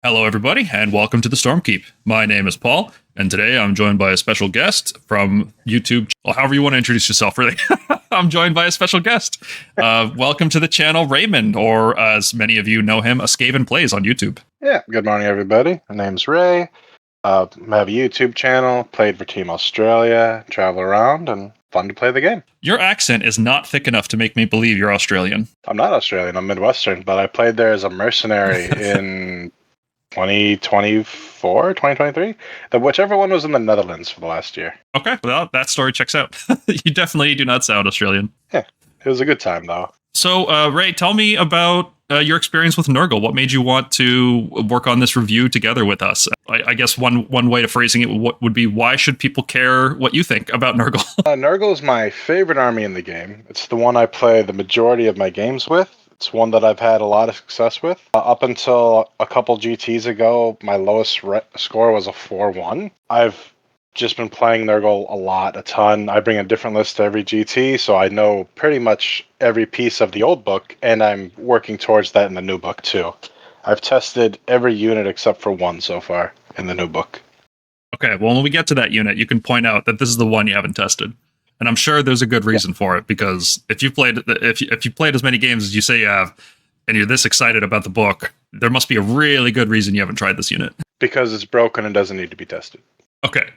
Hello, everybody, and welcome to the Stormkeep. My name is Paul, and today I'm joined by a special guest from YouTube. Well, however you want to introduce yourself, really. I'm joined by a special guest. Welcome to the channel, Raymond, or as many of you know him, A Skaven Plays on YouTube. Yeah, good morning, everybody. My name's Ray. I have a YouTube channel, played for Team Australia, travel around, and fun to play the game. Your accent is not thick enough to make me believe you're Australian. I'm not Australian, I'm Midwestern, but I played there as a mercenary in 2024, 2023? Whichever one was in the Netherlands for the last year. Okay, well, that story checks out. You definitely do not sound Australian. Yeah, it was a good time, though. So, Ray, tell me about your experience with Nurgle. What made you want to work on this review together with us? I guess one way of phrasing it would be, why should people care what you think about Nurgle? Nurgle is my favorite army in the game. It's the one I play the majority of my games with. It's one that I've had a lot of success with. Up until a couple GTs ago, my lowest score was a 4-1. I've just been playing Nurgle a ton. I bring a different list to every GT, so I know pretty much every piece of the old book, and I'm working towards that in the new book too. I've tested every unit except for one so far in the new book. Okay, well, when we get to that unit, you can point out that this is the one you haven't tested. And I'm sure there's a good reason for it, because if you played as many games as you say you have, and you're this excited about the book, there must be a really good reason you haven't tried this unit. Because it's broken and doesn't need to be tested. Okay.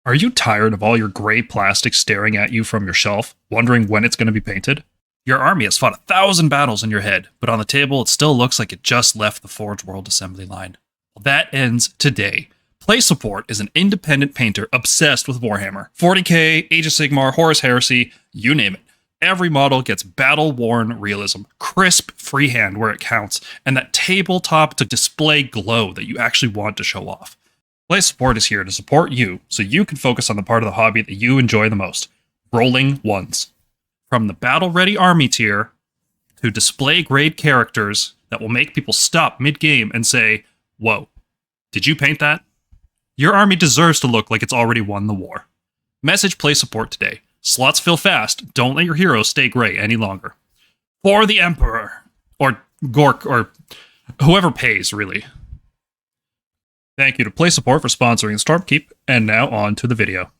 Are you tired of all your gray plastic staring at you from your shelf, wondering when it's going to be painted? Your army has fought 1,000 battles in your head, but on the table it still looks like it just left the Forge World assembly line. Well, that ends today. Play Support is an independent painter obsessed with Warhammer. 40k, Age of Sigmar, Horus Heresy, you name it. Every model gets battle-worn realism, crisp freehand where it counts, and that tabletop to display glow that you actually want to show off. Play Support is here to support you, so you can focus on the part of the hobby that you enjoy the most, rolling ones. From the battle-ready army tier, to display-grade characters that will make people stop mid-game and say, whoa, did you paint that? Your army deserves to look like it's already won the war. Message Play Support today. Slots fill fast. Don't let your heroes stay gray any longer. For the Emperor. Or Gork, or whoever pays, really. Thank you to Play Support for sponsoring Stormkeep, and now on to the video.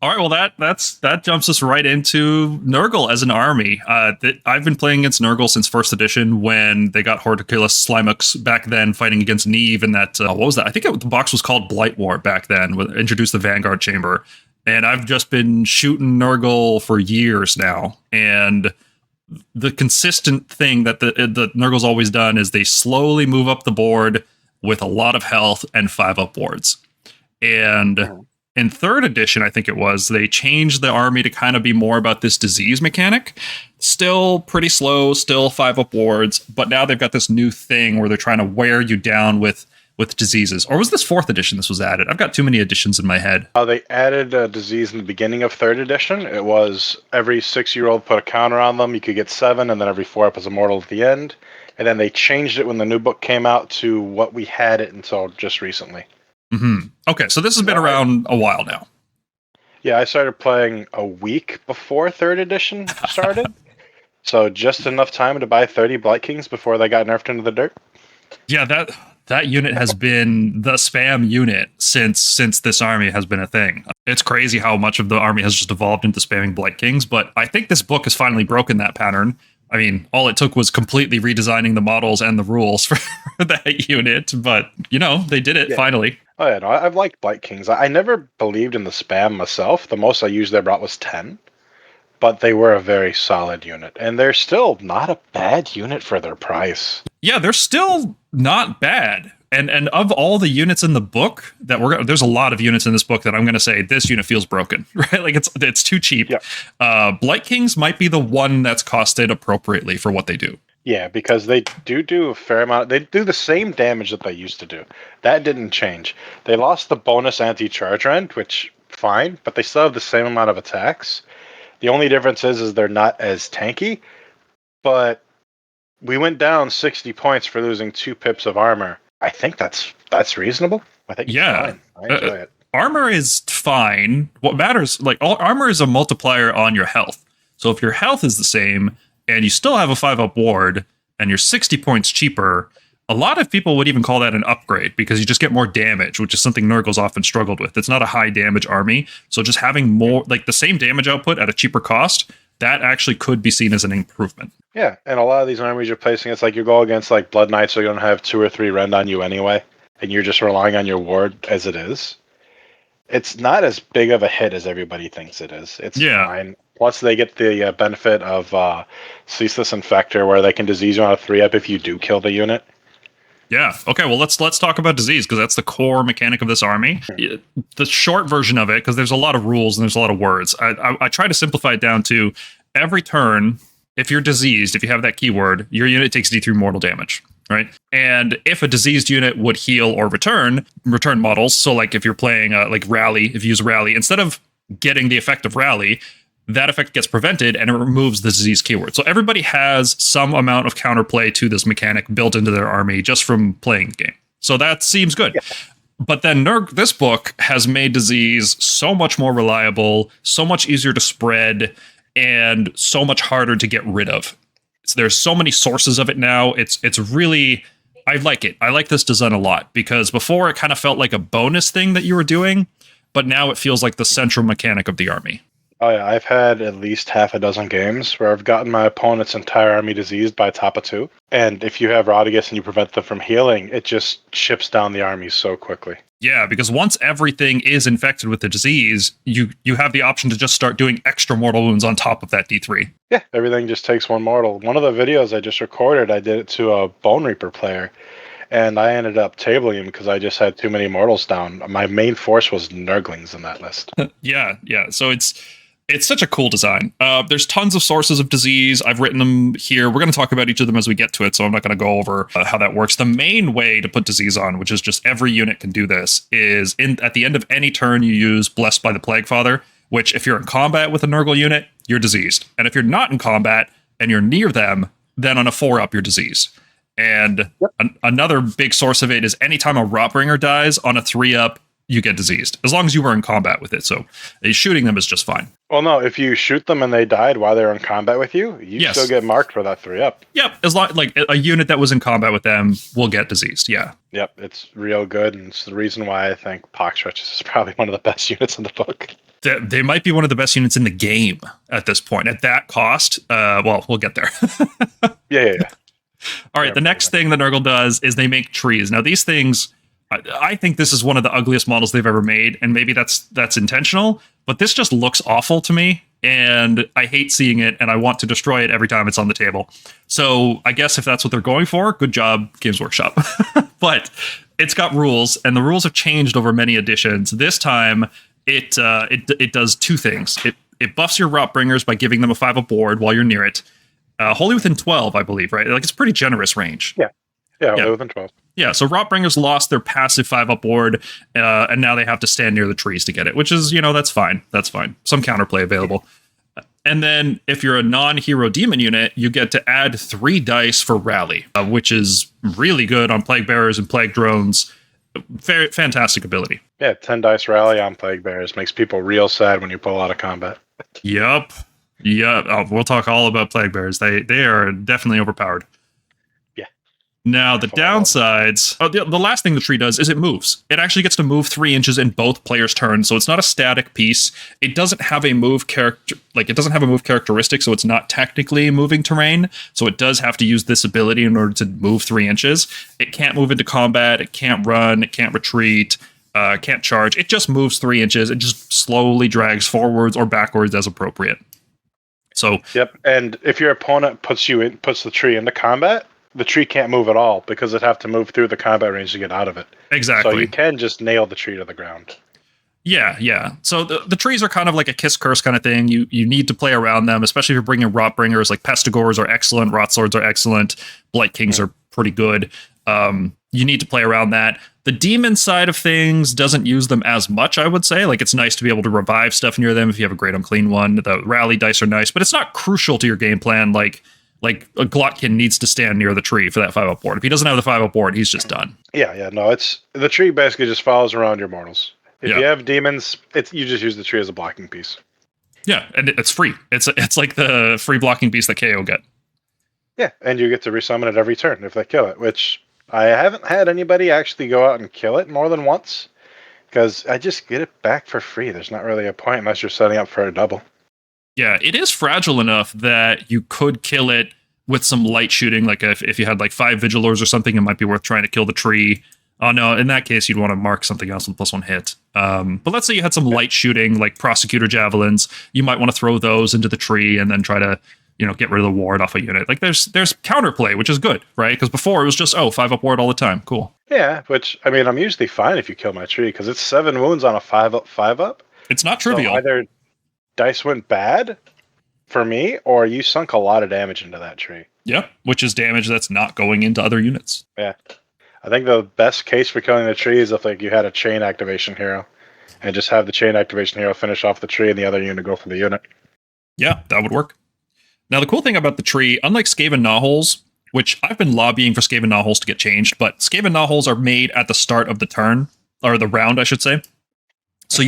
All right, well, that jumps us right into Nurgle as an army. I've been playing against Nurgle since first edition when they got Horticulous Slimux back then, fighting against Neve, and that what was that? I think the box was called Blight War back then. Introduced the Vanguard Chamber, and I've just been shooting Nurgle for years now. And the consistent thing that the Nurgle's always done is they slowly move up the board with a lot of health and 5-up wards, and in third edition, I think it was, they changed the army to kind of be more about this disease mechanic. Still pretty slow, still 5-up wards, but now they've got this new thing where they're trying to wear you down with diseases. Or was this fourth edition this was added? I've got too many editions in my head. They added a disease in the beginning of third edition. It was every 6-year-old put a counter on them. You could get 7, and then every 4-up is immortal at the end. And then they changed it when the new book came out to what we had it until just recently. Mm-hmm. Okay, so this has been around a while now. Yeah, I started playing a week before third edition started. So just enough time to buy 30 Blightkings before they got nerfed into the dirt. Yeah, that unit has been the spam unit since this army has been a thing. It's crazy how much of the army has just evolved into spamming Blightkings, but I think this book has finally broken that pattern. I mean, all it took was completely redesigning the models and the rules for that unit, but, you know, they did it finally. Oh, yeah, no, I've liked Blightkings. I never believed in the spam myself. The most I usually brought was 10, but they were a very solid unit, and they're still not a bad unit for their price. Yeah, they're still not bad. And of all the units in the book that there's a lot of units in this book that I'm going to say this unit feels broken, right? Like it's too cheap. Yeah. Blightkings might be the one that's costed appropriately for what they do. Yeah, because they do a fair amount. They do the same damage that they used to do. That didn't change. They lost the bonus anti-charge rend, which fine, but they still have the same amount of attacks. The only difference is they're not as tanky, but we went down 60 points for losing 2 pips of armor. I think that's reasonable. I think it's fine. I enjoy it. Armor is fine. What matters, like, armor is a multiplier on your health. So if your health is the same and you still have a 5-up ward and you're 60 points cheaper, A lot of people would even call that an upgrade because you just get more damage, which is something Nurgle's often struggled with. It's not a high damage army, so just having more, like the same damage output at a cheaper cost, that actually could be seen as an improvement. Yeah, and a lot of these armies you're placing, it's like you go against like Blood Knights are going to have 2 or 3 rend on you anyway, and you're just relying on your ward as it is. It's not as big of a hit as everybody thinks it is. It's fine. Plus, they get the benefit of Ceaseless Infector, where they can disease you on a 3-up if you do kill the unit. Yeah. Okay. Well, let's talk about disease because that's the core mechanic of this army. The short version of it, because there's a lot of rules and there's a lot of words. I try to simplify it down to every turn. If you're diseased, if you have that keyword, your unit takes D3 mortal damage, right? And if a diseased unit would heal or return models, so like if you're playing like Rally, if you use Rally, instead of getting the effect of Rally, that effect gets prevented and it removes the disease keyword. So everybody has some amount of counterplay to this mechanic built into their army just from playing the game. So that seems good. Yeah. But then this book has made disease so much more reliable, so much easier to spread, and so much harder to get rid of. There's so many sources of it now. It's really, I like it. I like this design a lot because before it kind of felt like a bonus thing that you were doing, but now it feels like the central mechanic of the army. Oh yeah, I've had at least half a dozen games where I've gotten my opponent's entire army diseased by top of 2. And if you have Rotigus and you prevent them from healing, it just chips down the army so quickly. Yeah, because once everything is infected with the disease, you have the option to just start doing extra mortal wounds on top of that D3. Yeah, everything just takes 1 mortal. One of the videos I just recorded, I did it to a Bone Reaper player. And I ended up tabling him because I just had too many mortals down. My main force was Nurglings in that list. Yeah. So it's such a cool design. There's tons of sources of disease. I've written them here. We're going to talk about each of them as we get to it, so I'm not going to go over how that works. The main way to put disease on, which is just every unit can do this, is at the end of any turn you use Blessed by the Plaguefather, which if you're in combat with a Nurgle unit, you're diseased. And if you're not in combat and you're near them, then on a 4-up, you're diseased. And another big source of it is anytime a Rotbringer dies on a 3-up, you get diseased, as long as you were in combat with it. So shooting them is just fine. Well, no, if you shoot them and they died while they're in combat with you, you still get marked for that 3-up. Yep, as long like a unit that was in combat with them will get diseased. Yeah. Yep, it's real good, and it's the reason why I think Pox-Wretches is probably one of the best units in the book. They might be one of the best units in the game at this point. At that cost, well, we'll get there. Yeah. All right, the next thing that Nurgle does is they make trees. Now, these things, I think this is one of the ugliest models they've ever made, and maybe that's intentional, but this just looks awful to me, and I hate seeing it, and I want to destroy it every time it's on the table. So I guess if that's what they're going for, good job, Games Workshop. But it's got rules, and the rules have changed over many editions. This time, it does 2 things. It buffs your Rotbringers by giving them a 5-up board while you're near it. Wholly within 12, I believe, right? Like, it's pretty generous range. Yeah, wholly within 12. Yeah, so Rotbringers lost their passive 5-up board, and now they have to stand near the trees to get it, which is, that's fine. That's fine. Some counterplay available. And then if you're a non-hero demon unit, you get to add 3 dice for Rally, which is really good on Plaguebearers and Plague Drones. Very fantastic ability. Yeah, 10 dice Rally on Plaguebearers makes people real sad when you pull out of combat. Yep. Oh, we'll talk all about Plaguebearers. They are definitely overpowered. Now, the downsides, the last thing the tree does is it moves. It actually gets to move 3 inches in both players' turns, so it's not a static piece. It doesn't have a move characteristic, so it's not technically moving terrain. So it does have to use this ability in order to move 3 inches. It can't move into combat, it can't run, it can't retreat, can't charge. It just moves 3 inches. It just slowly drags forwards or backwards as appropriate. So yep, and if your opponent puts the tree into combat, the tree can't move at all because it'd have to move through the combat range to get out of it. Exactly. So you can just nail the tree to the ground. Yeah. So the trees are kind of like a kiss curse kind of thing. You need to play around them, especially if you're bringing Rotbringers. Like Pestigors are excellent, Rotswords are excellent, Blightkings are pretty good. You need to play around that. The demon side of things doesn't use them as much, I would say. Like, it's nice to be able to revive stuff near them if you have a great Unclean One. The rally dice are nice, but it's not crucial to your game plan. Like a Glotkin needs to stand near the tree for that 5-up board. If he doesn't have the 5-up board, he's just done. Yeah, no, it's the tree basically just follows around your mortals. If you have demons, you just use the tree as a blocking piece. Yeah, and it's free. It's like the free blocking piece that KO get. Yeah, and you get to resummon it every turn if they kill it, which I haven't had anybody actually go out and kill it more than once, because I just get it back for free. There's not really a point unless you're setting up for a double. Yeah, it is fragile enough that you could kill it with some light shooting. Like if you had like 5 Vigilors or something, it might be worth trying to kill the tree. Oh no, in that case, you'd want to mark something else with +1 hit. But let's say you had some light shooting, like Prosecutor Javelins. You might want to throw those into the tree and then try to, get rid of the ward off a unit. Like there's counterplay, which is good, right? Because before it was just, 5-up ward all the time. Cool. Yeah, which, I mean, I'm usually fine if you kill my tree, because it's 7 wounds on a 5-up. It's not trivial. So either dice went bad for me, or you sunk a lot of damage into that tree. Yep, which is damage that's not going into other units. Yeah. I think the best case for killing the tree is if you had a chain activation hero, and just have the chain activation hero finish off the tree and the other unit go for the unit. Yeah, that would work. Now, the cool thing about the tree, unlike Skaven Gnawholes, which I've been lobbying for Skaven Gnawholes to get changed, but Skaven Gnawholes are made at the start of the turn, or the round, I should say. So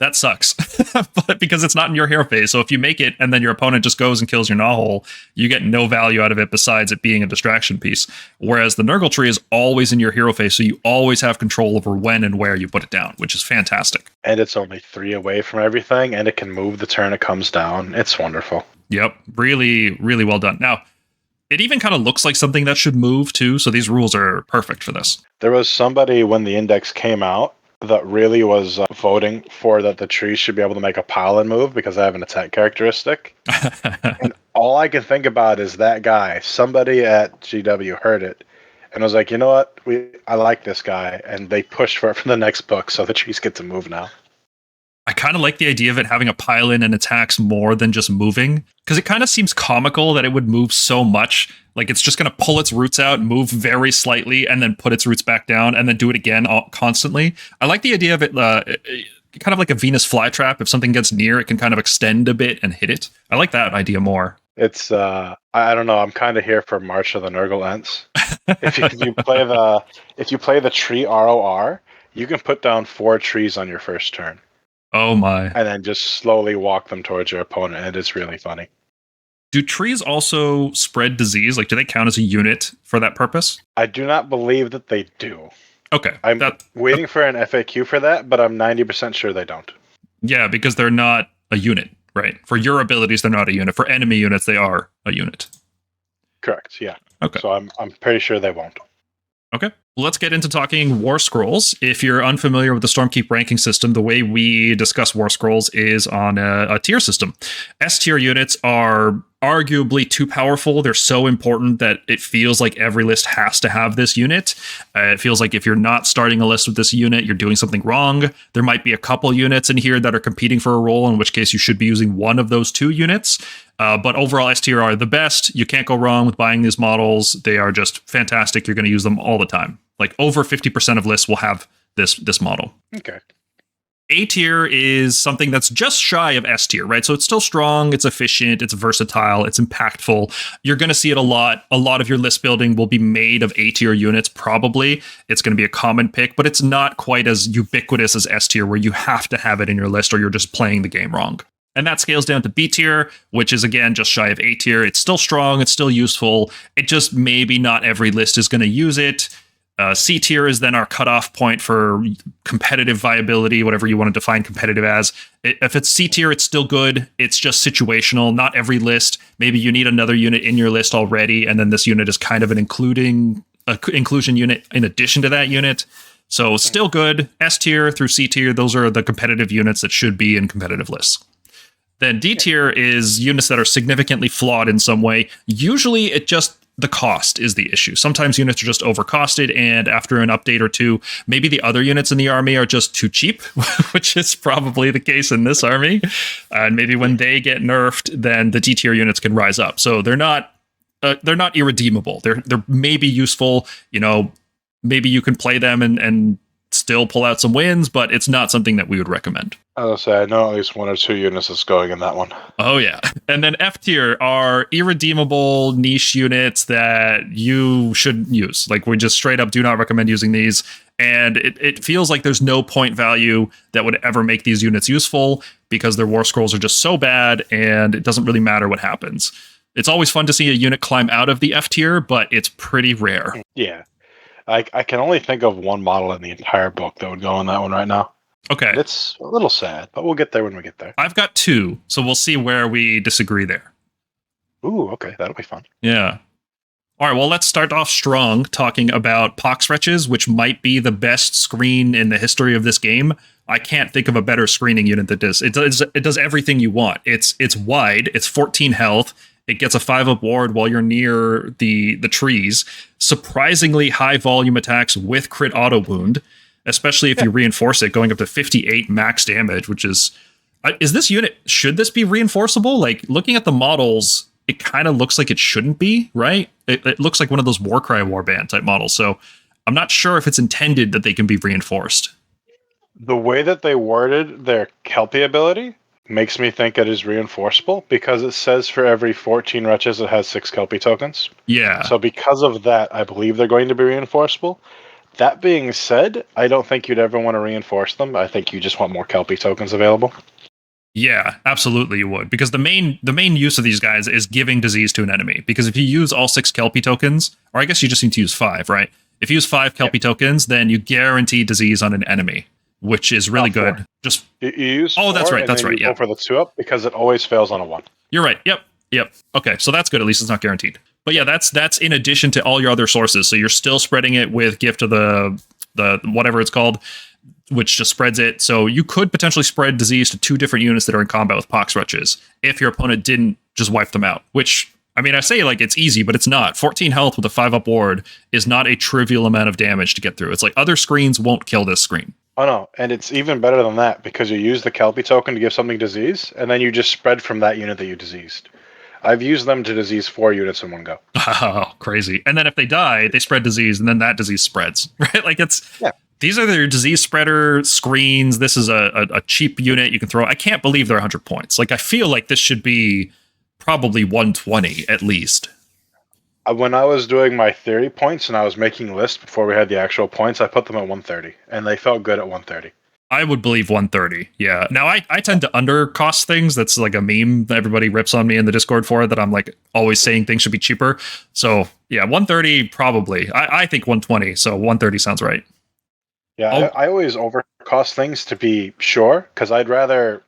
that sucks, but because it's not in your hero phase. So if you make it and then your opponent just goes and kills your Gnawhole, you get no value out of it besides it being a distraction piece. Whereas the Nurgle tree is always in your hero phase, so you always have control over when and where you put it down, which is fantastic. And it's only 3 away from everything, and it can move the turn it comes down. It's wonderful. Yep, really, really well done. Now, it even kind of looks like something that should move too, so these rules are perfect for this. There was somebody when the index came out that really was voting for that the tree should be able to make a pile and move because I have an attack characteristic. And all I can think about is that guy. Somebody at GW heard it and was like, you know what? I like this guy. And they pushed for it for the next book, so the trees get to move now. I kind of like the idea of it having a pile in and attacks more than just moving, because it kind of seems comical that it would move so much. Like it's just going to pull its roots out, move very slightly, and then put its roots back down, and then do it again constantly. I like the idea of it kind of like a Venus flytrap. If something gets near, it can kind of extend a bit and hit it. I like that idea more. It's I don't know. I'm kind of here for March of the Nurgle Ents. If you play the tree ROR, you can put down 4 trees on your first turn. Oh my. And then just slowly walk them towards your opponent, and it's really funny. Do trees also spread disease? Like, do they count as a unit for that purpose? I do not believe that they do. Okay. I'm waiting for an FAQ for that, but I'm 90% sure they don't. Yeah, because they're not a unit, right? For your abilities, they're not a unit. For enemy units, they are a unit. Correct, yeah. Okay. So I'm pretty sure they won't. Okay. Well, let's get into talking Warscrolls. If you're unfamiliar with the Stormkeep ranking system, the way we discuss Warscrolls is on a tier system. S-tier units are arguably too powerful. They're so important that it feels like every list has to have this unit. It feels like if you're not starting a list with this unit, you're doing something wrong. There might be a couple units in here that are competing for a role, in which case you should be using one of those 2 units. But overall, S-tier are the best. You can't go wrong with buying these models. They are just fantastic. You're going to use them all the time. Like over 50% of lists will have this model. Okay. A tier is something that's just shy of S tier, right? So it's still strong, it's efficient, it's versatile, it's impactful. You're going to see it a lot. A lot of your list building will be made of A tier units, probably. It's going to be a common pick, but it's not quite as ubiquitous as S tier, where you have to have it in your list or you're just playing the game wrong. And that scales down to B tier, which is, again, just shy of A tier. It's still strong, it's still useful. It just maybe not every list is going to use it. C tier is then our cutoff point for competitive viability, whatever you want to define competitive as. If it's C tier, it's still good. It's just situational. Not every list. Maybe you need another unit in your list already, and then this unit is kind of an inclusion unit in addition to that unit. So still good. S tier through C tier, those are the competitive units that should be in competitive lists. Then D tier is units that are significantly flawed in some way. Usually the cost is the issue. Sometimes units are just overcosted, and after an update or 2, maybe the other units in the army are just too cheap, which is probably the case in this army. And maybe when they get nerfed, then the D tier units can rise up. So they're not irredeemable. They're maybe useful. Maybe you can play them and still pull out some wins, but it's not something that we would recommend. I'll say I know at least 1 or 2 units that's going in that one. Oh yeah. And then F tier are irredeemable niche units that you shouldn't use. Like, we just straight up do not recommend using these. And it feels like there's no point value that would ever make these units useful because their war scrolls are just so bad and it doesn't really matter what happens. It's always fun to see a unit climb out of the F tier, but it's pretty rare. Yeah. I can only think of one model in the entire book that would go on that one right now. Okay. It's a little sad, but we'll get there when we get there. I've got 2, so we'll see where we disagree there. Ooh, okay. That'll be fun. Yeah. All right, well, let's start off strong talking about Pox-Wretches, which might be the best screen in the history of this game. I can't think of a better screening unit that does. It does everything you want. It's wide, it's 14 health, it gets a 5-up ward while you're near the trees, surprisingly high volume attacks with crit auto wound, especially if you reinforce it, going up to 58 max damage, which is this unit, should this be reinforceable? Like, looking at the models, it kind of looks like it shouldn't be, right? It looks like one of those Warcry Warband type models, so I'm not sure if it's intended that they can be reinforced. The way that they worded their Kelpie ability makes me think it is reinforceable, because it says for every 14 wretches it has 6 Kelpie tokens. Yeah. So because of that, I believe they're going to be reinforceable. That being said, I don't think you'd ever want to reinforce them. I think you just want more Kelpie tokens available. Yeah, absolutely you would. Because the main use of these guys is giving disease to an enemy. Because if you use all 6 Kelpie tokens, or I guess you just need to use 5, right? If you use 5 Kelpie tokens, then you guarantee disease on an enemy, which is really good. Just you use that's right. That's right. Yeah. Go for the 2-up because it always fails on a 1. You're right. Yep. Okay, so that's good. At least it's not guaranteed. But yeah, that's in addition to all your other sources. So you're still spreading it with Gift of the whatever it's called, which just spreads it. So you could potentially spread disease to 2 different units that are in combat with Pox-Wretches if your opponent didn't just wipe them out. Which, I mean, I say like it's easy, but it's not. 14 health with a 5-up ward is not a trivial amount of damage to get through. It's like other screens won't kill this screen. Oh no, and it's even better than that, because you use the Kelpie token to give something disease, and then you just spread from that unit that you diseased. I've used them to disease 4 units in one go. Oh, crazy. And then if they die, they spread disease, and then that disease spreads, right? Like these are their disease spreader screens. This is a cheap unit you can throw. I can't believe they're 100 points. Like, I feel like this should be probably 120 at least. When I was doing my theory points and I was making lists before we had the actual points, I put them at 130, and they felt good at 130. I would believe 130, yeah. Now, I tend to undercost things. That's like a meme that everybody rips on me in the Discord for, that I'm like always saying things should be cheaper. So, yeah, 130 probably. I think 120, so 130 sounds right. Yeah, I always overcost things to be sure, because I'd rather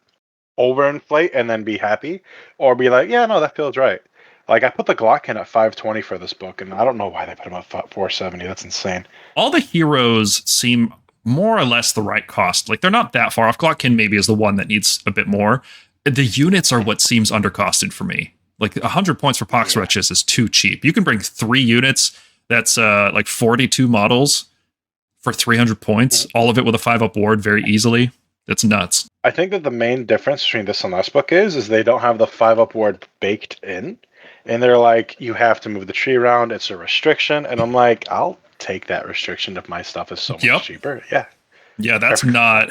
overinflate and then be happy, or be like, yeah, no, that feels right. Like, I put the Glock in at 520 for this book, and I don't know why they put him at 470. That's insane. All the heroes seem more or less the right cost. Like, they're not that far off. Glockkin maybe is the one that needs a bit more. The units are what seems undercosted for me. Like, 100 points for Pox-Wretches is too cheap. You can bring 3 units, that's like 42 models for 300 points, all of it with a 5-up ward very easily. That's nuts. I think that the main difference between this and last book is they don't have the 5-up ward baked in. And they're like, you have to move the tree around. It's a restriction. And I'm like, I'll take that restriction if my stuff is so much cheaper. Yeah. Yeah, that's not...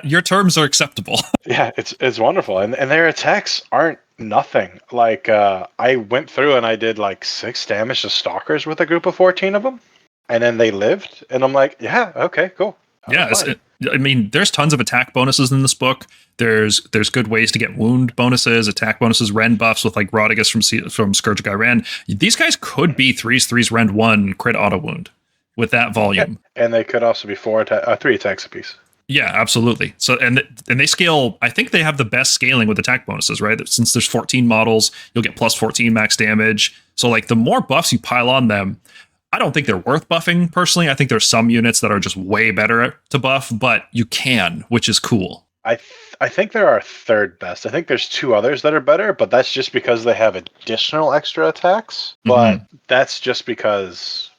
your terms are acceptable. Yeah, it's wonderful. And their attacks aren't nothing. Like, I went through and I did like 6 damage to Stalkers with a group of 14 of them. And then they lived. And I'm like, yeah, okay, cool. Yeah, I mean, there's tons of attack bonuses in this book. There's good ways to get wound bonuses, attack bonuses, rend buffs with like Rotigus from Scourge Guy Ren. These guys could be 3s, rend 1, crit auto wound with that volume. Yeah. And they could also be 3 attacks apiece. Yeah, absolutely. So and they scale. I think they have the best scaling with attack bonuses, right? Since there's 14 models, you'll get plus 14 max damage. So like the more buffs you pile on them, I don't think they're worth buffing personally. I think there's some units that are just way better to buff, but you can, which is cool. I think they're our 3rd best. I think there's 2 others that are better, but that's just because they have additional extra attacks. But that's just because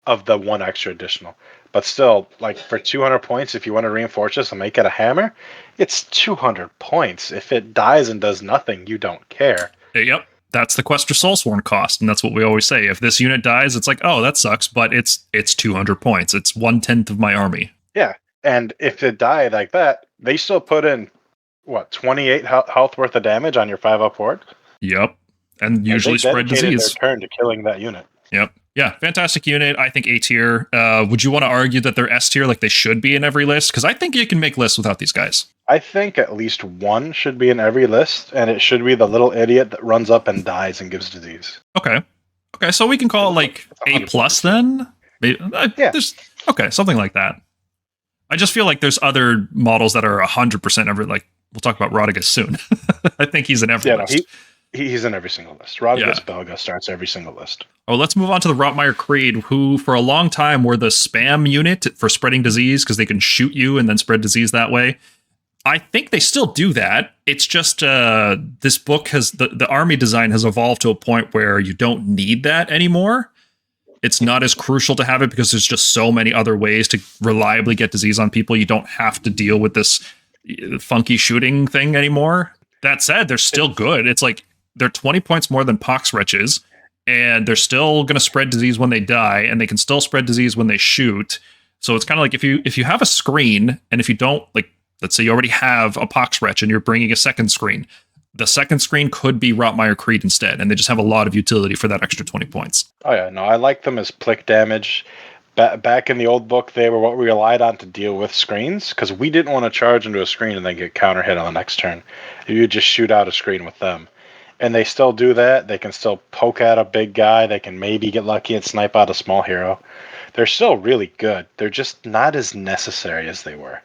of the 1 extra additional. But still, like for 200 points, if you want to reinforce this and make it a hammer, it's 200 points. If it dies and does nothing, you don't care. Yep. That's the Questor Soulsworn cost, and that's what we always say. If this unit dies, it's like, oh, that sucks, but it's 200 points. It's 1/10 of my army. Yeah, and if it died like that, they still put in, 28 health worth of damage on your 5-up ward? Yep, and usually spread disease. Their turn to killing that unit. Yep, Yeah, fantastic unit. I think A tier. Would you want to argue that they're S tier, like they should be in every list? Because I think you can make lists without these guys. I think at least one should be in every list, and it should be the little idiot that runs up and dies and gives disease. Okay. Okay, so we can call it like A plus then? Yeah. Okay, something like that. I just feel like there's other models that are 100% every, like, we'll talk about Rotigus soon. I think he's in every list. No, he's in every single list. Rotigus Belga starts every single list. Oh, let's move on to the Rotmire Creed, who for a long time were the spam unit for spreading disease because they can shoot you and then spread disease that way. I think they still do that. It's just this book has the army design has evolved to a point where you don't need that anymore. It's not as crucial to have it because there's just so many other ways to reliably get disease on people. You don't have to deal with this funky shooting thing anymore. That said, they're still good. It's like they're 20 points more than Pox-Wretches, and they're still going to spread disease when they die, and they can still spread disease when they shoot. So it's kind of like if you have a screen, and if you don't, like, let's say you already have a Pox-Wretch and you're bringing a second screen, the second screen could be Rotmire Creed instead, and they just have a lot of utility for that extra 20 points. Oh yeah, no, I like them as plick damage. Back in the old book, they were what we relied on to deal with screens, because we didn't want to charge into a screen and then get counter hit on the next turn. You just shoot out a screen with them. And they still do that. They can still poke at a big guy. They can maybe get lucky and snipe out a small hero. They're still really good. They're just not as necessary as they were.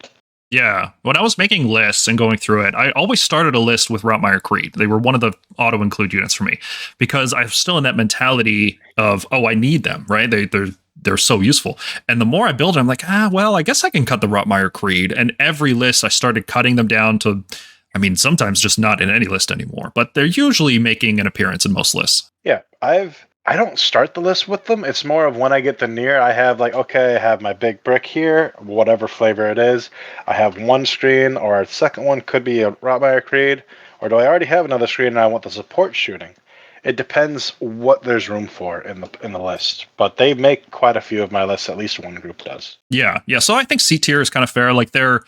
Yeah, when I was making lists and going through it, I always started a list with Rotmire Creed. They were one of the auto-include units for me because I'm still in that mentality of, oh, I need them, right? They're so useful. And the more I build it, I'm like, well, I guess I can cut the Rotmire Creed. And every list, I started cutting them down to, I mean, sometimes just not in any list anymore, but they're usually making an appearance in most lists. Yeah, I don't start the list with them. It's more of when I get the near, I have like, okay, I have my big brick here, whatever flavor it is. I have one screen, or a second one could be a Rotmire Creed, or do I already have another screen and I want the support shooting? It depends what there's room for in the list, but they make quite a few of my lists. At least one group does. Yeah. So I think C tier is kind of fair. Like they're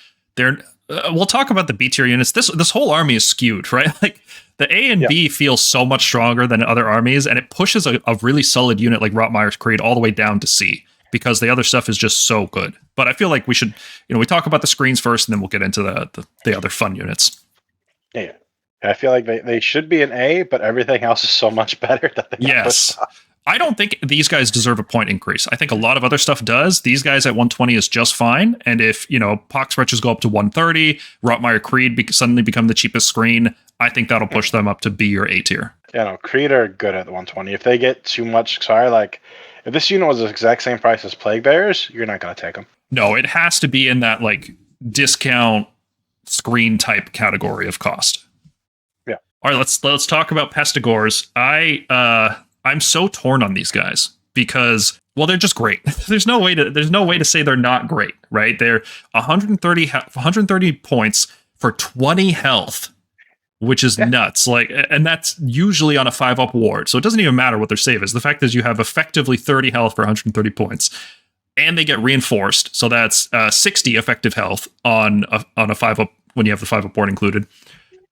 we'll talk about the B tier units. This whole army is skewed, right? Like the A and B feel so much stronger than other armies, and it pushes a really solid unit like Rotmire Creed all the way down to C because the other stuff is just so good. But I feel like we should, we talk about the screens first, and then we'll get into the other fun units. Yeah. I feel like they should be an A, but everything else is so much better that they Yes. I don't think these guys deserve a point increase. I think a lot of other stuff does. These guys at 120 is just fine. And if, Pox-Wretches go up to 130, Rotmire Creed suddenly become the cheapest screen, I think that'll push them up to B or A tier. Yeah, no, Creed are good at 120. If they get too much, if this unit was the exact same price as Plaguebearers, you're not going to take them. No, it has to be in that, like, discount screen type category of cost. Yeah. All right, let's talk about Pestigors. I'm so torn on these guys because, well, they're just great. There's no way to say they're not great, right? They're 130 points for 20 health, which is nuts. Like, and that's usually on a 5-up ward, so it doesn't even matter what their save is. The fact is, you have effectively 30 health for 130 points, and they get reinforced, so that's 60 effective health on a 5-up when you have the 5-up ward included,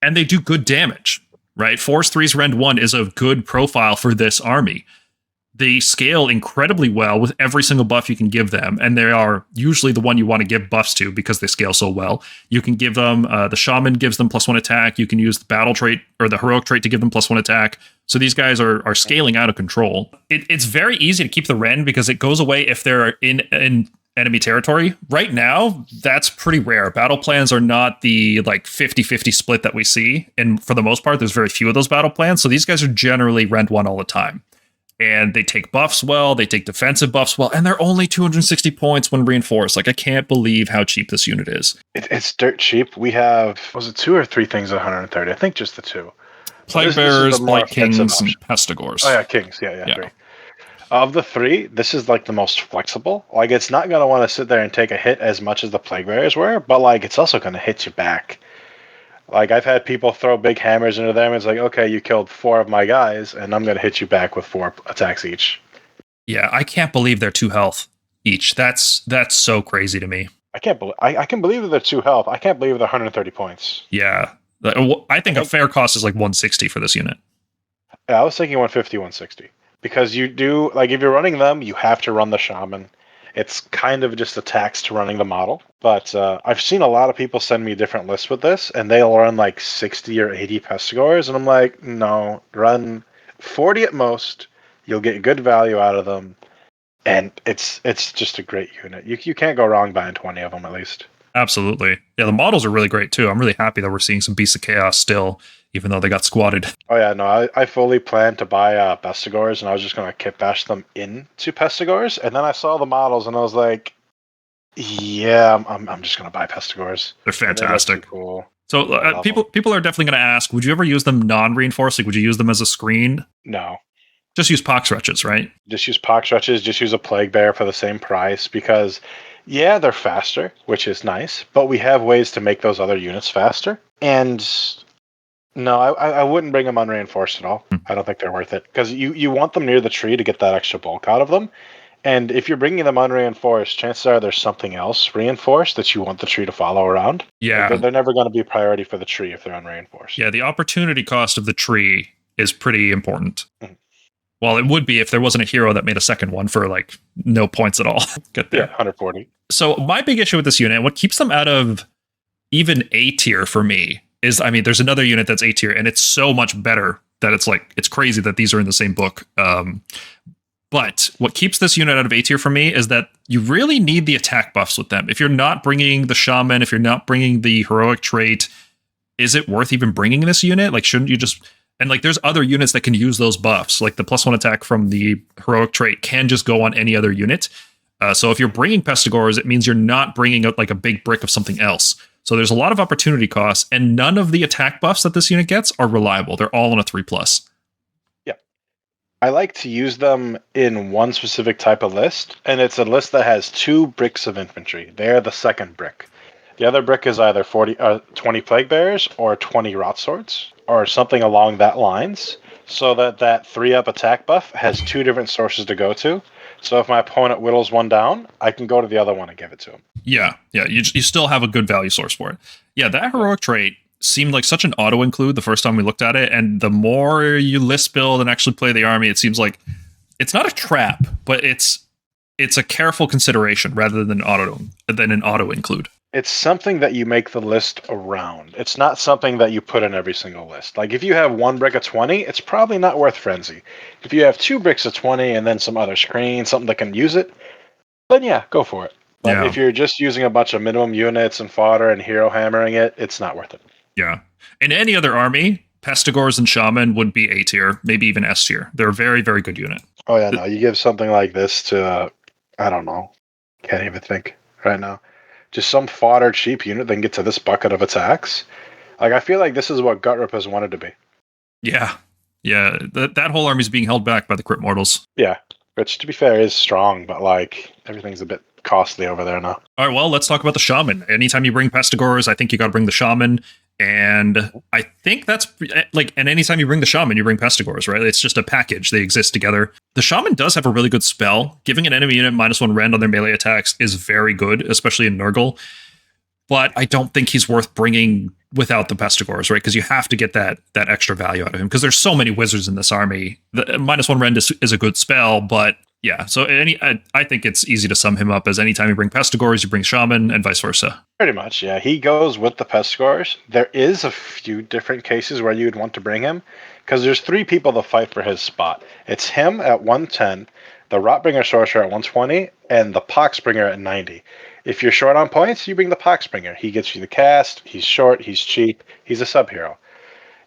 and they do good damage. Right, Force 3's Rend 1 is a good profile for this army. They scale incredibly well with every single buff you can give them, and they are usually the one you want to give buffs to because they scale so well. You can give them, the Shaman gives them +1 attack, you can use the battle trait or the heroic trait to give them +1 attack, so these guys are scaling out of control. It's very easy to keep the Rend because it goes away if they're in enemy territory. Right now, that's pretty rare. Battle plans are not the like 50-50 split that we see, and for the most part, there's very few of those battle plans, so these guys are generally Rend 1 all the time. And they take buffs well, they take defensive buffs well, and they're only 260 points when reinforced. Like, I can't believe how cheap this unit is. It's dirt cheap. We have, was it 2 or 3 things at 130? I think just the 2. Plaguebearers, Blightkings, and Pestigors. Oh yeah, Kings. Yeah. 3. Of the 3, this is like the most flexible. Like, it's not going to want to sit there and take a hit as much as the Plaguebearers were, but like, it's also going to hit you back. Like, I've had people throw big hammers into them. It's like, okay, you killed 4 of my guys, and I'm going to hit you back with 4 attacks each. Yeah, I can't believe they're 2 health each. That's so crazy to me. I can believe that they're 2 health. I can't believe they're 130 points. Yeah. I think a fair cost is like 160 for this unit. Yeah, I was thinking 150, 160. because you do, like, if you're running them, you have to run the Shaman. It's kind of just a tax to running the model. But I've seen a lot of people send me different lists with this, and they'll run like 60 or 80 Pestigors, and I'm like, no, run 40 at most. You'll get good value out of them, and it's just a great unit. You can't go wrong buying 20 of them at least. Absolutely. Yeah, the models are really great too. I'm really happy that we're seeing some Beasts of Chaos still, even though they got squatted. Oh yeah, no, I fully planned to buy Pestigors, and I was just going to kit bash them into Pestigors, and then I saw the models, and I was like, yeah, I'm just going to buy Pestigors. They're fantastic. Cool. So people are definitely going to ask, would you ever use them non-reinforced? Like, would you use them as a screen? No. Just use Pox-Wretches, right? Just use Pox-Wretches, just use a Plaguebearer for the same price, because, yeah, they're faster, which is nice, but we have ways to make those other units faster, and... No, I wouldn't bring them unreinforced at all. I don't think they're worth it. Because you want them near the tree to get that extra bulk out of them. And if you're bringing them unreinforced, chances are there's something else reinforced that you want the tree to follow around. Yeah. Like they're never going to be a priority for the tree if they're unreinforced. Yeah, the opportunity cost of the tree is pretty important. Mm-hmm. Well, it would be if there wasn't a hero that made a second one for, like, no points at all. Get there. Yeah, 140. So my big issue with this unit, and what keeps them out of even A tier for me, is, I mean, there's another unit that's A tier, and it's so much better that it's crazy that these are in the same book. But what keeps this unit out of A tier for me is that you really need the attack buffs with them. If you're not bringing the Shaman, if you're not bringing the heroic trait, is it worth even bringing this unit? Like, shouldn't you just... And, like, there's other units that can use those buffs. Like, the +1 attack from the heroic trait can just go on any other unit. So if you're bringing Pestigors, it means you're not bringing out, like, a big brick of something else. So there's a lot of opportunity costs, and none of the attack buffs that this unit gets are reliable. They're all on a 3+. Yeah. I like to use them in one specific type of list, and it's a list that has 2 bricks of infantry. They're the second brick. The other brick is either 20 Plaguebearers or 20 Rotswords, or something along that lines, so that 3-up attack buff has 2 different sources to go to. So if my opponent whittles one down, I can go to the other one and give it to him. Yeah, you still have a good value source for it. Yeah, that heroic trait seemed like such an auto-include the first time we looked at it, and the more you list build and actually play the army, it seems like it's not a trap, but it's a careful consideration rather than an auto-include. It's something that you make the list around. It's not something that you put in every single list. Like, if you have 1 brick of 20, it's probably not worth Frenzy. If you have 2 bricks of 20 and then some other screen, something that can use it, then yeah, go for it. But if you're just using a bunch of minimum units and fodder and hero hammering it, it's not worth it. Yeah. In any other army, Pestigors and Shaman would be A tier, maybe even S tier. They're a very, very good unit. Oh yeah, no, you give something like this to, I don't know, can't even think right now. Just some fodder cheap unit, then get to this bucket of attacks. Like, I feel like this is what Gutrot has wanted to be. Yeah. Yeah, that whole army is being held back by the Crypt Mortals. Yeah, which, to be fair, is strong, but, like, everything's a bit costly over there now. All right, well, let's talk about the Shaman. Anytime you bring Pestigors, I think you got to bring the Shaman. And I think that's, like, and anytime you bring the Shaman, you bring Pestigors, right? It's just a package. They exist together. The Shaman does have a really good spell. Giving an enemy unit -1 rend on their melee attacks is very good, especially in Nurgle. But I don't think he's worth bringing without the Pestigors, right? Because you have to get that extra value out of him. Because there's so many wizards in this army. The -1 rend is a good spell, but yeah. So I think it's easy to sum him up as anytime you bring Pestigors, you bring Shaman, and vice versa. Pretty much, yeah. He goes with the Pestigors. There is a few different cases where you'd want to bring him, because there's 3 people that fight for his spot. It's him at 110, the Rotmire Sorcerer at 120, and the Poxbringer at 90. If you're short on points, you bring the Poxbringer. He gets you the cast, he's short, he's cheap, he's a sub-hero.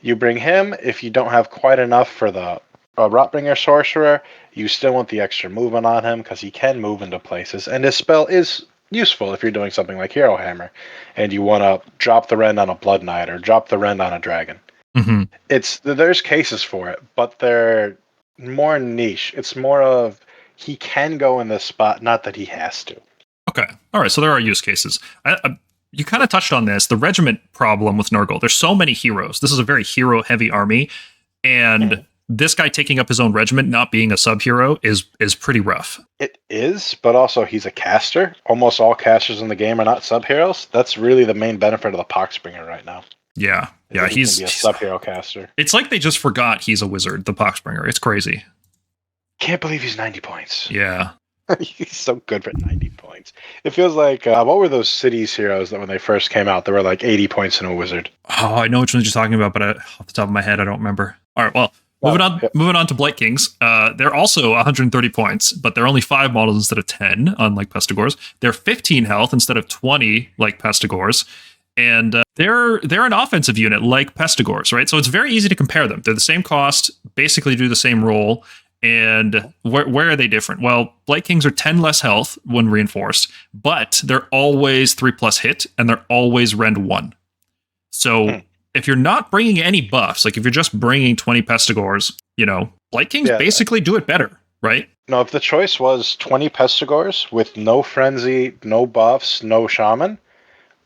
You bring him if you don't have quite enough for the Rotmire Sorcerer. You still want the extra movement on him, because he can move into places, and his spell is useful if you're doing something like Hero Hammer, and you want to drop the rend on a Blood Knight, or drop the rend on a dragon. Mm-hmm. There's cases for it, but they're more niche. It's more of, he can go in this spot, not that he has to. Okay. All right. So there are use cases. You kind of touched on this, the regiment problem with Nurgle. There's so many heroes. This is a very hero-heavy army, and this guy taking up his own regiment, not being a sub-hero, is pretty rough. It is, but also he's a caster. Almost all casters in the game are not sub-heroes. That's really the main benefit of the Poxbringer right now. Yeah. Yeah, he's a sub-hero caster. It's like they just forgot he's a wizard, the Poxbringer. It's crazy. Can't believe he's 90 points. Yeah. He's so good for 90 points. It feels like, what were those cities heroes that when they first came out, there were like 80 points in a wizard? Oh, I know which ones you're talking about, but off the top of my head, I don't remember. All right, well, moving on to Blightkings. They're also 130 points, but they're only 5 models instead of 10, unlike Pestigors. They're 15 health instead of 20, like Pestigors. And they're an offensive unit like Pestigors, right? So it's very easy to compare them. They're the same cost, basically do the same role. And where are they different? Well, Blightkings are 10 less health when reinforced, but they're always 3+ hit, and they're always rend 1. So if you're not bringing any buffs, like if you're just bringing 20 Pestigors, Blightkings basically do it better, right? No, if the choice was 20 Pestigors with no Frenzy, no buffs, no Shaman,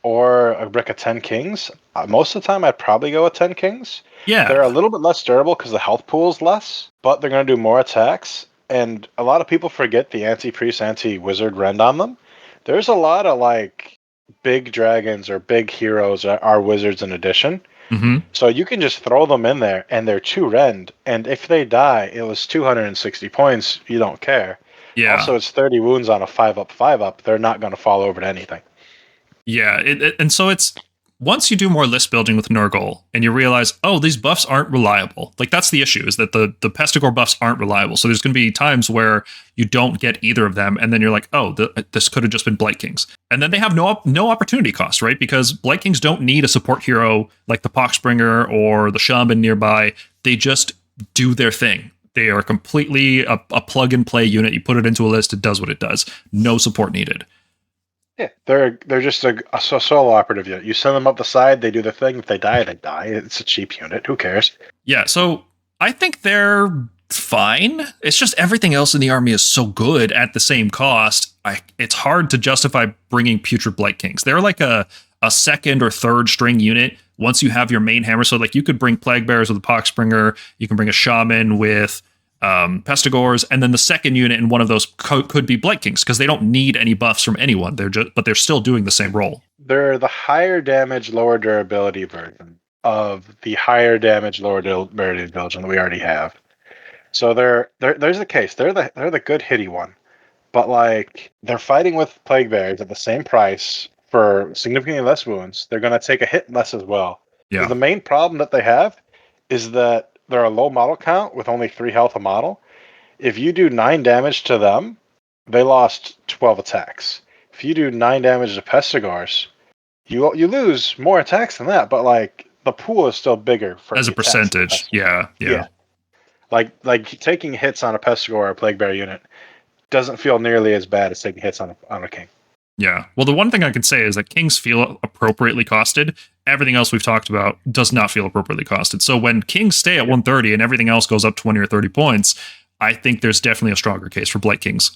or a brick of 10 Kings, most of the time I'd probably go with 10 Kings. Yeah. They're a little bit less durable because the health pool is less, but they're going to do more attacks. And a lot of people forget the anti-priest, anti-wizard rend on them. There's a lot of like big dragons or big heroes are wizards in addition. Mm-hmm. So you can just throw them in there and they're 2 rend. And if they die, it was 260 points. You don't care. Yeah. Also, it's 30 wounds on a 5-up, 5-up. They're not going to fall over to anything. Yeah. And so it's once you do more list building with Nurgle and you realize, oh, these buffs aren't reliable. Like that's the issue, is that the Pestigor buffs aren't reliable. So there's going to be times where you don't get either of them, and then you're like, oh, this could have just been Blightkings. And then they have no opportunity cost, right? Because Blightkings don't need a support hero like the Poxbringer or the Shaman nearby. They just do their thing. They are completely a plug and play unit. You put it into a list, it does what it does. No support needed. Yeah, they're just a solo operative unit. You send them up the side, they do their thing. If they die, they die. It's a cheap unit. Who cares? Yeah, so I think they're fine. It's just everything else in the army is so good at the same cost. It's hard to justify bringing Putrid Blightkings. They're like a second or third string unit once you have your main hammer. So like you could bring Plaguebearers with a Poxbringer, you can bring a Shaman with Pestigors, and then the second unit in one of those could be Blightkings because they don't need any buffs from anyone. But they're still doing the same role. They're the higher damage, lower durability version of the higher damage, lower durability version that we already have. So there's the case. They're the good hitty one, but like they're fighting with Plaguebearers at the same price for significantly less wounds. They're going to take a hit less as well. Yeah. The main problem that they have is that they're a low model count with only 3 health a model. If you do 9 damage to them, they lost 12 attacks. If you do 9 damage to Pestigors, you lose more attacks than that, but like the pool is still bigger for as a percentage. Yeah. Like taking hits on a Pestigor or a Plaguebearer unit doesn't feel nearly as bad as taking hits on a king. Yeah. Well, the one thing I can say is that kings feel appropriately costed. Everything else we've talked about does not feel appropriately costed. So when kings stay at 130 and everything else goes up 20 or 30 points, I think there's definitely a stronger case for Blightkings.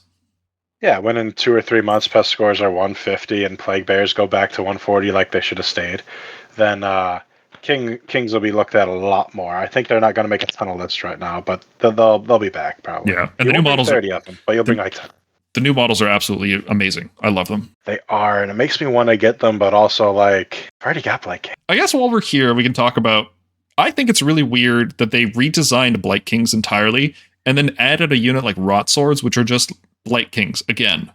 Yeah, when in 2 or 3 months Pestigors are 150 and Plaguebearers go back to 140 like they should have stayed, then kings will be looked at a lot more. I think they're not going to make a ton of lists right now, but they'll be back probably. Yeah, and the new models 30 of them, but you'll bring like 10. The new models are absolutely amazing. I love them. They are, and it makes me want to get them, but also like I've already got Blightkings. I guess while we're here, we can talk about. I think it's really weird that they redesigned Blightkings entirely and then added a unit like Rotswords, which are just Blightkings again.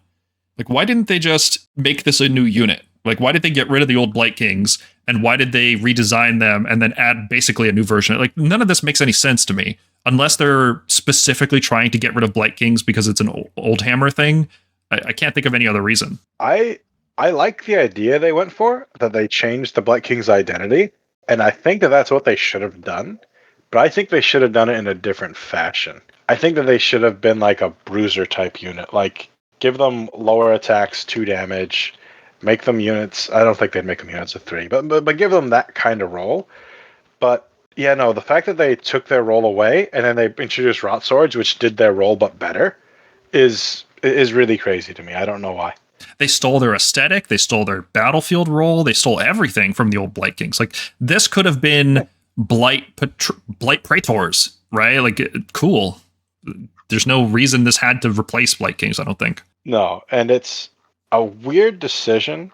Like, why didn't they just make this a new unit? Like, why did they get rid of the old Blightkings, and why did they redesign them and then add basically a new version? Like, none of this makes any sense to me, unless they're specifically trying to get rid of Blightkings because it's an old hammer thing. I can't think of any other reason. I like the idea they went for, that they changed the Blightkings' identity, and I think that that's what they should have done, but I think they should have done it in a different fashion. I think that they should have been like a bruiser type unit, like give them lower attacks, 2 damage, make them units. I don't think they'd make them units of 3, but give them that kind of role. But yeah, no, the fact that they took their role away and then they introduced Rotswords, which did their role but better, is really crazy to me. I don't know why. They stole their aesthetic, they stole their battlefield role, they stole everything from the old Blightkings. Like, this could have been Blight Praetors, right? Like, cool. There's no reason this had to replace Blightkings, I don't think. No, and it's a weird decision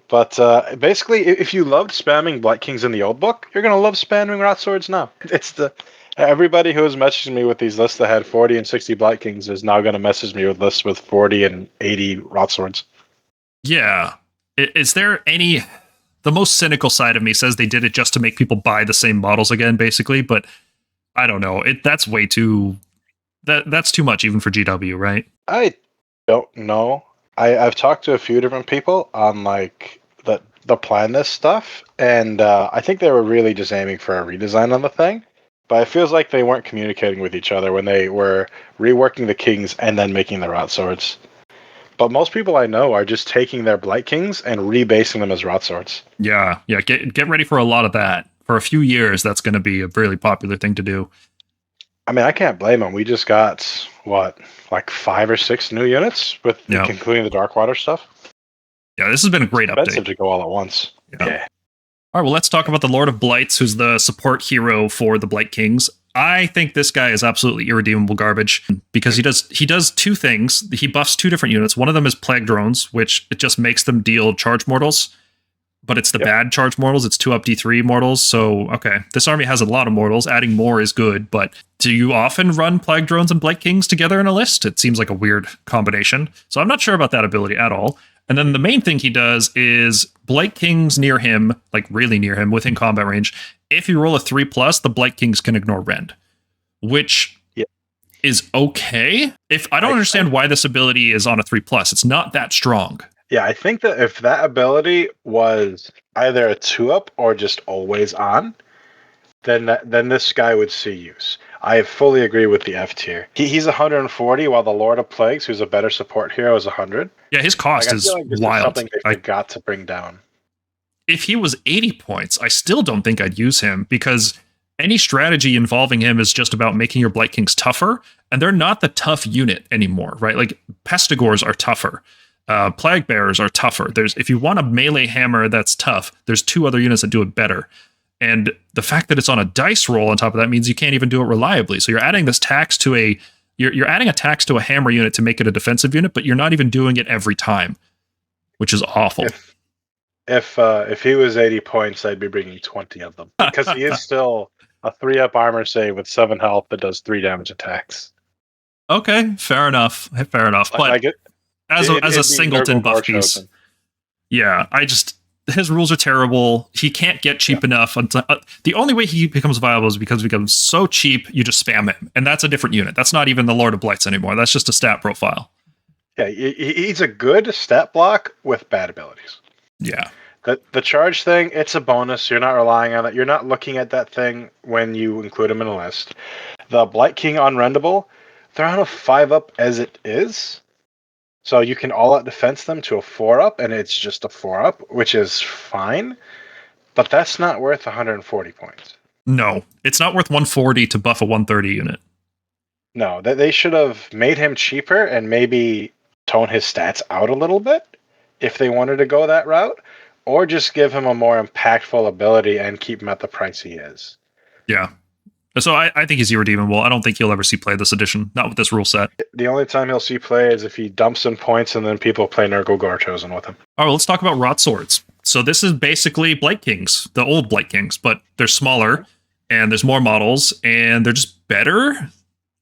But basically, if you loved spamming Blightkings in the old book, you're gonna love spamming Rotswords now. It's the everybody who has messaged me with these lists that had 40 and 60 Blightkings is now gonna message me with lists with 40 and 80 Rotswords. Yeah. Is there any... The most cynical side of me says they did it just to make people buy the same models again, basically, but I don't know. That's way too... That's too much even for GW, right? I don't know. I've talked to a few different people on like the plan this stuff, and I think they were really just aiming for a redesign on the thing. But it feels like they weren't communicating with each other when they were reworking the Kings and then making the Rotswords. But most people I know are just taking their Blightkings and rebasing them as Rotswords. Yeah. Get ready for a lot of that. For a few years, that's going to be a really popular thing to do. I mean, I can't blame them. We just got, what, like 5 or 6 new units, including the Darkwater stuff? Yeah, this has been a great update. Expensive to go all at once. Yeah. All right, well, let's talk about the Lord of Blights, who's the support hero for the Blightkings. I think this guy is absolutely irredeemable garbage because he does two things. He buffs 2 different units. One of them is Plague Drones, which it just makes them deal charge mortals, but it's the bad charge mortals. It's 2 up D3 mortals. So, okay, this army has a lot of mortals. Adding more is good, but do you often run Plague Drones and Blightkings together in a list? It seems like a weird combination. So I'm not sure about that ability at all. And then the main thing he does is Blightkings near him, like really near him, within combat range. If you roll a 3+, the Blightkings can ignore rend, which is okay. I don't understand why this ability is on a 3+. It's not that strong. Yeah, I think that if that ability was either a 2-up or just always on, then this guy would see use. I fully agree with the F tier. He's 140, while the Lord of Plagues, who's a better support hero, is 100. Yeah, his cost is wild. Something they forgot to bring down. If he was 80 points, I still don't think I'd use him because any strategy involving him is just about making your Blightkings tougher, and they're not the tough unit anymore, right? Like Pestigors are tougher. Plaguebearers are tougher. If you want a melee hammer that's tough, there's 2 other units that do it better. And the fact that it's on a dice roll on top of that means you can't even do it reliably. So you're adding this tax to you're adding a tax to a hammer unit to make it a defensive unit, but you're not even doing it every time, which is awful. If he was 80 points, I'd be bringing 20 of them because he is still a 3-up armor save with 7 health that does 3 damage attacks. Okay, fair enough. But as a singleton buff piece, his rules are terrible. He can't get cheap enough. The only way he becomes viable is because he becomes so cheap, you just spam him. And that's a different unit. That's not even the Lord of Blights anymore. That's just a stat profile. Yeah, he's a good stat block with bad abilities. Yeah. The charge thing, it's a bonus. You're not relying on it. You're not looking at that thing when you include him in a list. The Blight King unrendable, they're on a 5-up as it is. So you can all-out defense them to a 4-up, and it's just a 4-up, which is fine. But that's not worth 140 points. No, it's not worth 140 to buff a 130 unit. No, they should have made him cheaper and maybe tone his stats out a little bit if they wanted to go that route, or just give him a more impactful ability and keep him at the price he is. Yeah. So I think he's irredeemable. I don't think he'll ever see play this edition. Not with this rule set. The only time he'll see play is if he dumps in points and then people play Nurgle Chosen with him. All right, let's talk about Rotswords. So this is basically Blightkings, the old Blightkings, but they're smaller and there's more models and they're just better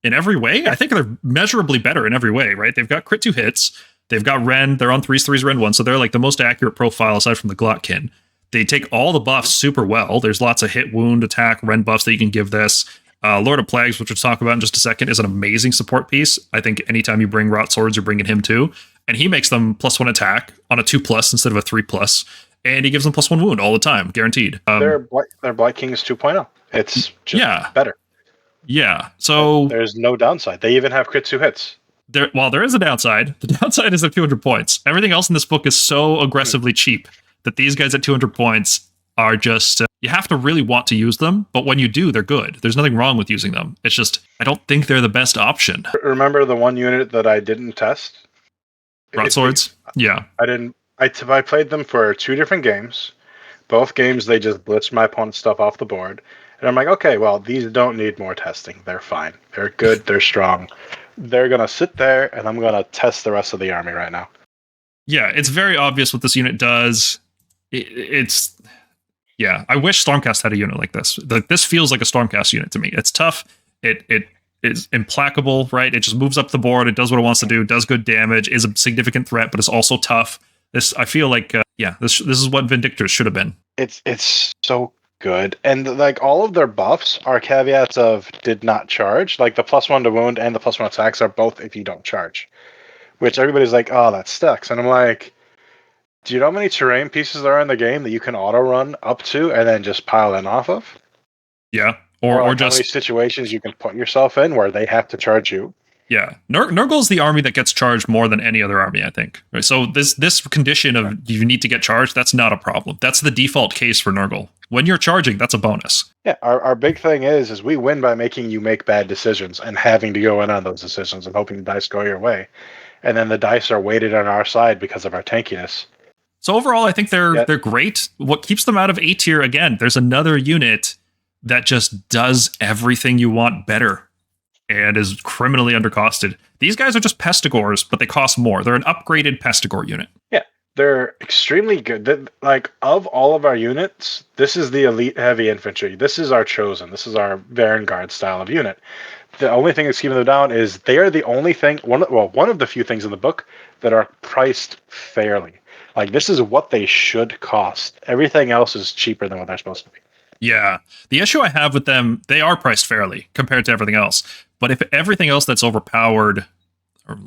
in every way. I think they're measurably better in every way, right? They've got crit 2 hits. They've got Rend. They're on 3s, Rend 1. So they're like the most accurate profile aside from the Glotkin. They take all the buffs super well. There's lots of hit, wound, attack, rend buffs that you can give this. Lord of Plagues, which we'll talk about in just a second, is an amazing support piece. I think anytime you bring Rotswords, you're bringing him too. And he makes them +1 attack on a 2+ instead of a 3+. And he gives them +1 wound all the time, guaranteed. They're Blight Kings 2.0. It's just better. Yeah. So there's no downside. They even have crit 2 hits. While there is a downside, the downside is at 200 points. Everything else in this book is so aggressively cheap that these guys at 200 points are just, you have to really want to use them, but when you do, they're good. There's nothing wrong with using them. It's just, I don't think they're the best option. Remember the one unit that I didn't test? Rotswords? Yeah. I played them for 2 different games. Both games, they just blitzed my opponent's stuff off the board. And I'm like, okay, well, these don't need more testing. They're fine. They're good. They're strong. They're going to sit there, and I'm going to test the rest of the army right now. Yeah, it's very obvious what this unit does. It's yeah. I wish Stormcast had a unit like this. This feels like a Stormcast unit to me. It's tough. It is implacable, right? It just moves up the board. It does what it wants to do. Does good damage. Is a significant threat, but it's also tough. This I feel like this is what Vindictors should have been. It's so good, and like all of their buffs are caveats of did not charge. Like the +1 to wound and the +1 attacks are both if you don't charge, which everybody's like, oh, that sucks. And I'm like, do you know how many terrain pieces there are in the game that you can auto run up to and then just pile in off of? Yeah, or or like just how many situations you can put yourself in where they have to charge you. yeah. Nurgle's the army that gets charged more than any other army, I think. Right? So this condition of you need to get charged, that's not a problem. That's the default case for Nurgle. When you're charging, that's a bonus. Yeah, our big thing is we win by making you make bad decisions and having to go in on those decisions and hoping the dice go your way. And then the dice are weighted on our side because of our tankiness. So overall, I think they're great. What keeps them out of A tier, again, there's another unit that just does everything you want better and is criminally undercosted. These guys are just Pestigors, but they cost more. They're an upgraded Pestigor unit. Yeah, they're extremely good. Like, of all of our units, this is the elite heavy infantry. This is our chosen. This is our Vanguard style of unit. The only thing that's keeping them down is they are the only thing, one of the few things in the book that are priced fairly. Like, this is what they should cost. Everything else is cheaper than what they're supposed to be. Yeah. The issue I have with them, they are priced fairly compared to everything else. But if everything else that's overpowered, or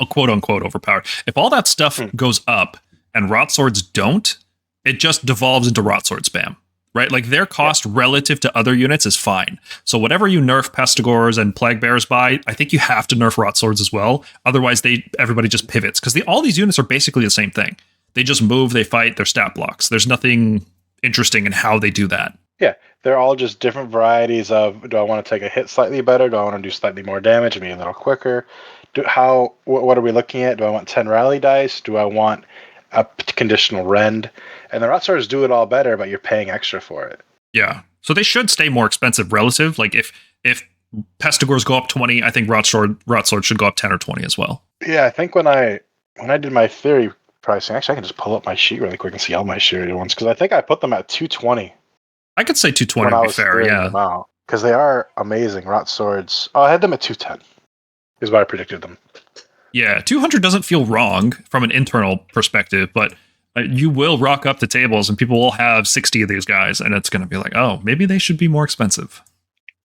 quote unquote overpowered, if all that stuff goes up and Rotswords don't, it just devolves into Rotsword spam. Right? Like their cost relative to other units is fine. So whatever you nerf Pestigors and Plaguebearers by, I think you have to nerf Rotswords as well. Otherwise, everybody just pivots. Because all these units are basically the same thing. They just move, they fight, they're stat blocks. There's nothing interesting in how they do that. Yeah, they're all just different varieties of, do I want to take a hit slightly better? Do I want to do slightly more damage and be a little quicker? What are we looking at? Do I want 10 rally dice? Do I want a conditional rend? And the Rotswords do it all better, but you're paying extra for it. Yeah. So they should stay more expensive relative. Like if Pestigors go up 20, I think Rotsword should go up 10 or 20 as well. Yeah, I think when I did my theory pricing, actually I can just pull up my sheet really quick and see all my shitty ones, because I think I put them at 220. I could say 220 would be fair, yeah. Because they are amazing. Rotswords. Oh, I had them at 210, is what I predicted them. Yeah, 200 doesn't feel wrong from an internal perspective, but you will rock up the tables and people will have 60 of these guys, and it's going to be like, oh, maybe they should be more expensive.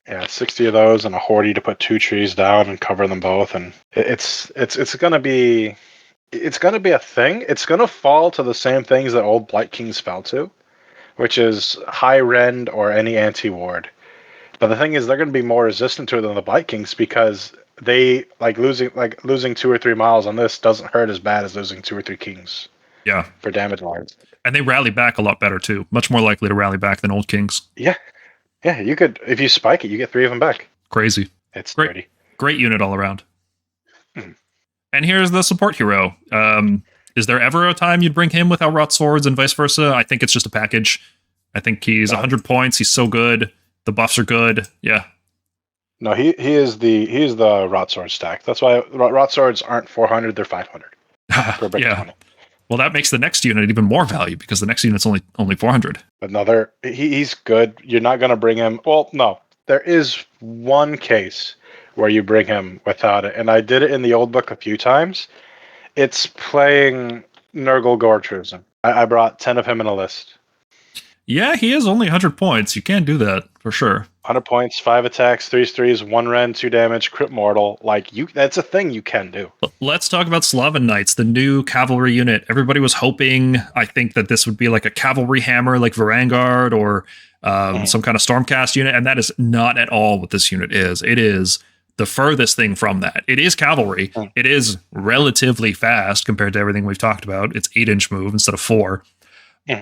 Yeah, 60 of those and a Horty to put 2 trees down and cover them both, and it's going to be a thing. It's going to fall to the same things that old Blightkings fell to, which is high rend or any anti-ward. But the thing is, they're going to be more resistant to it than the Blightkings because they losing 2 or 3 miles on this doesn't hurt as bad as losing 2 or 3 kings. Yeah, for damage lines. And they rally back a lot better too. Much more likely to rally back than old kings. Yeah. Yeah, you could, if you spike it, you get 3 of them back. Crazy. It's great. Dirty. Great unit all around. And here's the support hero. Is there ever a time you'd bring him without Rotswords and vice versa? I think it's just a package. I think he's 100 points. He's so good. The buffs are good. Yeah. No, he is the Rotsword stack. That's why Rotswords aren't 400, they're 500. Yeah. 20. Well, that makes the next unit even more value because the next unit's only 400. But no, he's good. You're not going to bring him. Well, no, there is one case where you bring him without it, and I did it in the old book a few times. It's playing Nurgle Gortrism. I brought 10 of him in a list. Yeah, he is only 100 points. You can't do that for sure. 100 points, 5 attacks, 3s, 1 rend, 2 damage, crit mortal. That's a thing you can do. Let's talk about Sloven Knights, the new cavalry unit. Everybody was hoping, I think, that this would be like a cavalry hammer like Varangard or some kind of Stormcast unit, and that is not at all what this unit is. It is the furthest thing from that. It is cavalry. It is relatively fast compared to everything we've talked about. It's 8-inch move instead of 4.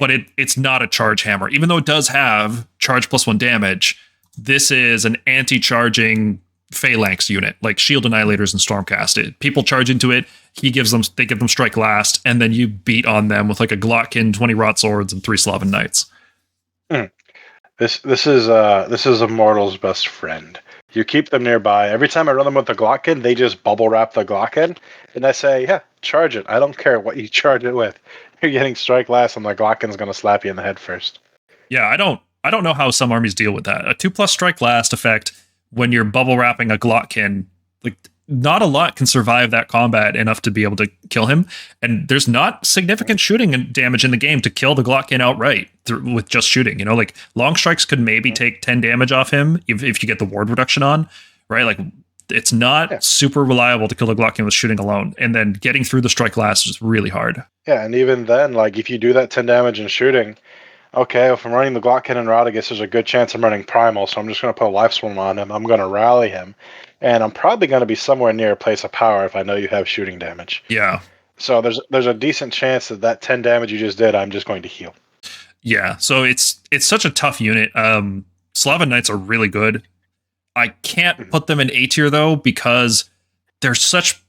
But it's not a charge hammer. Even though it does have charge +1 damage, this is an anti-charging phalanx unit, like Shield Annihilators and Stormcast. People charge into it, they give them strike last, and then you beat on them with like a Glotkin, 20 Rotswords, and 3 Sloven Knights. This is a mortal's best friend. You keep them nearby. Every time I run them with the Glockin, they just bubble wrap the Glockin, and I say, yeah, charge it. I don't care what you charge it with. You're getting strike last, and the Glockin's going to slap you in the head first. Yeah, I don't know how some armies deal with that. A 2+ strike last effect when you're bubble wrapping a Glockin, like not a lot can survive that combat enough to be able to kill him, and there's not significant shooting damage in the game to kill the Glockin outright with just shooting. You know, like long strikes could maybe take 10 damage off him if you get the ward reduction on, right? Like it's not super reliable to kill the Glockin with shooting alone, and then getting through the strike last is really hard. Yeah, and even then, like if you do that 10 damage in shooting, okay, if I'm running the Glockin and Rotigus, there's a good chance I'm running Primal, so I'm just going to put a Life Swarm on him. I'm going to rally him, and I'm probably going to be somewhere near a place of power if I know you have shooting damage. Yeah. So there's a decent chance that 10 damage you just did, I'm just going to heal. Yeah, so it's such a tough unit. Sloven Knights are really good. I can't put them in A tier though because they're such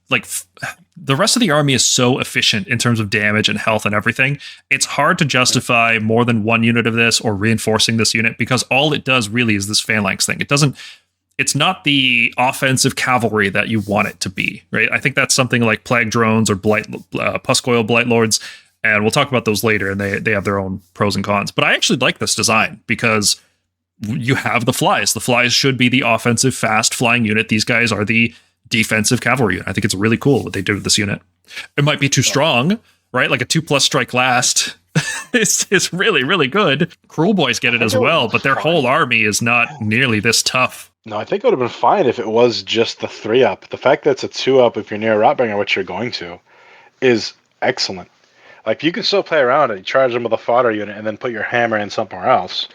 the rest of the army is so efficient in terms of damage and health and everything. It's hard to justify more than one unit of this or reinforcing this unit because all it does really is this phalanx thing. It's not the offensive cavalry that you want it to be, right? I think that's something like Plague Drones or Pusgoyle Blightlords, and we'll talk about those later, and they have their own pros and cons. But I actually like this design because you have the flies. The flies should be the offensive, fast flying unit. These guys are the defensive cavalry unit. I think it's really cool what they did with this unit. It might be too strong, right? Like a 2+ strike last is really, really good. Cruel Boys get it as well, but their whole army is not nearly this tough. No, I think it would have been fine if it was just the 3-up. The fact that it's a 2-up if you're near a Rotbringer, which you're going to, is excellent. Like, you can still play around it. You charge them with a fodder unit and then put your hammer in somewhere else.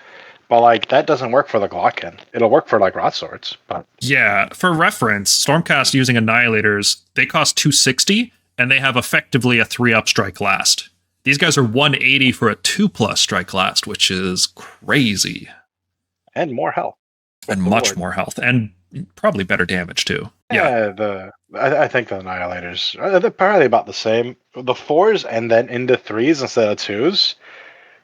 But, like, that doesn't work for the Glockin. It'll work for, like, Rotswords. But yeah, for reference, Stormcast using Annihilators, they cost 260, and they have effectively a 3-up strike last. These guys are 180 for a 2+ strike last, which is crazy. And more health. And much more health, and probably better damage, too. Yeah, I think the Annihilators, they're probably about the same. The 4s and then into 3s instead of 2s.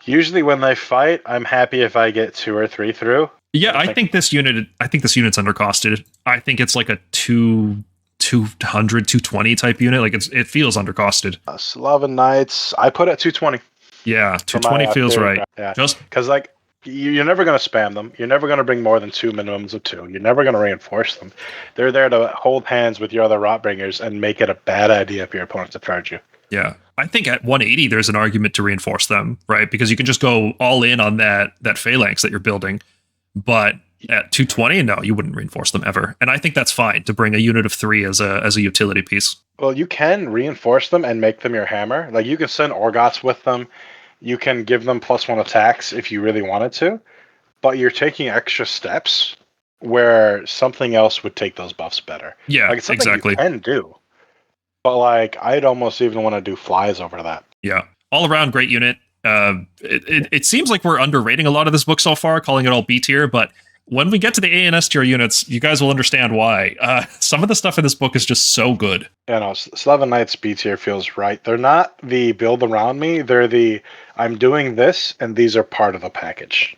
Usually when they fight, I'm happy if I get 2 or 3 through. Yeah, I think this unit's undercosted. I think it's like a 200, 220 type unit. Like it feels undercosted. Sloven Knights, I put at 220. Yeah, 220 feels right. Yeah. Just because like you're never going to spam them. You're never going to bring more than 2 minimums of 2. You're never going to reinforce them. They're there to hold hands with your other Rotbringers and make it a bad idea for your opponents to charge you. Yeah. I think at 180, there's an argument to reinforce them, right? Because you can just go all in on that phalanx that you're building. But at 220, no, you wouldn't reinforce them ever. And I think that's fine to bring a unit of 3 as a utility piece. Well, you can reinforce them and make them your hammer. Like, you can send Orghotts with them. You can give them +1 attacks if you really wanted to. But you're taking extra steps where something else would take those buffs better. Yeah, like, it's something exactly. You can do. But, like, I'd almost even want to do flies over that. Yeah. All around great unit. It seems like we're underrating a lot of this book so far, calling it all B tier, but when we get to the A and S tier units, you guys will understand why. Some of the stuff in this book is just so good. Yeah, no, Sloven Knights B tier feels right. They're not the build around me. They're the I'm doing this, and these are part of the package.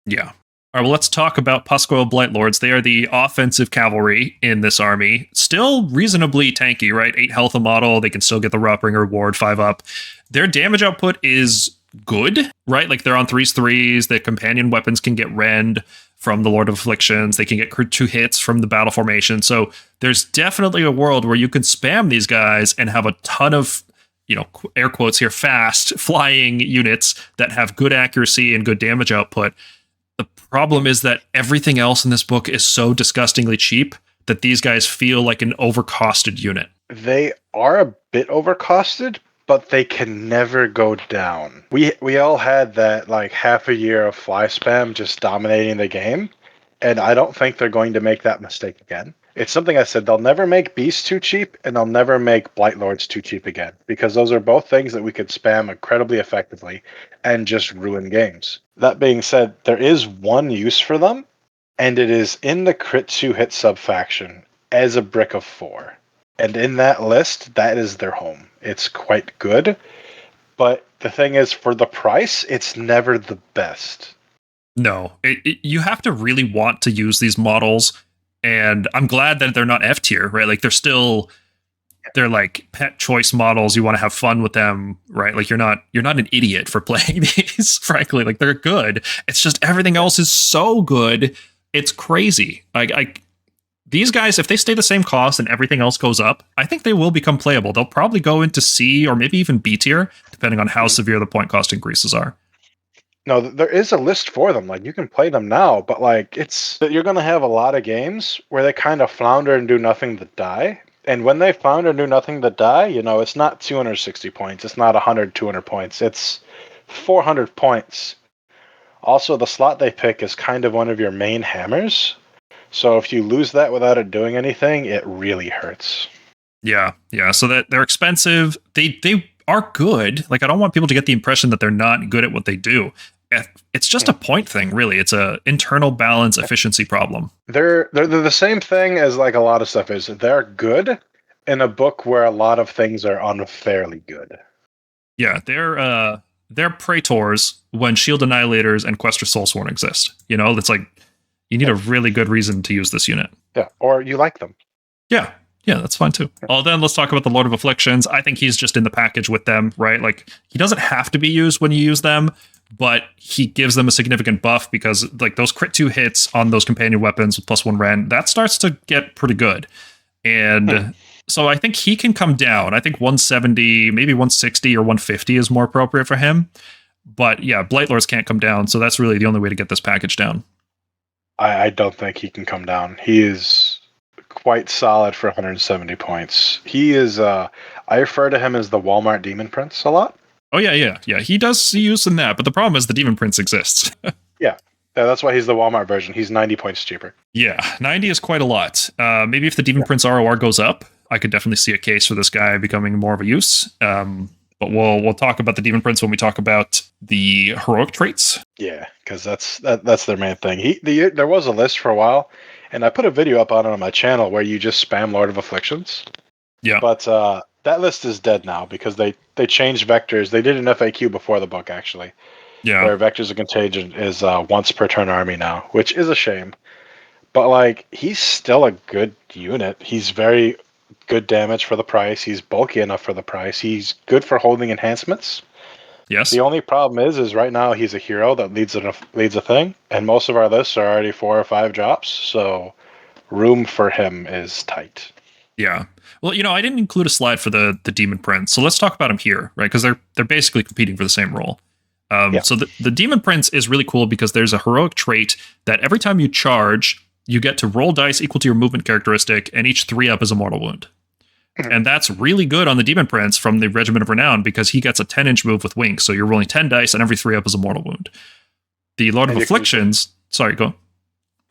Yeah. All right, well, let's talk about Pusgoyle Blightlords. They are the offensive cavalry in this army. Still reasonably tanky, right? 8 health a model. They can still get the Rotbringer ward 5-up. Their damage output is good, right? Like, they're on 3s. The companion weapons can get rend from the Lord of Afflictions. They can get 2 hits from the battle formation. So there's definitely a world where you can spam these guys and have a ton of, air quotes here, fast flying units that have good accuracy and good damage output. The problem is that everything else in this book is so disgustingly cheap that these guys feel like an overcosted unit. They are a bit overcosted, but they can never go down. We all had that like half a year of fly spam just dominating the game, and I don't think they're going to make that mistake again. It's something I said, they'll never make beasts too cheap, and they'll never make Blightlords too cheap again, because those are both things that we could spam incredibly effectively and just ruin games. That being said, there is one use for them, and it is in the crit 2 hit sub-faction as a brick of 4. And in that list, that is their home. It's quite good, but the thing is, for the price, it's never the best. No, you have to really want to use these models And I'm glad that they're not F tier, right? Like they're like pet choice models. You want to have fun with them, right? Like you're not an idiot for playing these, frankly. Like they're good. It's just everything else is so good. It's crazy. Like these guys, if they stay the same cost and everything else goes up, I think they will become playable. They'll probably go into C or maybe even B tier, depending on how severe the point cost increases are. No, there is a list for them. Like you can play them now, but like you're going to have a lot of games where they kind of flounder and do nothing but die. And when they flounder and do nothing but die, it's not 260 points. It's not 100, 200 points. It's 400 points. Also, the slot they pick is kind of one of your main hammers. So if you lose that without it doing anything, it really hurts. Yeah. So that they're expensive. They are good. Like I don't want people to get the impression that they're not good at what they do. It's just a point thing, really. It's a internal balance efficiency problem. They're the same thing as like a lot of stuff is. They're good in a book where a lot of things are unfairly good. Yeah, they're Praetors when Shield Annihilators and Questor Soulsworn exist. It's like you need a really good reason to use this unit. Yeah, or you like them. Yeah, that's fine too. Well, then let's talk about the Lord of Afflictions. I think he's just in the package with them, right? Like he doesn't have to be used when you use them, but he gives them a significant buff because like those crit 2 hits on those companion weapons with +1 Ren, that starts to get pretty good. And so I think he can come down. I think 170, maybe 160 or 150 is more appropriate for him. But yeah, Blightlords can't come down, so that's really the only way to get this package down. I don't think he can come down. He is quite solid for 170 points. He is, I refer to him as the Walmart Demon Prince a lot. Oh, yeah. He does see use in that, but the problem is the Demon Prince exists. Yeah, that's why he's the Walmart version. He's 90 points cheaper. Yeah, 90 is quite a lot. Maybe if the Demon Prince ROR goes up, I could definitely see a case for this guy becoming more of a use. But we'll talk about the Demon Prince when we talk about the heroic traits. Yeah, because that's their main thing. There was a list for a while, and I put a video up on my channel where you just spam Lord of Afflictions. Yeah. But that list is dead now because they changed vectors. They did an FAQ before the book, actually. Yeah. Where Vectors of Contagion is once per turn army now, which is a shame. But like he's still a good unit. He's very good damage for the price. He's bulky enough for the price. He's good for holding enhancements. Yes. The only problem is right now he's a hero that leads a thing, and most of our lists are already 4 or 5 drops, so room for him is tight. Yeah. Well, I didn't include a slide for the Demon Prince, so let's talk about him here, right? Because they're basically competing for the same role. So the Demon Prince is really cool because there's a heroic trait that every time you charge, you get to roll dice equal to your movement characteristic, and each 3-up is a mortal wound. And that's really good on the Demon Prince from the Regiment of Renown because he gets a 10-inch move with Wink, so you're rolling 10 dice, and every 3-up is a mortal wound. The Lord of Afflictions... Sorry, go.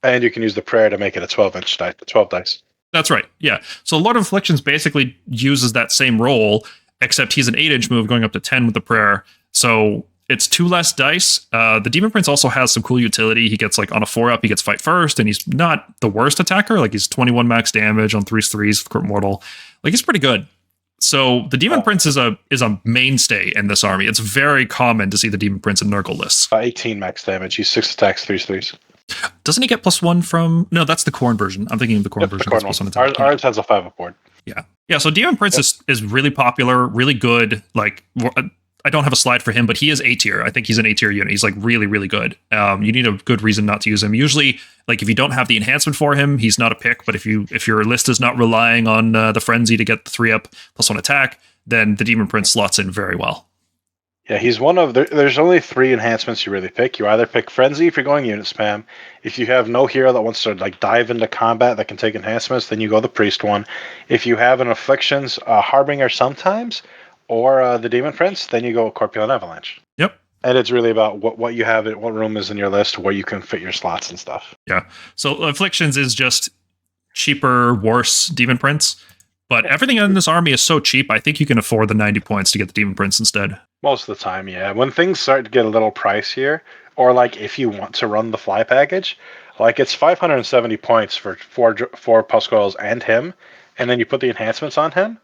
And you can use the prayer to make it a 12-inch die, 12 dice. That's right, yeah. So Lord of Afflictions basically uses that same roll, except he's an 8-inch move going up to 10 with the prayer. So it's 2 less dice. The Demon Prince also has some cool utility. He gets like on a 4-up, he gets fight first, and he's not the worst attacker. Like he's 21 max damage on 3s crit mortal. Like he's pretty good. So the Demon Prince is a mainstay in this army. It's very common to see the Demon Prince in Nurgle lists. 18 max damage. He's 6 attacks, 3s. Doesn't he get +1 from... No, that's the Khorne version. I'm thinking of the Khorne version. Ours has a 5-up board. Yeah, so Demon Prince is really popular, really good. Like, I don't have a slide for him, but he is A tier. I think he's an A tier unit. He's like really, really good. You need a good reason not to use him. Usually, like if you don't have the enhancement for him, he's not a pick. But if your list is not relying on the frenzy to get the 3-up +1 attack, then the Demon Prince slots in very well. Yeah, he's one of there's only 3 enhancements you really pick. You either pick Frenzy if you're going unit spam. If you have no hero that wants to like dive into combat that can take enhancements, then you go the Priest one. If you have an Afflictions, Harbinger sometimes, or the Demon Prince, then you go Corpulent Avalanche. Yep. And it's really about what you have, what room is in your list, where you can fit your slots and stuff. Yeah. So Afflictions is just cheaper, worse Demon Prince. But everything in this army is so cheap, I think you can afford the 90 points to get the Demon Prince instead. Most of the time, yeah. When things start to get a little pricier, or like if you want to run the fly package, like it's 570 points for four Pusgoyles and him, and then you put the enhancements on him,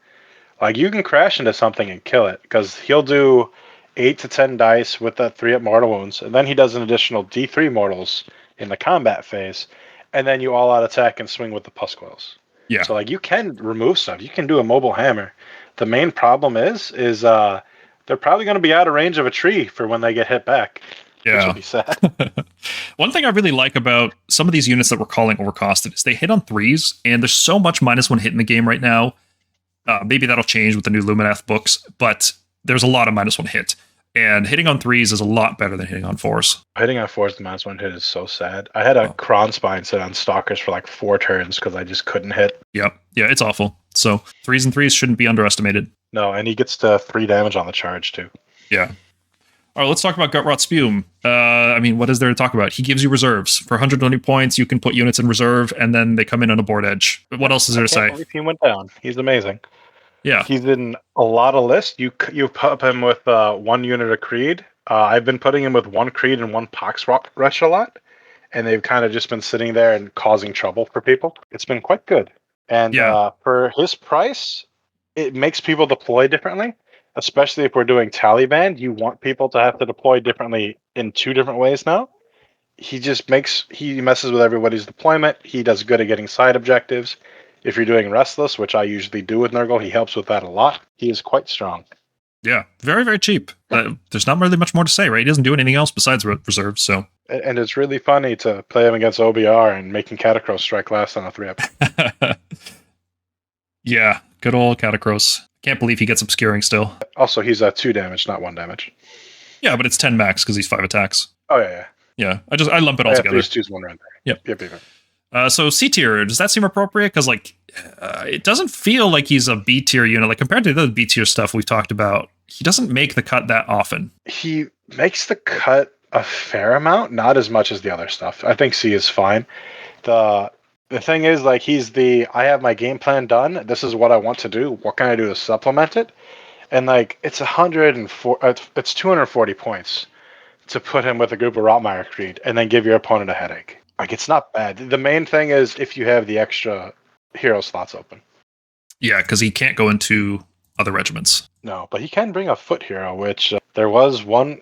like you can crash into something and kill it, because he'll do 8 to 10 dice with that 3-up mortal wounds, and then he does an additional D3 mortals in the combat phase, and then you all out attack and swing with the Pusgoyles. Yeah. So like you can remove stuff. You can do a mobile hammer. The main problem is they're probably going to be out of range of a tree for when they get hit back. Yeah. Which will be sad. One thing I really like about some of these units that we're calling overcosted is they hit on 3s, and there's so much -1 hit in the game right now. Maybe that'll change with the new Lumineth books, but there's a lot of -1 hit. And hitting on 3s is a lot better than hitting on 4s. Hitting on 4s, the -1 hit is so sad. I had a Kronspine sit on Stalkers for like 4 turns because I just couldn't hit. Yep. Yeah, it's awful. So 3s and 3s shouldn't be underestimated. No, and he gets to 3 damage on the charge too. Yeah. All right, let's talk about Gutrot Spume. I mean, what is there to talk about? He gives you reserves. For 120 points, you can put units in reserve, and then they come in on a board edge. But what else is there to say? He went down. He's amazing. Yeah. He's in a lot of lists. You put him with 1 unit of Creed. I've been putting him with 1 Creed and 1 Pox-Wretch a lot, and they've kind of just been sitting there and causing trouble for people. It's been quite good. And for his price, it makes people deploy differently. Especially if we're doing Taliban, you want people to have to deploy differently in 2 different ways now. He messes with everybody's deployment. He does good at getting side objectives. If you're doing Restless, which I usually do with Nurgle, he helps with that a lot. He is quite strong. Yeah, very, very cheap. There's not really much more to say, right? He doesn't do anything else besides reserves, so. And it's really funny to play him against OBR and making Catacross strike last on a 3-up. Yeah, good old Catacross. Can't believe he gets obscuring still. Also, he's 2 damage, not 1 damage. Yeah, but it's 10 max because he's 5 attacks. Oh, yeah. Yeah, I lump it all together. Just choose 1 right there. Yep. So C tier, does that seem appropriate? Because it doesn't feel like he's a B tier unit. Like compared to the other B tier stuff we've talked about, he doesn't make the cut that often. He makes the cut a fair amount, not as much as the other stuff. I think C is fine. The thing is, like, I have my game plan done. This is what I want to do. What can I do to supplement it? And like, it's 240 points to put him with a group of Rotmire Creed and then give your opponent a headache. Like, it's not bad. The main thing is if you have the extra hero slots open. Yeah, because he can't go into other regiments. No, but he can bring a foot hero, which there was one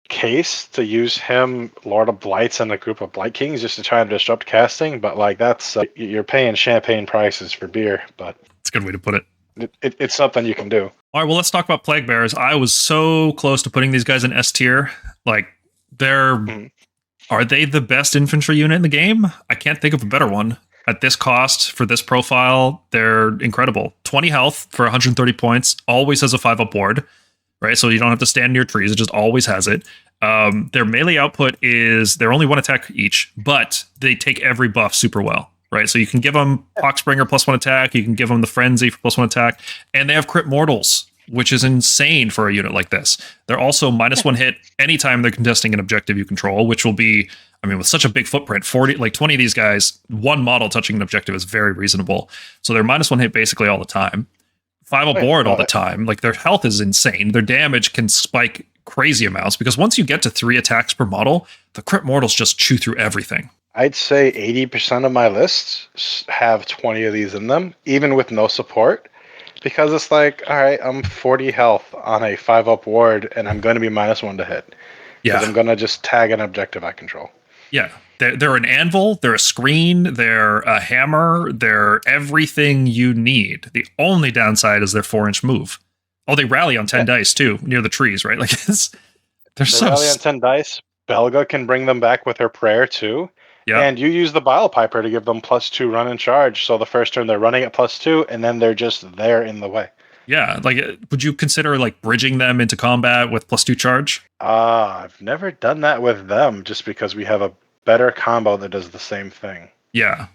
case to use him, Lord of Blights, and a group of Blightkings just to try and disrupt casting, but like that's you're paying champagne prices for beer, but it's a good way to put it. It's something you can do. All right, well, let's talk about Plaguebearers. I was so close to putting these guys in S tier. Like, are they the best infantry unit in the game? I can't think of a better one. At this cost, for this profile, they're incredible. 20 health for 130 points, always has a 5-up board. Right, so you don't have to stand near trees; it just always has it. Their melee output is they're only 1 attack each, but they take every buff super well. Right, so you can give them Poxbringer +1 attack, you can give them the Frenzy for +1 attack, and they have crit mortals, which is insane for a unit like this. They're also -1 hit anytime they're contesting an objective you control, which will be, I mean, with such a big footprint, 20 of these guys, 1 model touching an objective is very reasonable. So they're -1 hit basically all the time. 5 aboard all the time. Like, their health is insane. Their damage can spike crazy amounts because once you get to 3 attacks per model, the crit mortals just chew through everything. I'd say 80% of my lists have 20 of these in them, even with no support, because it's like, all right, I'm 40 health on a 5-up ward, and I'm going to be -1 to hit. Yeah, I'm going to just tag an objective I control. Yeah. They're an anvil, they're a screen, they're a hammer, they're everything you need. The only downside is their 4-inch move. Oh, they rally on 10 dice too, near the trees, right? Like, they rally on 10 dice. Belga can bring them back with her prayer too. Yeah. And you use the Bile Piper to give them +2 run and charge. So the first turn they're running at +2, and then they're just there in the way. Yeah, like, would you consider like bridging them into combat with +2 charge? I've never done that with them, just because we have a better combo that does the same thing. Yeah,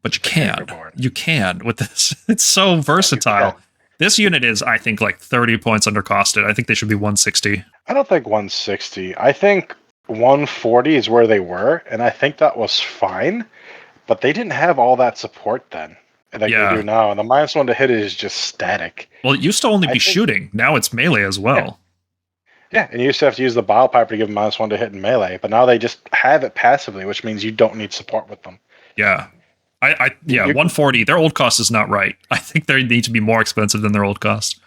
but you can. You can with this. It's so versatile. This unit is, I think, like 30 points undercosted. I think they should be 160. I don't think 160. I think 140 is where they were, and I think that was fine. But they didn't have all that support then. That they do now. And the -1 to hit is just static. Well, it used to only be shooting. Now it's melee as well. Yeah, and you used to have to use the Bile Piper to give them -1 to hit in melee, but now they just have it passively, which means you don't need support with them. Yeah. 140, their old cost is not right. I think they need to be more expensive than their old cost.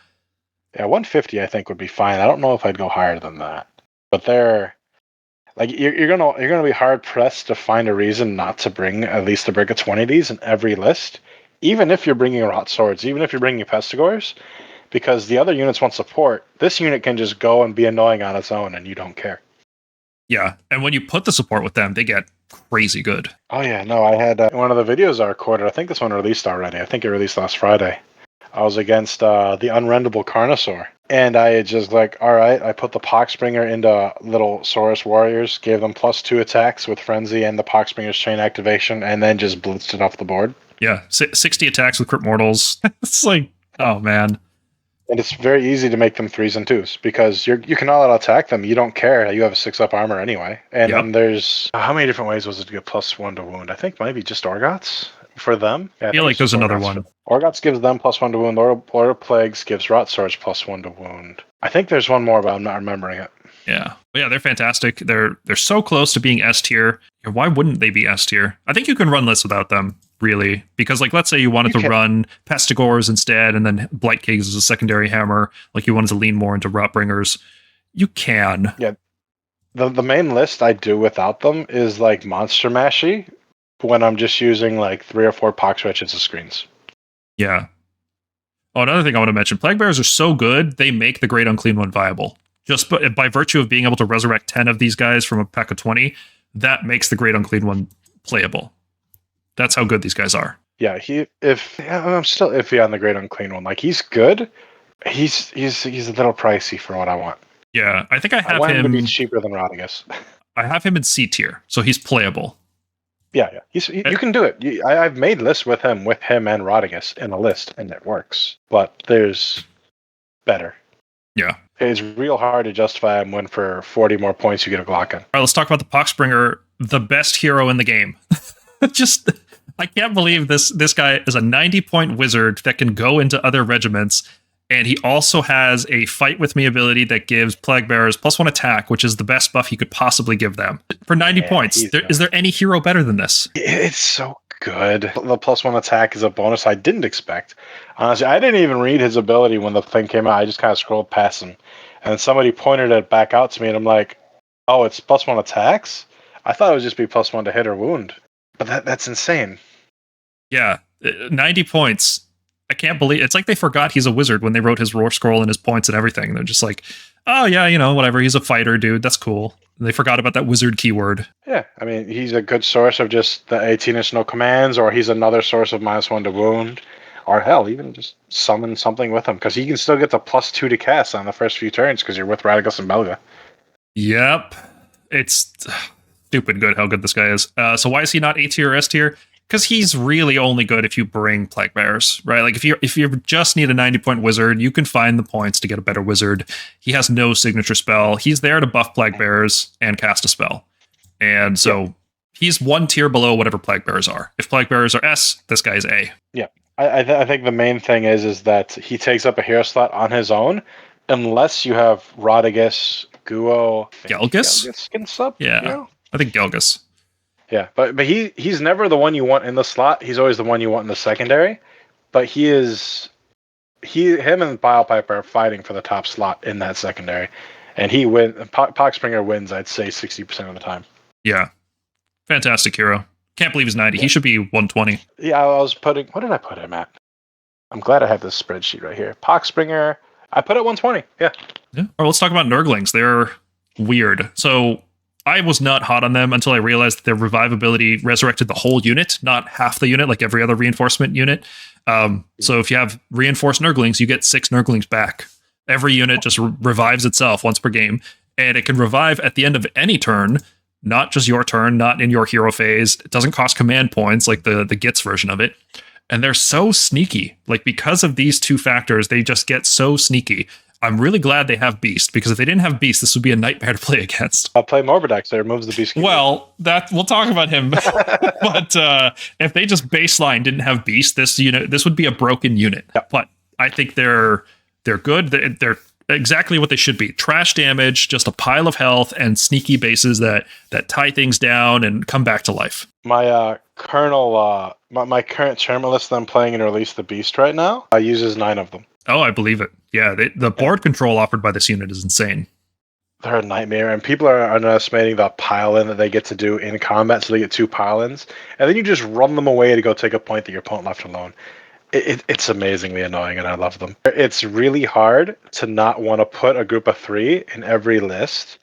Yeah, 150 I think would be fine. I don't know if I'd go higher than that. But Like you're gonna be hard pressed to find a reason not to bring at least a brick of 20 of these in every list, even if you're bringing Rotswords, even if you're bringing Pestigors, because the other units want support. This unit can just go and be annoying on its own, and you don't care. Yeah, and when you put the support with them, they get crazy good. Oh yeah, no, I had one of the videos I recorded. I think this one released already. I think it released last Friday. I was against the Unrendable Carnosaur. And I just like, all right, I put the Poxbringer into little Saurus warriors, gave them +2 attacks with Frenzy and the Poxbringer's chain activation, and then just blitzed it off the board. Yeah, 60 attacks with Crit Mortals. It's like, oh man. And it's very easy to make them 3s and 2s because you can all attack them. You don't care. You have a 6-up armor anyway. And then there's how many different ways was it to get +1 to wound? I think maybe just Orghotts for them. Yeah, I feel like there's another one. Orghotts gives them +1 to wound. Lord of Plagues gives Rotswords +1 to wound. I think there's one more, but I'm not remembering it. Yeah. But yeah, they're fantastic. They're so close to being S tier. Why wouldn't they be S tier? I think you can run lists without them, really. Because, like, let's say you wanted to run Pestigors instead, and then Blightkings as a secondary hammer. Like, you wanted to lean more into Rotbringers. You can. Yeah. The main list I do without them is, like, Monster Mashy, when I'm just using, like, 3 or 4 Pox-Wretches as screens. Yeah. Oh, another thing I want to mention. Plaguebearers are so good, they make the Great Unclean One viable. Just by virtue of being able to resurrect 10 of these guys from a pack of 20, that makes the Great Unclean One playable. That's how good these guys are. Yeah, I'm still iffy on the Great Unclean One. Like, he's good. He's a little pricey for what I want. Yeah, I think I have want him to be cheaper than Rotigus. I have him in C tier, so he's playable. Yeah. You can do it. I've made lists with him and Rotigus in a list, and it works. But there's better. Yeah. It's real hard to justify him when for 40 more points you get a Glock in. All right, let's talk about the Poxbringer, the best hero in the game. I can't believe this guy is a 90-point wizard that can go into other regiments, and he also has a Fight With Me ability that gives Plaguebearers +1 attack, which is the best buff he could possibly give them. For 90 points, is there any hero better than this? It's so good. The +1 attack is a bonus I didn't expect. Honestly, I didn't even read his ability when the thing came out. I just kind of scrolled past him. And somebody pointed it back out to me, and I'm like, oh, it's +1 attacks? I thought it would just be +1 to hit or wound. But that's insane. Yeah, 90 points. I can't believe it's like they forgot he's a wizard when they wrote his Warscroll and his points and everything. They're just like, oh yeah, whatever. He's a fighter, dude. That's cool. And they forgot about that wizard keyword. Yeah, I mean, he's a good source of just the 18-inch no commands, or he's another source of -1 to wound, or hell, even just summon something with him because he can still get the +2 to cast on the first few turns because you're with Rotigus and Belga. Yep, it's stupid good how good this guy is. So why is he not A tier or S tier? Because he's really only good if you bring Plaguebearers, right? Like if you just need a 90-point wizard, you can find the points to get a better wizard. He has no signature spell. He's there to buff Plaguebearers and cast a spell. And so he's 1 tier below whatever Plaguebearers are. If Plaguebearers are S, this guy's A. Yeah. I think the main thing is that he takes up a hero slot on his own, unless you have Rotigus, Guo, Gelgus? Skin Sub? Yeah, I think Gelgus. Yeah, but he's never the one you want in the slot. He's always the one you want in the secondary. But him and Bilepiper are fighting for the top slot in that secondary, and Poxbringer wins. I'd say 60% of the time. Yeah, fantastic hero. Can't believe he's 90. Yeah. He should be 120. Yeah, what did I put him at? I'm glad I have this spreadsheet right here. Poxbringer, I put at 120. Yeah. All right, let's talk about Nurglings. They're weird. So I was not hot on them until I realized that their revive ability resurrected the whole unit, not half the unit like every other reinforcement unit. So if you have reinforced Nurglings, you get 6 Nurglings back. Every unit just revives itself once per game, and it can revive at the end of any turn, not just your turn, not in your hero phase. It doesn't cost command points like the Gits version of it. And they're so sneaky. Like, because of these two factors, they just get so sneaky. I'm really glad they have Beast, because if they didn't have Beast, this would be a nightmare to play against. I'll play Morbidex. That removes the Beast keyword. Well, we'll talk about him. But if they just baseline didn't have Beast, this would be a broken unit. Yep. But I think they're good. They're exactly what they should be. Trash damage, just a pile of health, and sneaky bases that tie things down and come back to life. My my current tournament list that I'm playing in Release the Beast right now uses 9 of them. Oh, I believe it. Yeah, the board control offered by this unit is insane. They're a nightmare, and people are underestimating the pile-in that they get to do in combat, so they get 2 pile-ins, and then you just run them away to go take a point that your opponent left alone. It's amazingly annoying, and I love them. It's really hard to not want to put a group of 3 in every list.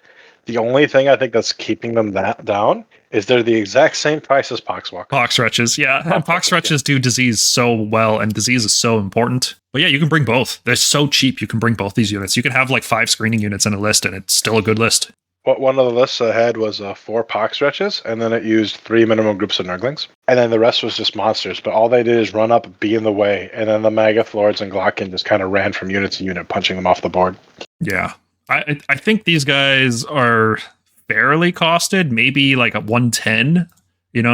The only thing I think that's keeping them that down is they're the exact same price as Poxwalker. Pox-Wretches, yeah. And Pox-Wretches do disease so well, and disease is so important. But yeah, you can bring both. They're so cheap, you can bring both these units. You can have like 5 screening units in a list, and it's still a good list. One of the lists I had was 4 Pox-Wretches, and then it used 3 minimum groups of Nurglings. And then the rest was just monsters, but all they did is run up, be in the way, and then the Maggotkin Lords and Glocken just kind of ran from unit to unit, punching them off the board. Yeah. I think these guys are fairly costed, maybe like a 110,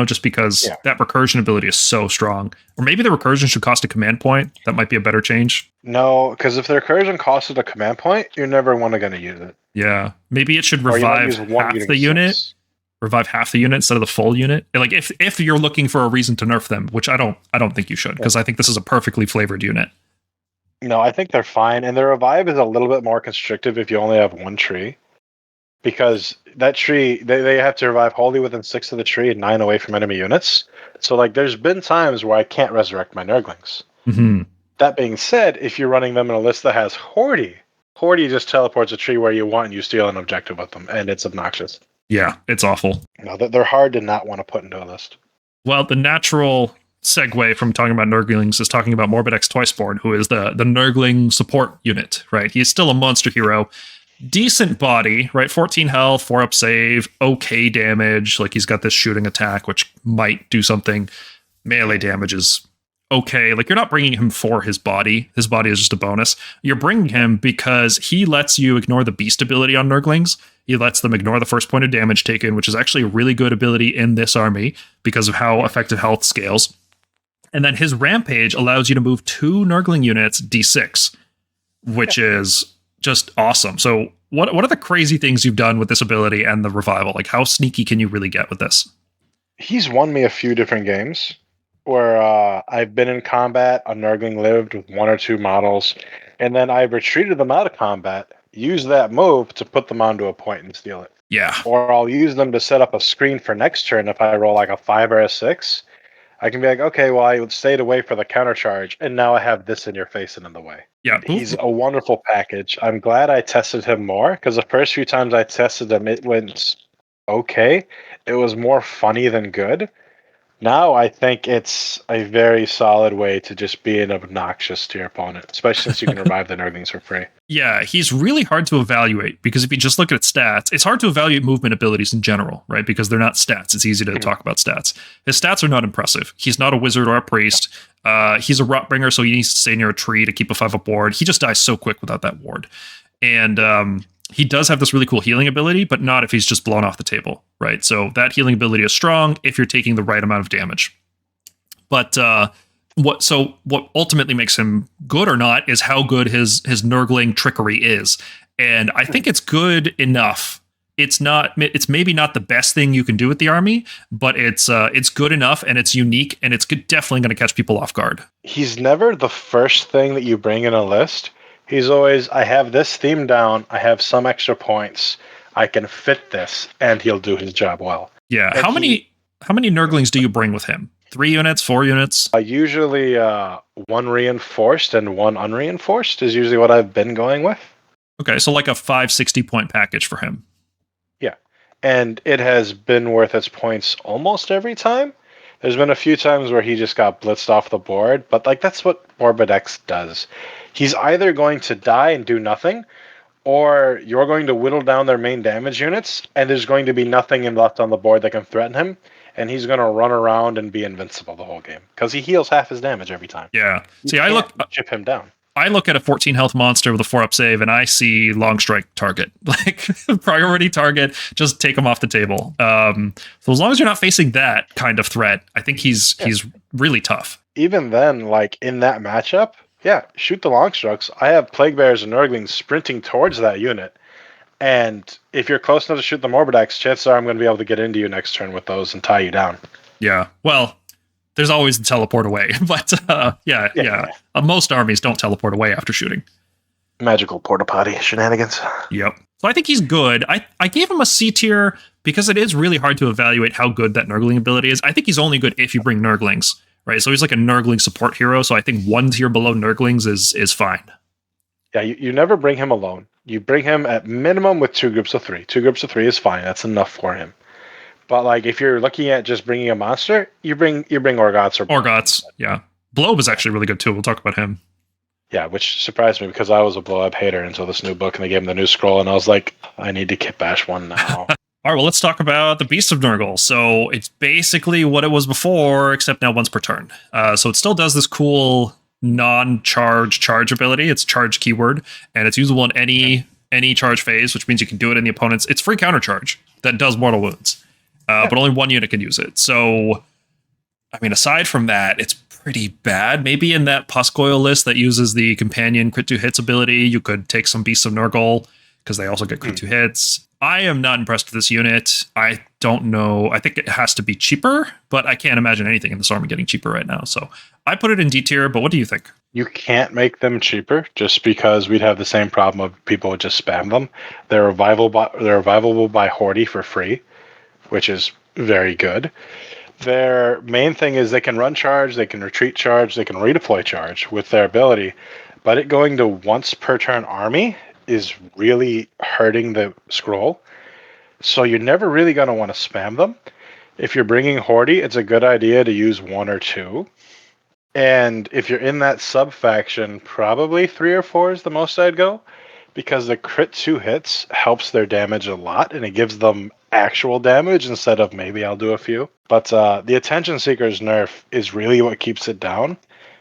just because that recursion ability is so strong. Or maybe the recursion should cost a command point. That might be a better change. No, because if the recursion costed a command point, you're never going to use it. Yeah. Maybe it should revive half the unit. Revive half the unit instead of the full unit. Like if you're looking for a reason to nerf them, which I don't think you should, because I think this is a perfectly flavored unit. No, I think they're fine, and their revive is a little bit more constrictive if you only have 1 tree. Because that tree, they have to revive wholly within 6 of the tree and 9 away from enemy units. So, like, there's been times where I can't resurrect my Nurglings. Mm-hmm. That being said, if you're running them in a list that has Horty just teleports a tree where you want and you steal an objective with them, and it's obnoxious. Yeah, it's awful. No, they're hard to not want to put into a list. Well, the natural segue from talking about Nurglings is talking about Morbidex Twiceborn, who is the Nurgling support unit, right? He's still a monster hero. Decent body, right? 14 health, 4 up save, okay damage. Like, he's got this shooting attack, which might do something. Melee damage is okay. Like, you're not bringing him for his body. His body is just a bonus. You're bringing him because he lets you ignore the beast ability on Nurglings. He lets them ignore the first point of damage taken, which is actually a really good ability in this army because of how effective health scales. And then his Rampage allows you to move 2 Nurgling units D6, which is just awesome. So what are the crazy things you've done with this ability and the revival? Like, how sneaky can you really get with this? He's won me a few different games where I've been in combat, a Nurgling lived with 1 or 2 models, and then I've retreated them out of combat, used that move to put them onto a point and steal it. Yeah. Or I'll use them to set up a screen for next turn if I roll like a 5 or a 6. I can be like, okay, well, I stayed away for the counter charge, and now I have this in your face and in the way. Yeah. He's a wonderful package. I'm glad I tested him more, because the first few times I tested him, it went okay. It was more funny than good. Now I think it's a very solid way to just be an obnoxious to your opponent, especially since you can revive the Nurglings for free. Yeah, he's really hard to evaluate because if you just look at stats, it's hard to evaluate movement abilities in general, right? Because they're not stats. It's easy to talk about stats. His stats are not impressive. He's not a wizard or a priest. He's a Rotbringer, so he needs to stay near a tree to keep a 5-up ward. He just dies so quick without that ward. And he does have this really cool healing ability, but not if he's just blown off the table, right? So that healing ability is strong if you're taking the right amount of damage. But what ultimately makes him good or not is how good his Nurgling trickery is. And I think it's good enough. It's maybe not the best thing you can do with the army, but it's good enough and it's unique and it's definitely going to catch people off guard. He's never the first thing that you bring in a list. He's always, I have this theme down, I have some extra points, I can fit this, and he'll do his job well. Yeah. And how many Nurglings do you bring with him? 3 units, 4 units? Usually 1 reinforced and 1 unreinforced is usually what I've been going with. Okay, so like a 560 point package for him. Yeah. And it has been worth its points almost every time. There's been a few times where he just got blitzed off the board, but like that's what Morbidex does. He's either going to die and do nothing, or you're going to whittle down their main damage units, and there's going to be nothing left on the board that can threaten him, and he's going to run around and be invincible the whole game because he heals half his damage every time. Yeah. See, chip him down. I look at a 14 health monster with a 4-up save, and I see long strike target, like priority target. Just take him off the table. So as long as you're not facing that kind of threat, I think he's really tough. Even then, like in that matchup, yeah, shoot the long strokes. I have Plaguebearers and Nurglings sprinting towards that unit, and if you're close enough to shoot the Morbidex, chances are I'm going to be able to get into you next turn with those and tie you down. Yeah. Well, there's always the teleport away, but yeah. Most armies don't teleport away after shooting. Magical porta potty shenanigans. Yep. So I think he's good. I gave him a C tier because it is really hard to evaluate how good that Nurgling ability is. I think he's only good if you bring Nurglings, right? So he's like a Nurgling support hero. So I think 1 tier below Nurglings is fine. Yeah, you never bring him alone. You bring him at minimum with 2 groups of 3. 2 groups of 3 is fine. That's enough for him. But like if you're looking at just bringing a monster, you bring Orghotts or Orghotts, yeah. Bloab is actually really good too. We'll talk about him. Yeah, which surprised me because I was a Bloab hater until this new book and they gave him the new scroll, and I was like, I need to kit bash one now. All right, well, let's talk about the Beast of Nurgle. So it's basically what it was before, except now once per turn. So it still does this cool charge ability. It's charge keyword, and it's usable in any charge phase, which means you can do it in the opponent's. It's free counter charge that does mortal wounds, but only 1 unit can use it. So, I mean, aside from that, it's pretty bad. Maybe in that Pusgoyle list that uses the companion crit 2 hits ability, you could take some Beasts of Nurgle because they also get crit 2 hits. I am not impressed with this unit. I don't know. I think it has to be cheaper, but I can't imagine anything in this army getting cheaper right now. So I put it in D tier, but what do you think? You can't make them cheaper just because we'd have the same problem of people would just spam them. They're revivable by Horty for free, which is very good. Their main thing is they can run charge, they can retreat charge, they can redeploy charge with their ability, but it going to once per turn army is really hurting the scroll. So you're never really going to want to spam them. If you're bringing Horty, it's a good idea to use 1 or 2. And if you're in that sub-faction, probably 3 or 4 is the most I'd go, because the crit 2 hits helps their damage a lot, and it gives them actual damage instead of maybe I'll do a few. But the Attention Seeker's nerf is really what keeps it down,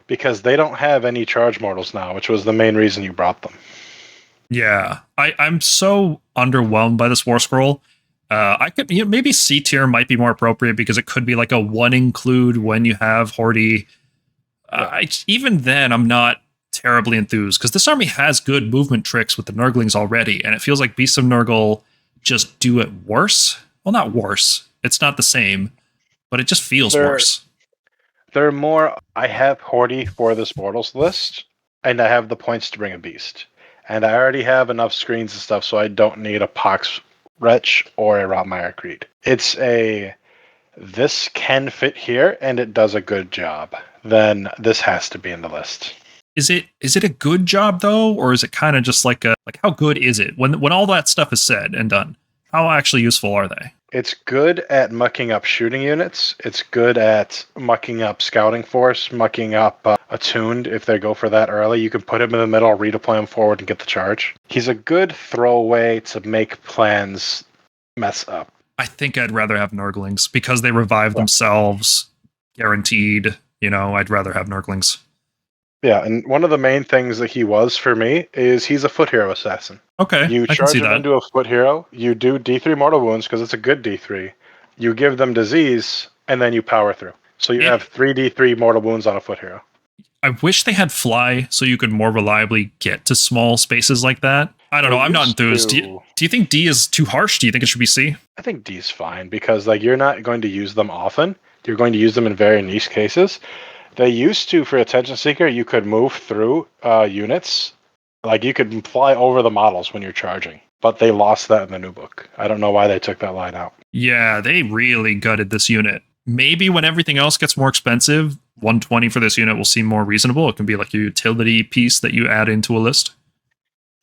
because they don't have any charge mortals now, which was the main reason you brought them. Yeah, I'm so underwhelmed by this War Scroll. I could maybe C tier might be more appropriate because it could be like a 1 include when you have Horty. Even then, I'm not terribly enthused because this army has good movement tricks with the Nurglings already, and it feels like Beasts of Nurgle just do it worse. Well, not worse. It's not the same, but it just feels worse. They're more, I have Horty for this Mortals list, and I have the points to bring a Beast. And I already have enough screens and stuff, so I don't need a Pox-Wretch or a Rotmire Creed. It's this can fit here, and it does a good job. Then this has to be in the list. Is it a good job though, or is it kind of just like how good is it when all that stuff is said and done? How actually useful are they? It's good at mucking up shooting units. It's good at mucking up scouting force, mucking up attuned if they go for that early. You can put him in the middle, redeploy him forward, and get the charge. He's a good throwaway to make plans mess up. I think I'd rather have Nurglings because they revive themselves, guaranteed. I'd rather have Nurglings. Yeah, and one of the main things that he was for me is he's a foot hero assassin. Okay, you I charge can see him that. into a foot hero, you do D3 mortal wounds because it's a good D3. You give them disease, and then you power through. So you have 3D3 mortal wounds on a foot hero. I wish they had fly so you could more reliably get to small spaces like that. I don't know. I'm not enthused. Do you think D is too harsh? Do you think it should be C? I think D's fine because you're not going to use them often. You're going to use them in very niche cases. They used to, for Attention Seeker, you could move through units. You could fly over the models when you're charging. But they lost that in the new book. I don't know why they took that line out. Yeah, they really gutted this unit. Maybe when everything else gets more expensive, 120 for this unit will seem more reasonable. It can be like a utility piece that you add into a list.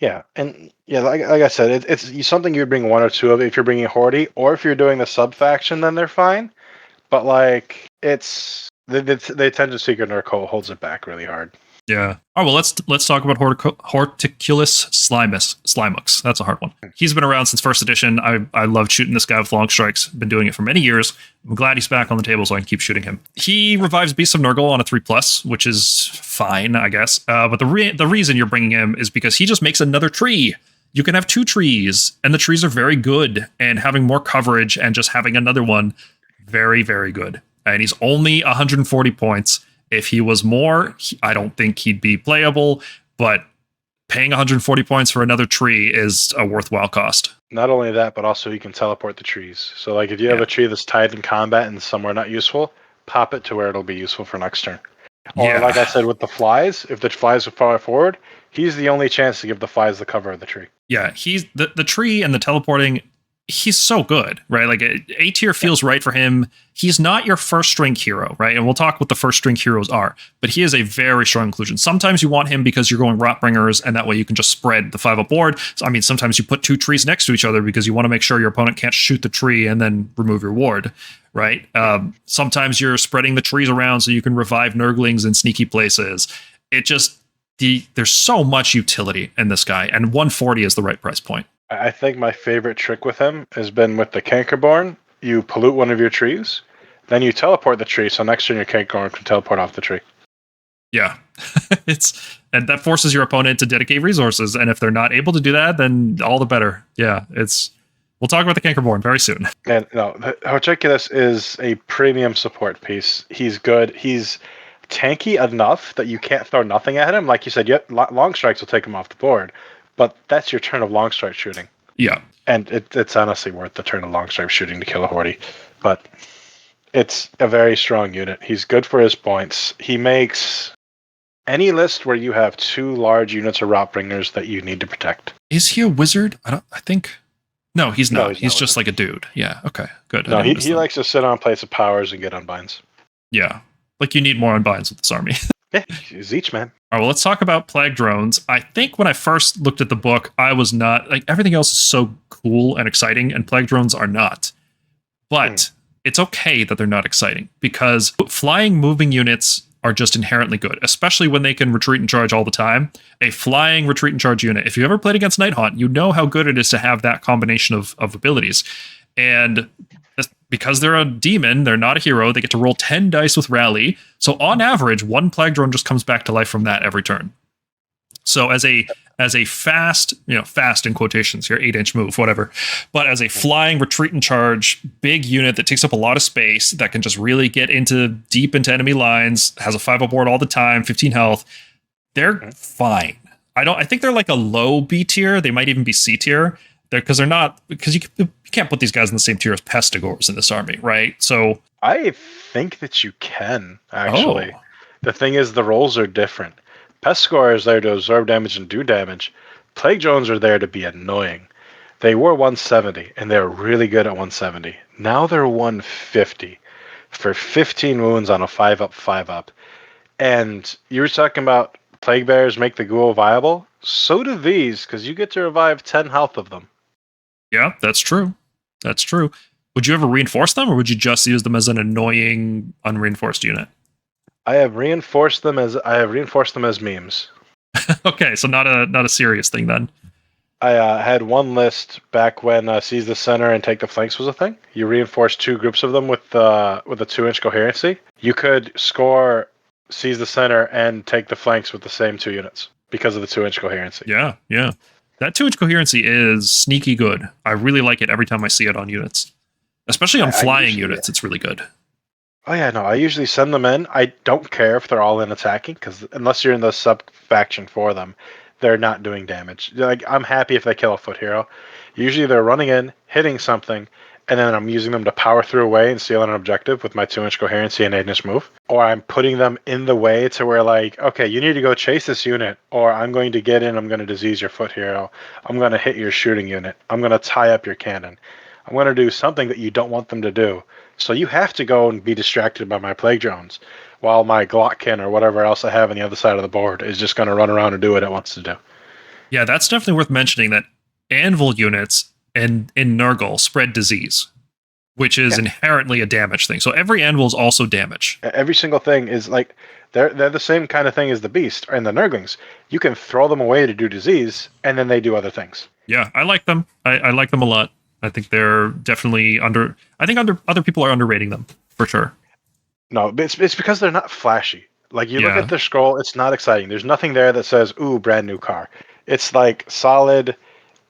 Yeah, and like I said, it's something you would bring 1 or 2 of if you're bringing Horty, or if you're doing the sub-faction, then they're fine. But it's... The Attention Seeker Nurgle holds it back really hard. Yeah. Oh, well, let's talk about Horticulous Slimux. That's a hard one. He's been around since first edition. I loved shooting this guy with long strikes. Been doing it for many years. I'm glad he's back on the table so I can keep shooting him. He revives Beasts of Nurgle on a 3+, which is fine, I guess. But the reason you're bringing him is because he just makes another tree. You can have 2 trees, and the trees are very good. And having more coverage and just having another one, very, very good. And he's only 140 points. If he was more, I don't think he'd be playable, but paying 140 points for another tree is a worthwhile cost. Not only that, but also you can teleport the trees. So if you have a tree that's tied in combat and somewhere not useful, pop it to where it'll be useful for next turn. Or like I said with the flies, if the flies are far forward, He's the only chance to give the flies the cover of the tree. Yeah, he's the tree and the teleporting. He's so good, right? Like A tier feels right for him. He's not your first string hero, right? And we'll talk what the first string heroes are, but he is a very strong inclusion. Sometimes you want him because you're going Rotbringers, and that way you can just spread the 5-up board. So, I mean, sometimes you put 2 trees next to each other because you want to make sure your opponent can't shoot the tree and then remove your ward, right? Sometimes you're spreading the trees around so you can revive Nurglings in sneaky places. It just, there's so much utility in this guy, and 140 is the right price point. I think my favorite trick with him has been with the Cankerborn. You pollute one of your trees, then you teleport the tree, so next turn your Cankerborn can teleport off the tree. Yeah, and that forces your opponent to dedicate resources, and if they're not able to do that, then all the better. Yeah, we'll talk about the Cankerborn very soon. And no, Horticulous is a premium support piece. He's good. He's tanky enough that you can't throw nothing at him. Like you said, long strikes will take him off the board. But that's your turn of long strike shooting. Yeah. And it's honestly worth the turn of long strike shooting to kill a Horty. But it's a very strong unit. He's good for his points. He makes any list where you have 2 large units of Rotbringers that you need to protect. Is he a wizard? I think. No, he's not. No, he's just like a dude. Yeah, okay, good. No, he likes to sit on place of powers and get unbinds. Yeah. Like you need more unbinds with this army. Yeah, he's each man. All right, well, let's talk about Plague Drones. I think when I first looked at the book, I was not, like, everything else is so cool and exciting, and Plague Drones are not. But it's okay that they're not exciting, because flying moving units are just inherently good, especially when they can retreat and charge all the time. A flying retreat and charge unit, if you ever played against Nighthaunt, you know how good it is to have that combination of abilities. And because they're a demon, they're not a hero, they get to roll 10 dice with Rally. So on average, 1 Plague Drone just comes back to life from that every turn. So as a fast, fast in quotations here, 8-inch move, whatever, but as a flying retreat and charge big unit that takes up a lot of space, that can just really get deep into enemy lines, has a 5-up board all the time, 15 health, they're fine. I think they're like a low B tier. They might even be C tier. Because you can't put these guys in the same tier as Pestigors in this army, right? So I think that you can, actually. The thing is, the roles are different. Pestigor is there to absorb damage and do damage. Plague Drones are there to be annoying. They were 170, and they were really good at 170. Now they're 150 for 15 wounds on a 5-up, 5-up. And you were talking about Plaguebearers make the Ghoul viable. So do these, because you get to revive 10 health of them. Yeah, that's true. That's true. Would you ever reinforce them, or would you just use them as an annoying, unreinforced unit? I have reinforced them as memes. Okay, so not a serious thing then. I had one list back when seize the center and take the flanks was a thing. You reinforce 2 groups of them with a 2-inch coherency. You could score seize the center and take the flanks with the same 2 units because of the 2-inch coherency. Yeah. That 2-inch coherency is sneaky good. I really like it every time I see it on units. Especially on flying units, it's really good. Oh yeah, no, I usually send them in. I don't care if they're all in attacking, because unless you're in the sub-faction for them, they're not doing damage. Like, I'm happy if they kill a foot hero. Usually they're running in, hitting something, and then I'm using them to power through away and steal an objective with my 2-inch coherency and 8-inch move. Or I'm putting them in the way to where, like, okay, you need to go chase this unit, or I'm going to get in, I'm going to disease your foot hero, I'm going to hit your shooting unit, I'm going to tie up your cannon. I'm going to do something that you don't want them to do. So you have to go and be distracted by my Plague Drones, while my Glockkin or whatever else I have on the other side of the board is just going to run around and do what it wants to do. Yeah, that's definitely worth mentioning, that Anvil units in Nurgle spread disease, which is inherently a damage thing. So every Anvil is also damage. Every single thing is like, they're the same kind of thing as the Beast and the Nurglings. You can throw them away to do disease, and then they do other things. Yeah, I like them. I like them a lot. I think they're definitely other people are underrating them, for sure. No, it's because they're not flashy. Like, you look at their scroll, it's not exciting. There's nothing there that says, ooh, brand new car. It's like solid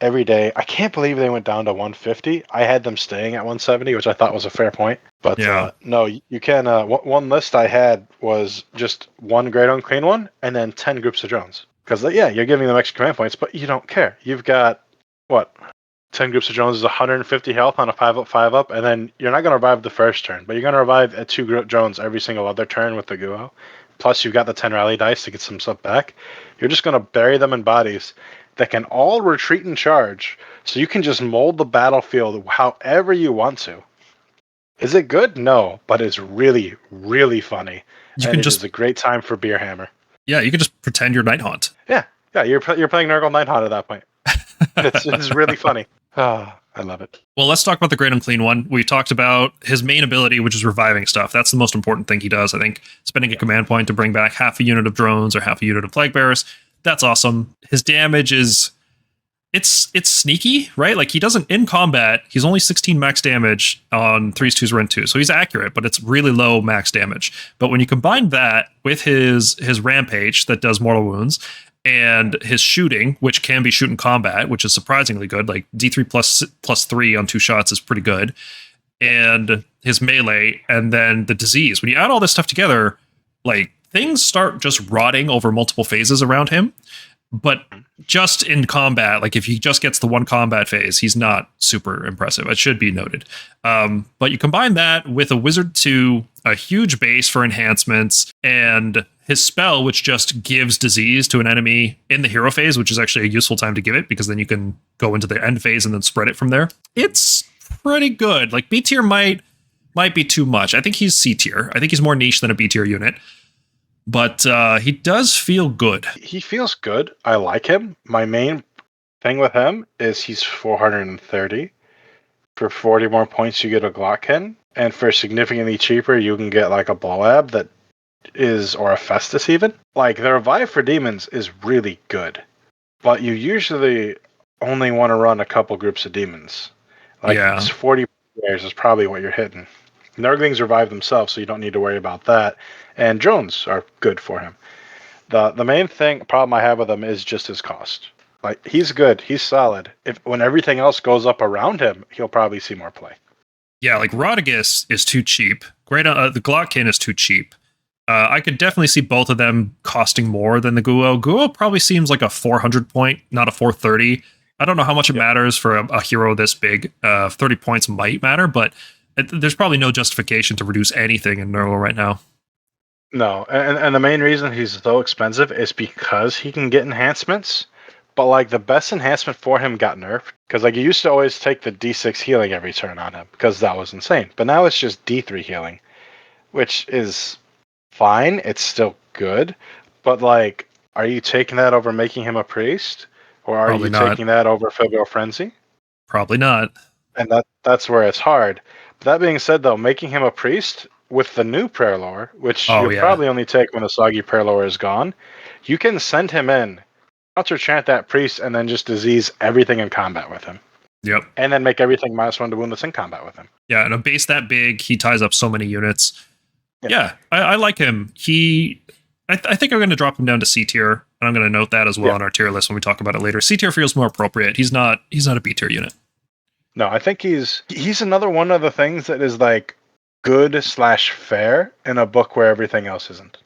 every day. I can't believe they went down to 150. I had them staying at 170, which I thought was a fair point. But no, you can. One list I had was just 1 Great Unclean One and then 10 groups of drones. Because, you're giving them extra command points, but you don't care. You've got, 10 groups of drones is 150 health on a 5-up, 5-up, and then you're not going to revive the first turn, but you're going to revive at 2 drones every single other turn with the Guo. plus you've got the 10 rally dice to get some stuff back, you're just going to bury them in bodies that can all retreat and charge, so you can just mold the battlefield however you want to. Is it good? No, but it's really, really funny. It is a great time for Beer Hammer. Yeah, you can just pretend you're Nighthaunt. Yeah, you're playing Nurgle Nighthaunt at that point. It's really funny. Oh, I love it. Well, let's talk about the Great Unclean One. We talked about his main ability, which is reviving stuff. That's the most important thing he does, I think. Spending a command point to bring back half a unit of drones or half a unit of Plaguebearers. That's awesome. His damage is... It's sneaky, right? Like, he doesn't... In combat, he's only 16 max damage on 3s, 2s, Rend 2. So he's accurate, but it's really low max damage. But when you combine that with his Rampage that does mortal wounds, and his shooting, which can be shoot in combat, which is surprisingly good. Like D3 plus 3 on 2 shots is pretty good. And his melee, and then the disease. When you add all this stuff together, like, things start just rotting over multiple phases around him. But just in combat, like if he just gets the one combat phase, he's not super impressive. It should be noted. But you combine that with a Wizard 2, a huge base for enhancements, and his spell, which just gives disease to an enemy in the hero phase, which is actually a useful time to give it, because then you can go into the end phase and then spread it from there. It's pretty good. Like, B tier might be too much. I think he's C tier. I think he's more niche than a B tier unit. But he does feel good. He feels good. I like him. My main thing with him is he's 430. For 40 more points, you get a Glockkin. And for significantly cheaper, you can get like a Bloab that is, or a Festus even. Like, the Revive for Demons is really good. But you usually only want to run a couple groups of demons. Like, 40 players is probably what you're hitting. Nurglings revive themselves, so you don't need to worry about that. And drones are good for him. The main problem I have with him is just his cost. Like, he's good, he's solid. When everything else goes up around him, he'll probably see more play. Yeah, like Rotigus is too cheap. The Glockkin is too cheap. I could definitely see both of them costing more than the Guo. Guo probably seems like a 400 point, not a 430. I don't know how much it matters for a hero this big. 30 points might matter, but there's probably no justification to reduce anything in Nurgle right now. No, and the main reason he's so expensive is because he can get enhancements, but like the best enhancement for him got nerfed, because like you used to always take the D6 healing every turn on him, because that was insane. But now it's just D3 healing, which is fine. It's still good, but like, are you taking that over making him a priest, or are you taking that over Febrile Frenzy? Probably not. And that's where it's hard. But that being said, though, making him a priest with the new prayer lore, which you'll probably only take when the soggy prayer lore is gone, you can send him in, counter chant that priest, and then just disease everything in combat with him. Yep. And then make everything -1 to wound that's in combat with him. Yeah, and a base that big, he ties up so many units. Yeah, I like him. I think I'm going to drop him down to C tier, and I'm going to note that as well on our tier list when we talk about it later. C tier feels more appropriate. He's not a B tier unit. No, I think he's another one of the things that is like good/fair in a book where everything else isn't.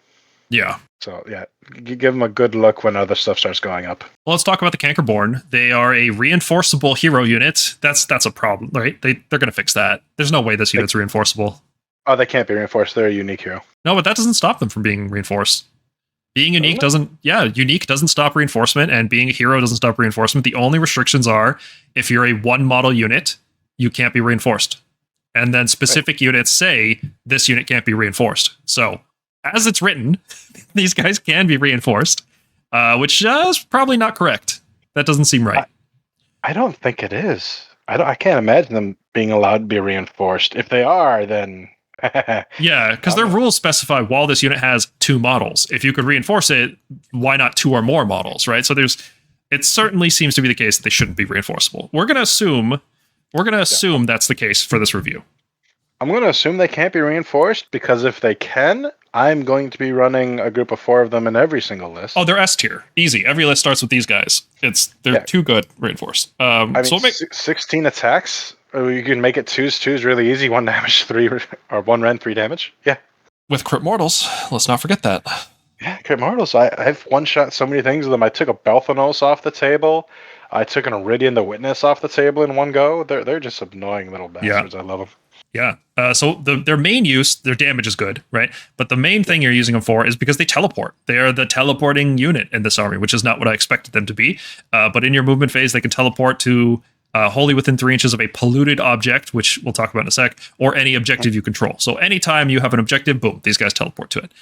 Yeah. So yeah, give him a good look when other stuff starts going up. Well, let's talk about the Cankerborn. They are a reinforceable hero unit. That's a problem, right? They're going to fix that. There's no way this unit's reinforceable. Oh, they can't be reinforced. They're a unique hero. No, but that doesn't stop them from being reinforced. Being unique unique doesn't stop reinforcement, and being a hero doesn't stop reinforcement. The only restrictions are if you're a one model unit, you can't be reinforced. And then specific units say this unit can't be reinforced. So as it's written, these guys can be reinforced, which is probably not correct. That doesn't seem right. I don't think it is. I can't imagine them being allowed to be reinforced. If they are, then... Yeah, because their rules specify while this unit has 2 models. If you could reinforce it, why not 2 or more models, right? So it certainly seems to be the case that they shouldn't be reinforceable. We're going to assume that's the case for this review. I'm going to assume they can't be reinforced, because if they can, I'm going to be running a group of 4 of them in every single list. Oh, they're S tier. Easy. Every list starts with these guys. They're too good reinforced. 16 attacks. You can make it 2s really easy. 1 damage, 3, or 1 rend, 3 damage. Yeah. With crit mortals. Let's not forget that. Yeah, crit mortals. I've one-shot so many things with them. I took a Belthanos off the table. I took an Iridian the Witness off the table in one go. They're just annoying little bastards. I love them. Yeah. So their main use, their damage is good, right? But the main thing you're using them for is because they teleport. They are the teleporting unit in this army, which is not what I expected them to be. But in your movement phase, they can teleport to wholly within 3 inches of a polluted object, which we'll talk about in a sec, or any objective you control. So anytime you have an objective, boom, these guys teleport to it.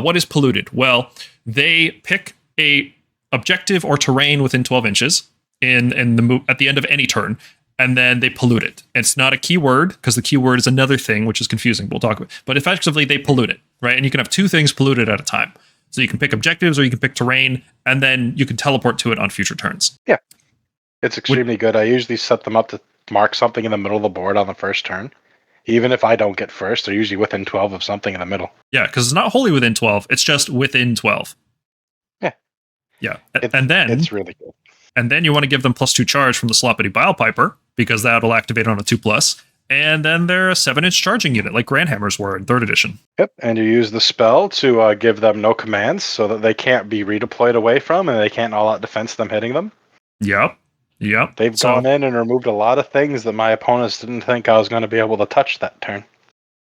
What is polluted? Well, they pick a objective or terrain within 12 inches in the at the end of any turn, and then they pollute it. It's not a keyword, because the keyword is another thing, which is confusing. We'll talk about it. But effectively, they pollute it, right? And you can have 2 things polluted at a time. So you can pick objectives or you can pick terrain, and then you can teleport to it on future turns. Yeah. It's extremely good. I usually set them up to mark something in the middle of the board on the first turn. Even if I don't get first, they're usually within 12 of something in the middle. Yeah, because it's not wholly within 12. It's just within 12. Yeah. Yeah. And then it's really good. And then you want to give them +2 charge from the Sloppity Bilepiper, because that'll activate on a 2+. And then they're a 7-inch charging unit, like Grandhammers were in 3rd edition. Yep, and you use the spell to give them no commands, so that they can't be redeployed away from, and they can't all-out defense them hitting them. Yep. They've gone in and removed a lot of things that my opponents didn't think I was going to be able to touch that turn.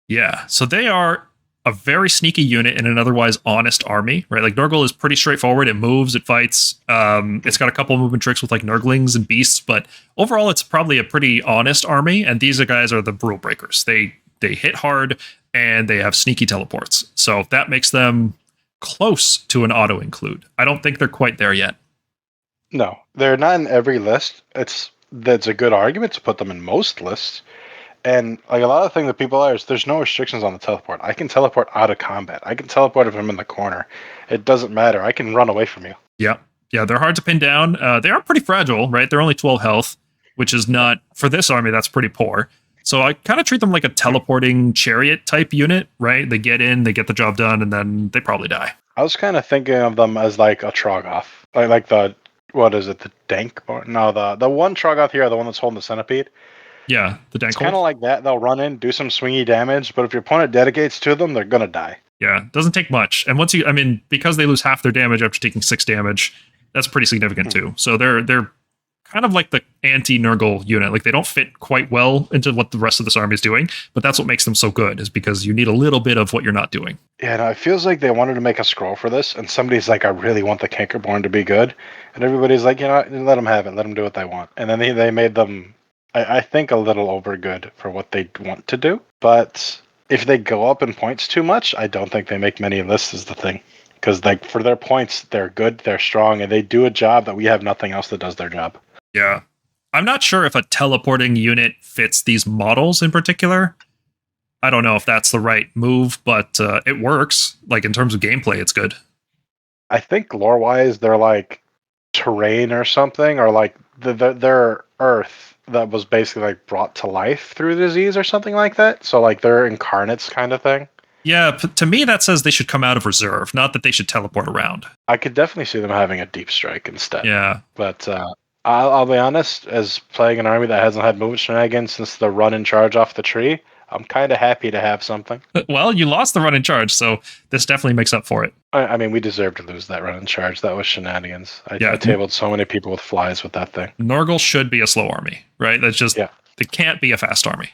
Yeah, so they are a very sneaky unit in an otherwise honest army, right? Like, Nurgle is pretty straightforward. It moves, it fights. It's got a couple of movement tricks with like Nurglings and beasts, but overall it's probably a pretty honest army, and these guys are the rule breakers. They hit hard, and they have sneaky teleports. So that makes them close to an auto-include. I don't think they're quite there yet. No, they're not in every list. That's a good argument to put them in most lists. And like a lot of the thing that people are is there's no restrictions on the teleport. I can teleport out of combat. I can teleport if I'm in the corner. It doesn't matter. I can run away from you. Yeah, they're hard to pin down. They are pretty fragile, right? They're only 12 health, which is not, for this army, that's pretty poor. So I kind of treat them like a teleporting chariot type unit, right? They get in, they get the job done, and then they probably die. I was kind of thinking of them as like a Troggoth. Like the, what is it, the Dankborn? No, the one Troggoth here, the one that's holding the centipede. Yeah, the Dank. It's kind of like that. They'll run in, do some swingy damage, but if your opponent dedicates to them, they're going to die. Yeah, doesn't take much. And once because they lose half their damage after taking 6 damage, that's pretty significant too. So they're kind of like the anti-Nurgle unit. Like, they don't fit quite well into what the rest of this army is doing, but that's what makes them so good, is because you need a little bit of what you're not doing. Yeah, no, it feels like they wanted to make a scroll for this, and somebody's like, I really want the Cankerborn to be good. And everybody's like, let them have it. Let them do what they want. And then they made them, I think, a little over good for what they want to do. But if they go up in points too much, I don't think they make many lists, is the thing. Because like, for their points, they're good, they're strong, and they do a job that we have nothing else that does their job. Yeah. I'm not sure if a teleporting unit fits these models in particular. I don't know if that's the right move, but it works. Like, in terms of gameplay, it's good. I think lore-wise, they're like terrain or something, or like they're earth that was basically like brought to life through disease or something like that. So like they're incarnates kind of thing. Yeah, to me that says they should come out of reserve, not that they should teleport around. I could definitely see them having a deep strike instead. Yeah. But I'll be honest, as playing an army that hasn't had movement shenanigans since the run and charge off the tree, I'm kind of happy to have something. Well, you lost the run and charge, so this definitely makes up for it. I mean, we deserve to lose that run and charge. That was shenanigans. I tabled so many people with flies with that thing. Nurgle should be a slow army, right? That's just, They can't be a fast army.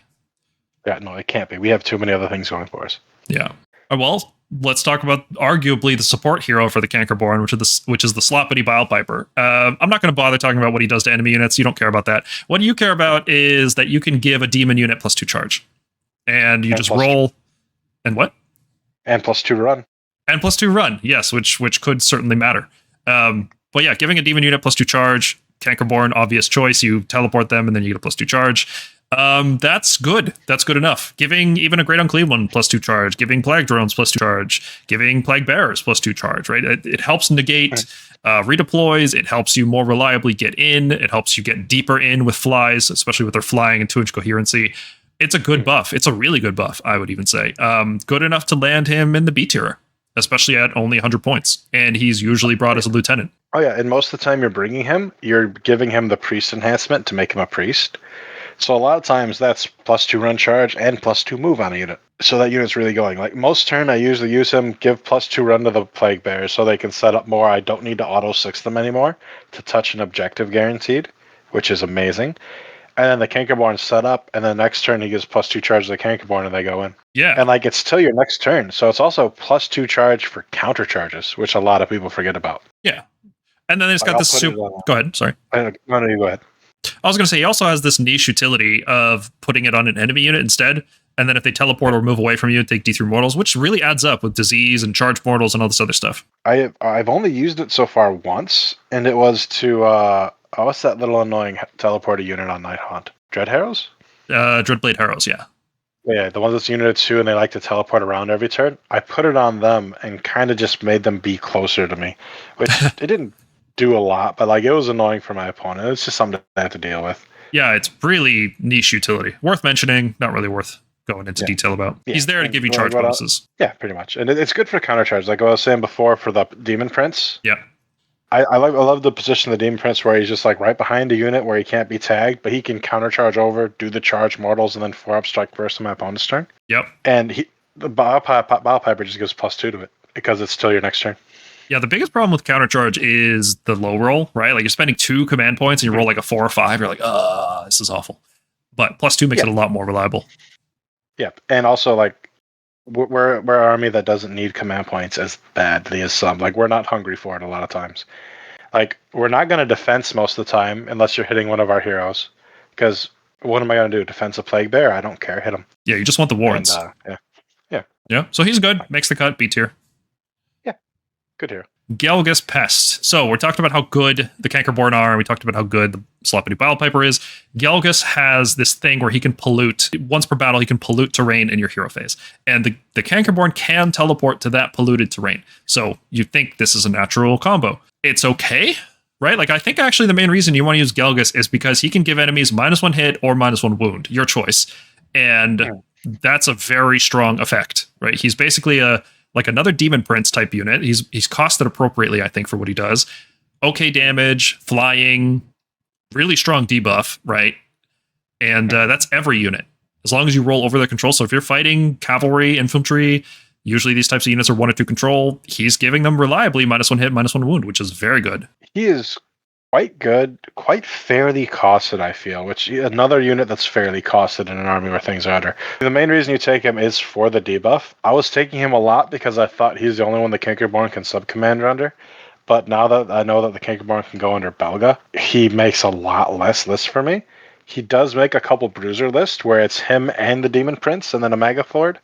Yeah, no, it can't be. We have too many other things going for us. Yeah. Well, let's talk about arguably the support hero for the Cankerborn, which is the Sloppity Bilepiper. I'm not going to bother talking about what he does to enemy units. You don't care about that. What you care about is that you can give a demon unit +2 charge. And you just roll. And what? And +2 run. And +2 run, yes, which could certainly matter. But yeah, giving a demon unit +2 charge, Cankerborn, obvious choice. You teleport them, and then you get a +2 charge. That's good. That's good enough. Giving even a Great Unclean One +2 charge, giving Plague Drones +2 charge, giving Plaguebearers +2 charge, right? It helps negate redeploys. It helps you more reliably get in. It helps you get deeper in with flies, especially with their flying and 2-inch coherency. It's a good buff. It's a really good buff, I would even say. Good enough to land him in the B tier, especially at only 100 points. And he's usually brought as a lieutenant. Oh yeah, and most of the time you're bringing him, you're giving him the priest enhancement to make him a priest. So a lot of times that's +2 run charge and +2 move on a unit. So that unit's really going. Like most turn, I usually use him, give +2 run to the Plaguebearers so they can set up more. I don't need to auto 6 them anymore to touch an objective guaranteed, which is amazing. And then the Cankerborn set up, and then the next turn he gives +2 charge to the Cankerborn, and they go in. Yeah. And like it's till your next turn, so it's also +2 charge for counter charges, which a lot of people forget about. Yeah. And then it's got this super. Go ahead. Sorry. No, you go ahead. I was going to say, he also has this niche utility of putting it on an enemy unit instead. And then if they teleport or move away from you, take D3 mortals, which really adds up with disease and charge mortals and all this other stuff. I've only used it so far once, and it was to what's that little annoying teleporter unit on Nighthaunt? Dread Harrows? Dreadblade Harrows, yeah. Yeah, the ones that's unit 2 and they like to teleport around every turn. I put it on them and kind of just made them be closer to me, which it didn't do a lot, but like it was annoying for my opponent. It's just something I had to deal with. Yeah, it's really niche utility. Worth mentioning, not really worth going into detail about. Yeah. He's there to give you charge bonuses. Yeah, pretty much. And it's good for counter charge. Like I was saying before for the Demon Prince. Yeah. I love the position of the Demon Prince where he's just like right behind a unit where he can't be tagged, but he can counter charge over, do the charge mortals, and then 4-up strike first on my opponent's turn. Yep. And the Bilepiper just gives +2 to it because it's still your next turn. Yeah, the biggest problem with counter charge is the low roll, right? Like you're spending 2 command points and you roll like a 4 or 5, you're like, this is awful. But +2 makes it a lot more reliable. Yep. And also like we're an army that doesn't need command points as badly as some. Like we're not hungry for it a lot of times. Like we're not going to defense most of the time unless you're hitting one of our heroes. Because what am I going to do? Defense a Plaguebearer? I don't care. Hit him. Yeah, you just want the wards. And, yeah. So he's good. Makes the cut. B tier. Yeah. Good hero. Gelgus Pust. So we're talking about how good the Cankerborn are. We talked about how good the Sloppity Bilepiper is. Gelgus has this thing where he can pollute. Once per battle, he can pollute terrain in your hero phase. And the Cankerborn can teleport to that polluted terrain. So you think this is a natural combo. It's okay, right? Like I think actually the main reason you want to use Gelgus is because he can give enemies -1 hit or -1 wound. Your choice. And that's a very strong effect, right? He's basically like another Demon Prince type unit. He's costed appropriately, I think, for what he does. Okay damage, flying, really strong debuff, right? And that's every unit. As long as you roll over their control. So if you're fighting cavalry, infantry, usually these types of units are 1 or 2 control. He's giving them reliably -1 hit, -1 wound, which is very good. He is quite good, quite fairly costed, I feel, which another unit that's fairly costed in an army where things are under. The main reason you take him is for the debuff. I was taking him a lot because I thought he's the only one the Cankerborn can sub-commander under. But now that I know that the Cankerborn can go under Belga, he makes a lot less lists for me. He does make a couple bruiser lists where it's him and the Demon Prince and then a Maggotkin,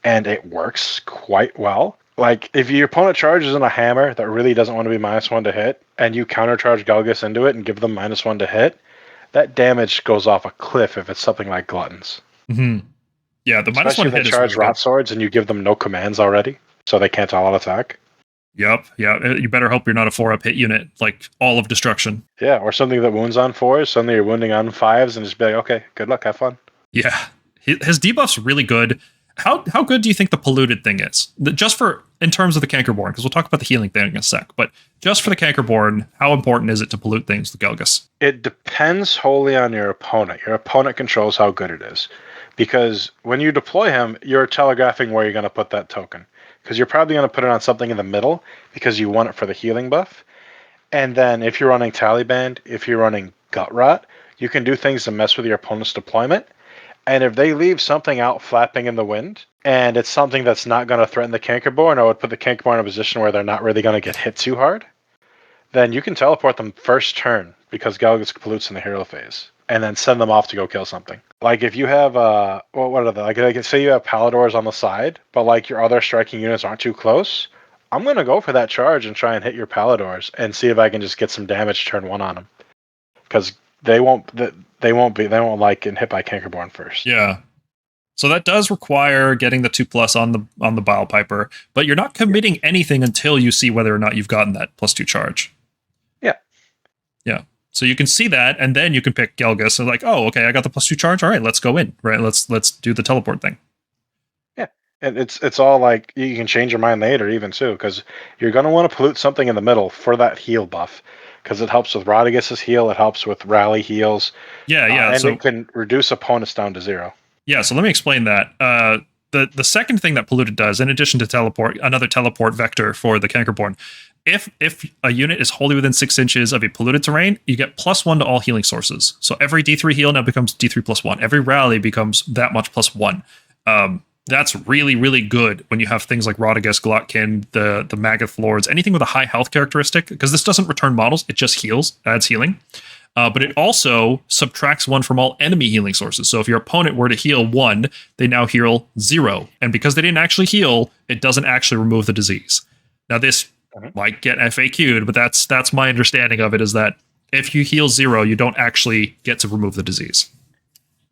and it works quite well. Like, if your opponent charges in a hammer that really doesn't want to be -1 to hit, and you countercharge Gelgus into it and give them -1 to hit, that damage goes off a cliff if it's something like Gluttons. Mm-hmm. Yeah, the -1 hit is charge Rotswords and you give them no commands already, so they can't all attack. Yep, yeah. You better hope you're not a 4-up hit unit, like all of destruction. Yeah, or something that wounds on 4s, suddenly you're wounding on 5s, and just be like, okay, good luck, have fun. Yeah, his debuff's really good. How good do you think the polluted thing is? Just for, in terms of the Cankerborn, because we'll talk about the healing thing in a sec, but just for the Cankerborn, how important is it to pollute things with Gelgus? It depends wholly on your opponent. Your opponent controls how good it is. Because when you deploy him, you're telegraphing where you're going to put that token. Because you're probably going to put it on something in the middle, because you want it for the healing buff. And then if you're running Taliband, if you're running Gutrot, you can do things to mess with your opponent's deployment. And if they leave something out flapping in the wind, and it's something that's not going to threaten the Cankerborn, or would put the Cankerborn in a position where they're not really going to get hit too hard, then you can teleport them first turn, because Gelgus pollutes in the hero phase, and then send them off to go kill something. Like if you have, what are they? Like say you have Paladors on the side, but like your other striking units aren't too close, I'm going to go for that charge and try and hit your Paladors, and see if I can just get some damage turn 1 on them. Because they won't like getting hit by Cankerborn first. Yeah. So that does require getting the 2+ on the Bilepiper, but you're not committing anything until you see whether or not you've gotten that +2 charge. Yeah. Yeah. So you can see that, and then you can pick Gelgus and like, oh, okay, I got the +2 charge. All right, let's go in. Right. Let's do the teleport thing. Yeah. And it's all like you can change your mind later even too, because you're gonna want to pollute something in the middle for that heal buff. Because it helps with Rotigus' heal, it helps with rally heals. Yeah, yeah. And it can reduce opponents down to 0. Yeah, so let me explain that. The second thing that polluted does, in addition to teleport, another teleport vector for the Cankerborn, if a unit is wholly within 6 inches of a polluted terrain, you get +1 to all healing sources. So every D3 heal now becomes D3 +1. Every rally becomes that much +1. That's really, really good when you have things like Rotigus, Glotkin, the Maggotkin Lords, anything with a high health characteristic, because this doesn't return models, it just heals, adds healing. But it also subtracts 1 from all enemy healing sources. So if your opponent were to heal 1, they now heal 0. And because they didn't actually heal, it doesn't actually remove the disease. Now this might get FAQ'd, but that's my understanding of it, is that if you heal 0, you don't actually get to remove the disease.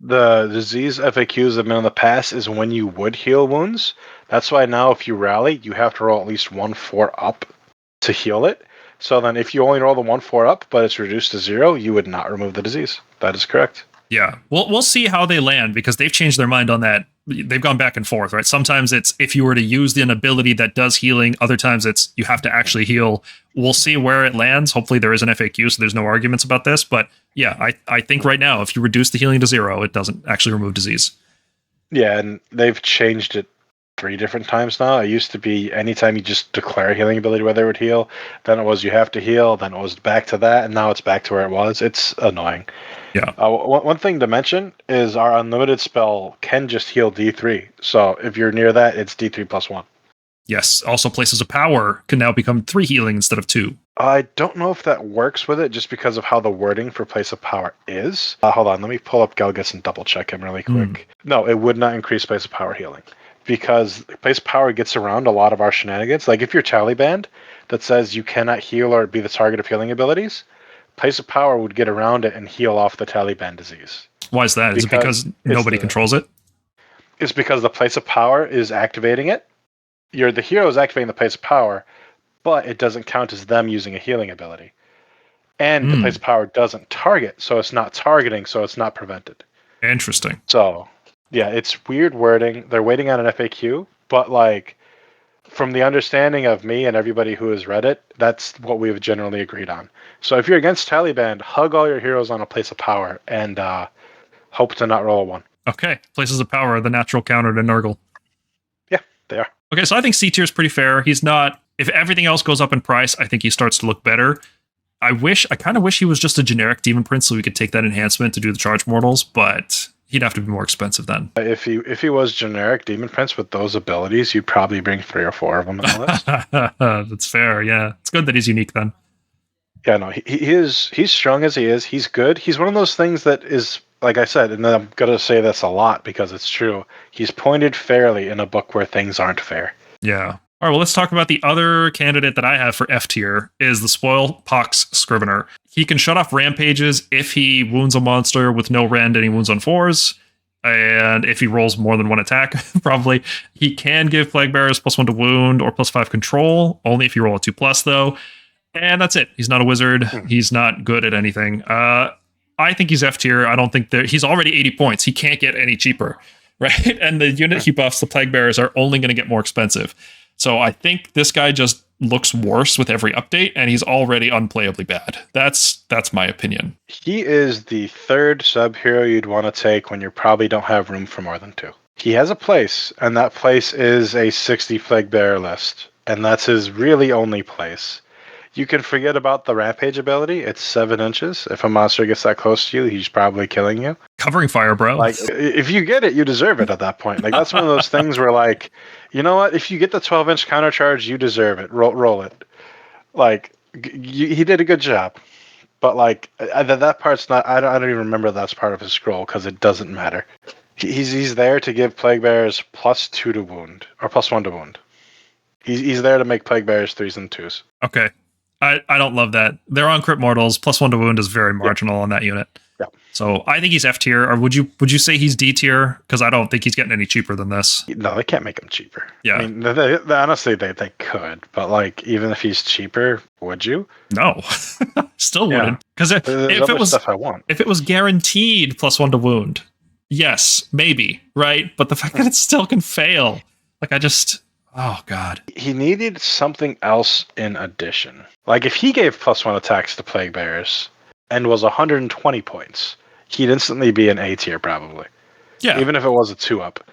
The disease FAQs that have been in the past is when you would heal wounds. That's why now if you rally, you have to roll at least 1/4 up to heal it. So then if you only roll the 1/4 up, but it's reduced to 0, you would not remove the disease. That is correct. Yeah, we'll see how they land, because they've changed their mind on that. They've gone back and forth, right? Sometimes it's if you were to use an ability that does healing. Other times it's you have to actually heal. We'll see where it lands. Hopefully there is an FAQ, so there's no arguments about this. But yeah, I think right now, if you reduce the healing to 0, it doesn't actually remove disease. Yeah, and they've changed it 3 different times now. It used to be anytime you just declare a healing ability where they would heal, then it was you have to heal, then it was back to that, and now it's back to where it was. It's annoying. Yeah. One thing to mention is our unlimited spell can just heal D3. So if you're near that, it's D3 +1. Yes. Also, Places of Power can now become 3 healing instead of 2. I don't know if that works with it just because of how the wording for Place of Power is. Hold on, let me pull up Gelgus and double check him really quick. No, it would not increase Place of Power healing, because Place of Power gets around a lot of our shenanigans. Like if you're Taliband that says you cannot heal or be the target of healing abilities, Place of Power would get around it and heal off the Taliban disease. Why is that? Is it because nobody controls it? It's because the Place of Power is activating it. The hero is activating the Place of Power, but it doesn't count as them using a healing ability. And the Place of Power doesn't target, so it's not targeting, so it's not prevented. Interesting. So, yeah, it's weird wording. They're waiting on an FAQ, but like, from the understanding of me and everybody who has read it, that's what we've generally agreed on. So if you're against Taliban, hug all your heroes on a Place of Power and hope to not roll a 1. Okay, Places of Power are the natural counter to Nurgle. Yeah, they are. Okay, so I think C tier is pretty fair. He's not... If everything else goes up in price, I think he starts to look better. I kind of wish he was just a generic Demon Prince so we could take that enhancement to do the charge mortals, but he'd have to be more expensive then. If he was generic Demon Prince with those abilities, you'd probably bring 3 or 4 of them on the list. That's fair, yeah. It's good that he's unique then. Yeah, no, he's strong as he is. He's good. He's one of those things that is, like I said, and I'm going to say this a lot because it's true. He's pointed fairly in a book where things aren't fair. Yeah. All right, well, let's talk about the other candidate that I have for F tier is the Spoilpox Scrivener. He can shut off rampages if he wounds a monster with no rend and he wounds on 4s. And if he rolls more than 1 attack, probably. He can give Plaguebearers +1 to wound or +5 control, only if you roll a 2+, though. And that's it. He's not a wizard. He's not good at anything. I think he's F tier. I don't think he's already 80 points. He can't get any cheaper, right? And the unit he buffs, the Plaguebearers, are only going to get more expensive. So I think this guy just looks worse with every update, and he's already unplayably bad. That's my opinion. He is the 3rd sub-hero you'd want to take when you probably don't have room for more than 2. He has a place, and that place is a 60 Plaguebearer list, and that's his really only place. You can forget about the Rampage ability. It's 7 inches. If a monster gets that close to you, he's probably killing you. Covering fire, bro. Like, if you get it, you deserve it at that point. Like, that's one of those things where, like, you know what? If you get the 12-inch counter charge, you deserve it. Roll it. Like, he did a good job. But, like, that part's not... I don't even remember that's part of his scroll, because it doesn't matter. He's there to give Plaguebearers +2 to wound, or +1 to wound. He's there to make Plaguebearers 3s and 2s. Okay. I don't love that. They're on crit mortals. +1 to wound is very marginal on that unit. Yeah. So I think he's F tier. Or would you say he's D tier? Because I don't think he's getting any cheaper than this. No, they can't make him cheaper. Yeah. I mean, honestly, they could. But, like, even if he's cheaper, would you? No. Still wouldn't. Because if it was stuff I want. If it was guaranteed +1 to wound, yes, maybe, right? But the fact that it still can fail, like oh god. He needed something else in addition. Like if he gave +1 attacks to Plaguebearers and was 120 points, he'd instantly be an A tier probably. Yeah. Even if it was a 2-up.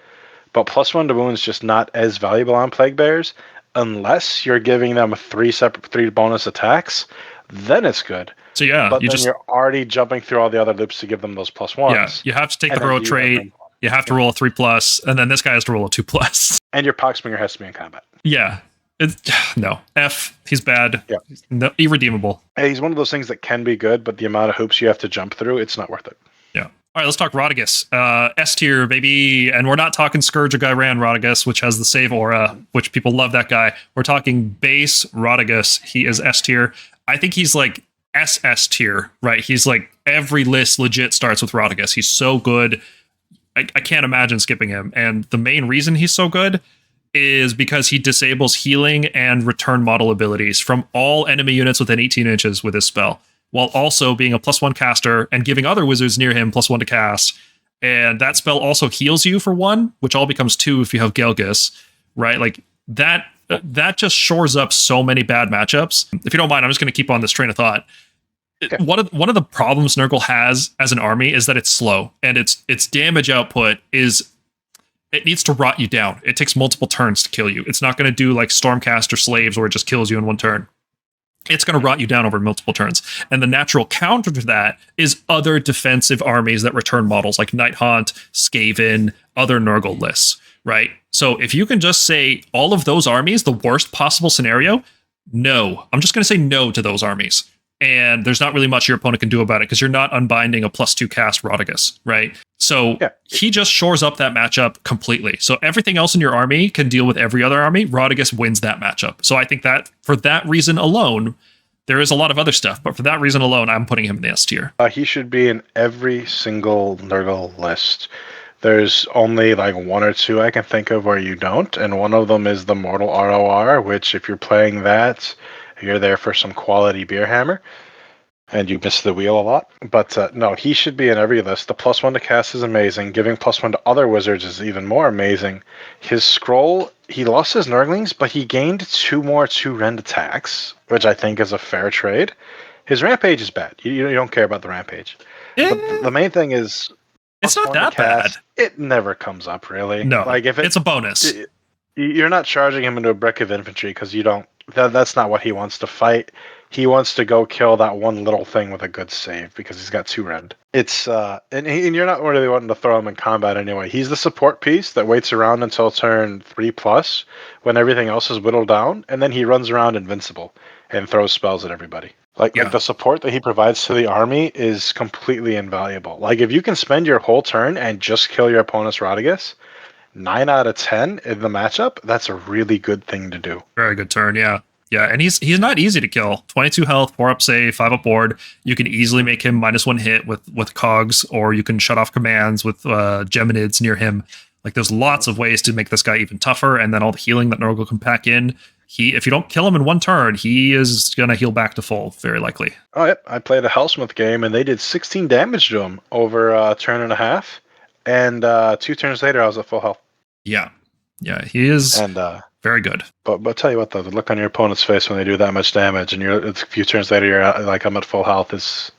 But +1 to wound is just not as valuable on Plaguebearers. unless you're giving them three bonus attacks, then it's good. So yeah, But then you're already jumping through all the other loops to give them those +1s. Yeah, you have to take the heroic trait. You have to roll a 3+, and then this guy has to roll a 2+. And your Poxbringer has to be in combat. Yeah. No. F. He's bad. Yeah. No, irredeemable. Hey, he's one of those things that can be good, but the amount of hoops you have to jump through, it's not worth it. Yeah. All right, let's talk Rotigus. S tier, baby. And we're not talking Scourge of Ghyran Rotigus, which has the save aura, which people love that guy. We're talking base Rotigus. He is S tier. I think he's like SS tier, right? He's like every list legit starts with Rotigus. He's so good. I can't imagine skipping him. And the main reason he's so good is because he disables healing and return model abilities from all enemy units within 18 inches with his spell, while also being a +1 caster and giving other wizards near him +1 to cast. And that spell also heals you for 1, which all becomes 2 if you have Gelgus, right? Like that just shores up so many bad matchups. If you don't mind, I'm just going to keep on this train of thought. Okay. One of the problems Nurgle has as an army is that it's slow, and its damage output is it needs to rot you down. It takes multiple turns to kill you. It's not going to do like Stormcast or Slaves where it just kills you in one turn. It's going to rot you down over multiple turns. And the natural counter to that is other defensive armies that return models like Nighthaunt, Skaven, other Nurgle lists, right? So if you can just say all of those armies, the worst possible scenario, no. I'm just going to say no to those armies. And there's not really much your opponent can do about it because you're not unbinding a +2 cast Rotigus, right? So he just shores up that matchup completely. So everything else in your army can deal with every other army. Rotigus wins that matchup. So I think that for that reason alone, there is a lot of other stuff, but for that reason alone, I'm putting him in the S tier. He should be in every single Nurgle list. There's only like 1 or 2 I can think of where you don't, and one of them is the Mortal ROR, which if you're playing that, you're there for some quality beer hammer, and you miss the wheel a lot. But no, he should be in every list. The +1 to cast is amazing. Giving +1 to other wizards is even more amazing. His scroll, he lost his Nurglings, but he gained 2 more 2-rend attacks, which I think is a fair trade. His Rampage is bad. You don't care about the Rampage. But the main thing is, it's not that bad. It never comes up, really. No, like if it's a bonus. You're not charging him into a brick of infantry because you don't. That's not what he wants to fight. He wants to go kill that one little thing with a good save because he's got 2-rend. It's and you're not really wanting to throw him in combat anyway. He's the support piece that waits around until turn 3+ when everything else is whittled down, and then he runs around invincible and throws spells at everybody. Like the support that he provides to the army is completely invaluable. Like if you can spend your whole turn and just kill your opponent's Rotigus, 9 out of 10 in the matchup, that's a really good thing to do. Very good turn, yeah. Yeah, and he's not easy to kill. 22 health, 4 up save, 5 up board. You can easily make him -1 hit with cogs, or you can shut off commands with Geminids near him. Like there's lots of ways to make this guy even tougher, and then all the healing that Nurgle can pack in. If you don't kill him in 1 turn, he is going to heal back to full, very likely. Oh, yep. I played a Hellsmith game, and they did 16 damage to him over a turn and a half. And 2 turns later, I was at full health. Yeah. Yeah, he is very good. But tell you what, though, the look on your opponent's face when they do that much damage, and a few turns later, you're like, I'm at full health, it's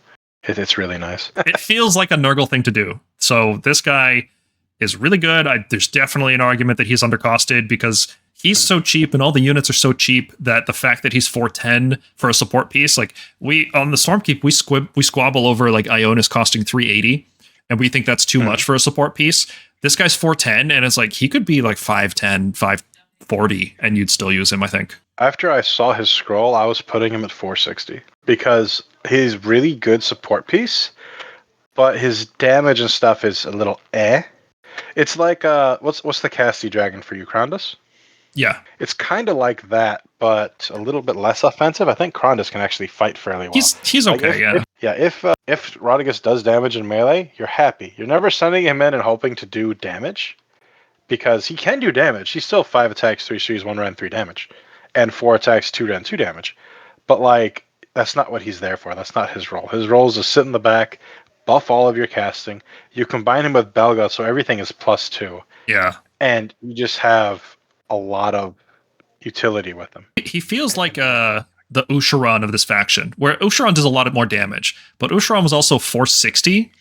really nice. It feels like a Nurgle thing to do. So this guy is really good. There's definitely an argument that he's undercosted because he's so cheap and all the units are so cheap that the fact that he's 410 for a support piece, like on the Stormkeep, we squabble over like Ionis costing 380, and we think that's too much for a support piece. This guy's 410, and it's like he could be like 510, 540, and you'd still use him, I think. After I saw his scroll, I was putting him at 460 because he's really good support piece, but his damage and stuff is a little eh. It's like what's the casty dragon for you, Krondus? Yeah. It's kind of like that, but a little bit less offensive. I think Krondus can actually fight fairly well. He's okay, If Rotigus does damage in melee, you're happy. You're never sending him in and hoping to do damage, because he can do damage. He's still 5 attacks, 3 streaks, 1-rend, 3 damage, and 4 attacks, 2-rend, 2 damage. But like, that's not what he's there for. That's not his role. His role is to sit in the back, buff all of your casting. You combine him with Belga, so everything is +2. Yeah. And you just have a lot of utility with him. He feels like the Usharan of this faction, where Usharan does a lot more damage, but Usharan was also 460,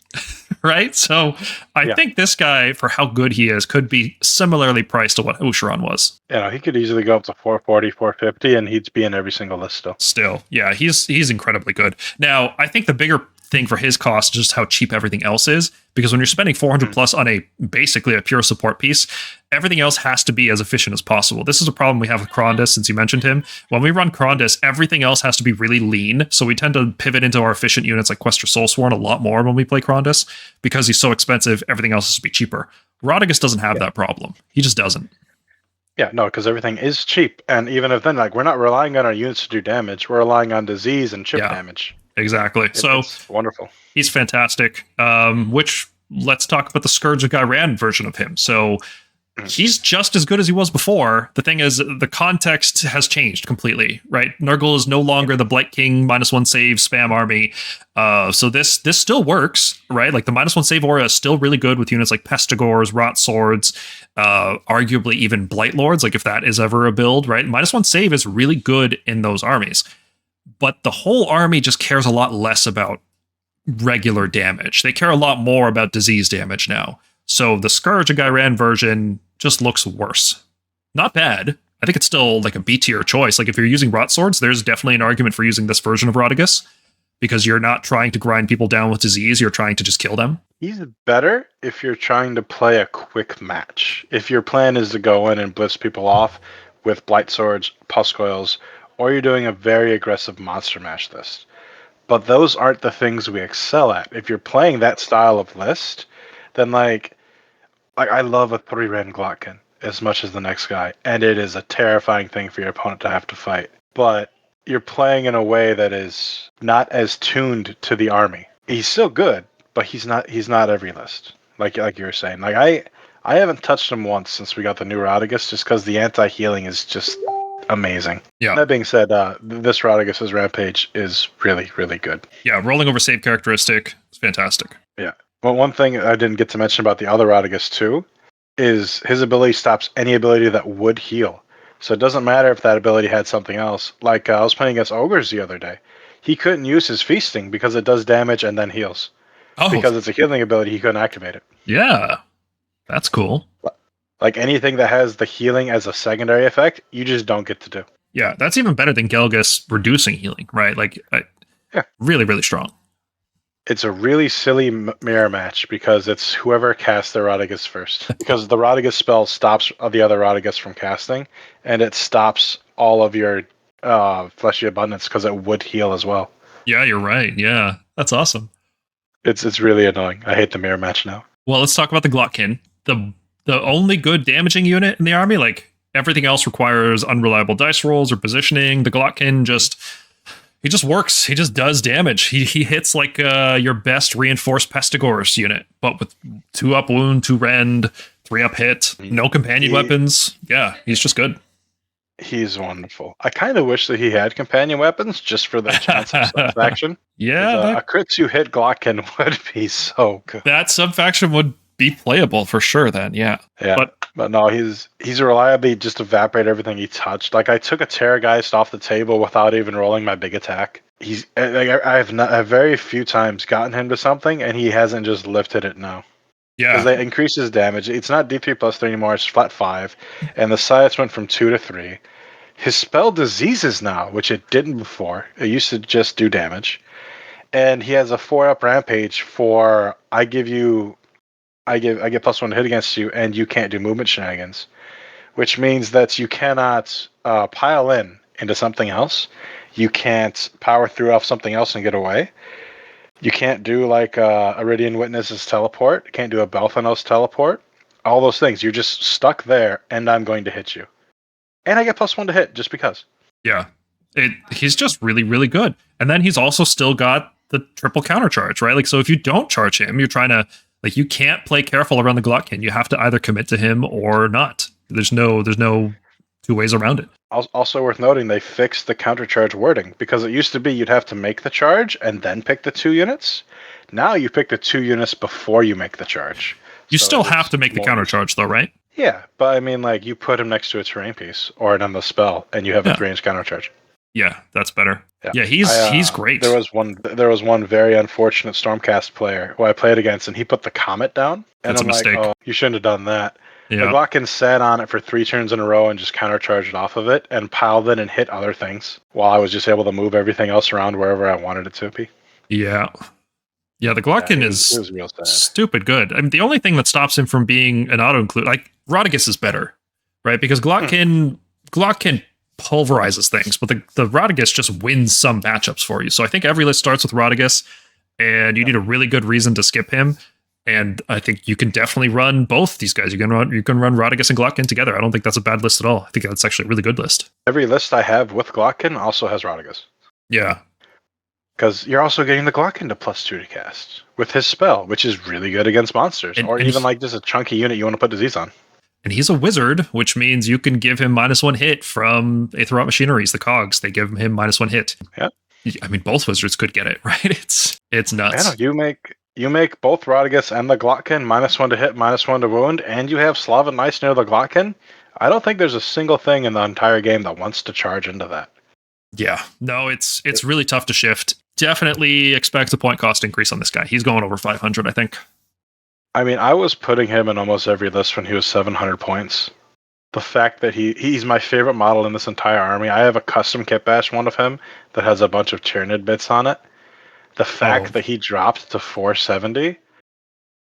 right? So I think this guy, for how good he is, could be similarly priced to what Usharan was. Yeah, he could easily go up to 440, 450, and he'd be in every single list still. Still, yeah, he's incredibly good. Now, I think the bigger thing for his cost is just how cheap everything else is, because when you're spending 400 plus on basically a pure support piece, everything else has to be as efficient as possible. This is a problem we have with Krondus, since you mentioned him. When we run Krondus, everything else has to be really lean, so we tend to pivot into our efficient units like Questor Soulsworn a lot more when we play Krondus, because he's so expensive, everything else has to be cheaper. Rotigus doesn't have that problem. He just doesn't. Yeah, no, because everything is cheap, and even if then, like, we're not relying on our units to do damage, we're relying on disease and chip damage. Exactly. So it's wonderful. He's fantastic. Which, let's talk about the Scourge of Gyran version of him. So he's just as good as he was before. The thing is, the context has changed completely, right? Nurgle is no longer the Blight King -1 save spam army. So this still works, right? Like the -1 save aura is still really good with units like Pestigors, Rotswords, arguably even Blightlords, like if that is ever a build, right? -1 save is really good in those armies. But the whole army just cares a lot less about regular damage. They care a lot more about disease damage now. So the Scourge of Gyran version just looks worse. Not bad. I think it's still like a B tier choice. Like if you're using Rotswords, there's definitely an argument for using this version of Rotigus, because you're not trying to grind people down with disease, you're trying to just kill them. He's better if you're trying to play a quick match. If your plan is to go in and blitz people off with Blight Swords, Pusgoyles, or you're doing a very aggressive monster mash list. But those aren't the things we excel at. If you're playing that style of list, then like I love a 3-ren Glotkin as much as the next guy, and it is a terrifying thing for your opponent to have to fight. But you're playing in a way that is not as tuned to the army. He's still good, but he's not every list. Like you were saying. Like I haven't touched him once since we got the new Rotigus, just because the anti-healing is just amazing. Yeah. That being said, this Rotigus' Rampage is really, really good. Yeah, rolling over save characteristic is fantastic. Yeah. Well, one thing I didn't get to mention about the other Rotigus too is his ability stops any ability that would heal. So it doesn't matter if that ability had something else. Like I was playing against Ogres the other day. He couldn't use his Feasting because it does damage and then heals. Oh. Because it's a healing ability, he couldn't activate it. Yeah. That's cool. Like anything that has the healing as a secondary effect, you just don't get to do. Yeah, that's even better than Gelgus reducing healing, right? Like, really, really strong. It's a really silly mirror match because it's whoever casts their Rotigus first. Because the Rotigus spell stops the other Rotigus from casting, and it stops all of your Fleshy Abundance because it would heal as well. Yeah, you're right. Yeah, that's awesome. It's really annoying. I hate the mirror match now. Well, let's talk about the Glotkin. The only good damaging unit in the army. Like everything else requires unreliable dice rolls or positioning. The Glotkin just works. He just does damage. He hits like your best reinforced Pestigors unit, but with 2-up wound, 2 rend, 3-up hit, no companion weapons. Yeah, he's just good. He's wonderful. I kind of wish that he had companion weapons just for the chance of subfaction. Yeah, a crit 2 hit Glotkin would be so good. That subfaction would be playable for sure then, yeah. But no, he's reliably just evaporate everything he touched. Like I took a Terrorgeist off the table without even rolling my big attack. He's like I've very few times gotten him to something and he hasn't just lifted it now. Yeah. Because they increase his damage. It's not D3+3 anymore, it's flat 5. And the sights went from 2 to 3. His spell diseases now, which it didn't before. It used to just do damage. And he has a 4-up rampage for I get +1 to hit against you, and you can't do movement shenanigans, which means that you cannot pile into something else. You can't power through off something else and get away. You can't do like Iridian Witness's teleport. You can't do a Belthanos teleport. All those things. You're just stuck there, and I'm going to hit you. And I get +1 to hit just because. Yeah. He's just really, really good. And then he's also still got the triple countercharge, right? Like, so if you don't charge him, you're trying to, like, you can't play careful around the Glotkin. You have to either commit to him or not. There's no two ways around it. Also worth noting, they fixed the countercharge wording, because it used to be you'd have to make the charge and then pick the 2 units. Now you pick the 2 units before you make the charge. You still have to make the countercharge though, right? Yeah, but I mean, like, you put him next to a terrain piece or on the spell, and you have a 3-inch countercharge. Yeah, that's better. Yeah, Yeah, he's great. There was one very unfortunate Stormcast player who I played against, and he put the Comet down, and That's a I'm like, mistake. oh, you shouldn't have done that. Yeah. Maggotkin sat on it for 3 turns in a row and just countercharged off of it and piled it and hit other things while I was just able to move everything else around wherever I wanted it to be. Yeah. Yeah, the Glotkin is real sad. Stupid good. I mean, the only thing that stops him from being an auto-include, like, Rotigus is better, right? Because Glotkin pulverizes things, but the Rotigus just wins some matchups for you. So I think every list starts with Rotigus, and you need a really good reason to skip him. And I think you can definitely run both these guys. You can run Rotigus and Glotkin together. I don't think that's a bad list at all. I think that's actually a really good list. Every list I have with Glotkin also has Rotigus. Yeah. Because you're also getting the Glotkin to +2 to cast with his spell, which is really good against monsters, or even like just a chunky unit you want to put disease on. And he's a wizard, which means you can give him -1 hit from Aetherot Machineries, the cogs. They give him -1 hit. Yeah. I mean, both wizards could get it, right? It's nuts. I know, you make both Rotigus and the Glotkin -1 to hit, -1 to wound, and you have Sloven Knights near the Glotkin. I don't think there's a single thing in the entire game that wants to charge into that. Yeah. No, it's really tough to shift. Definitely expect a point cost increase on this guy. He's going over 500, I think. I mean, I was putting him in almost every list when he was 700 points. The fact that he's my favorite model in this entire army. I have a custom kit bash one of him that has a bunch of Tyranid bits on it. The fact that he dropped to 470,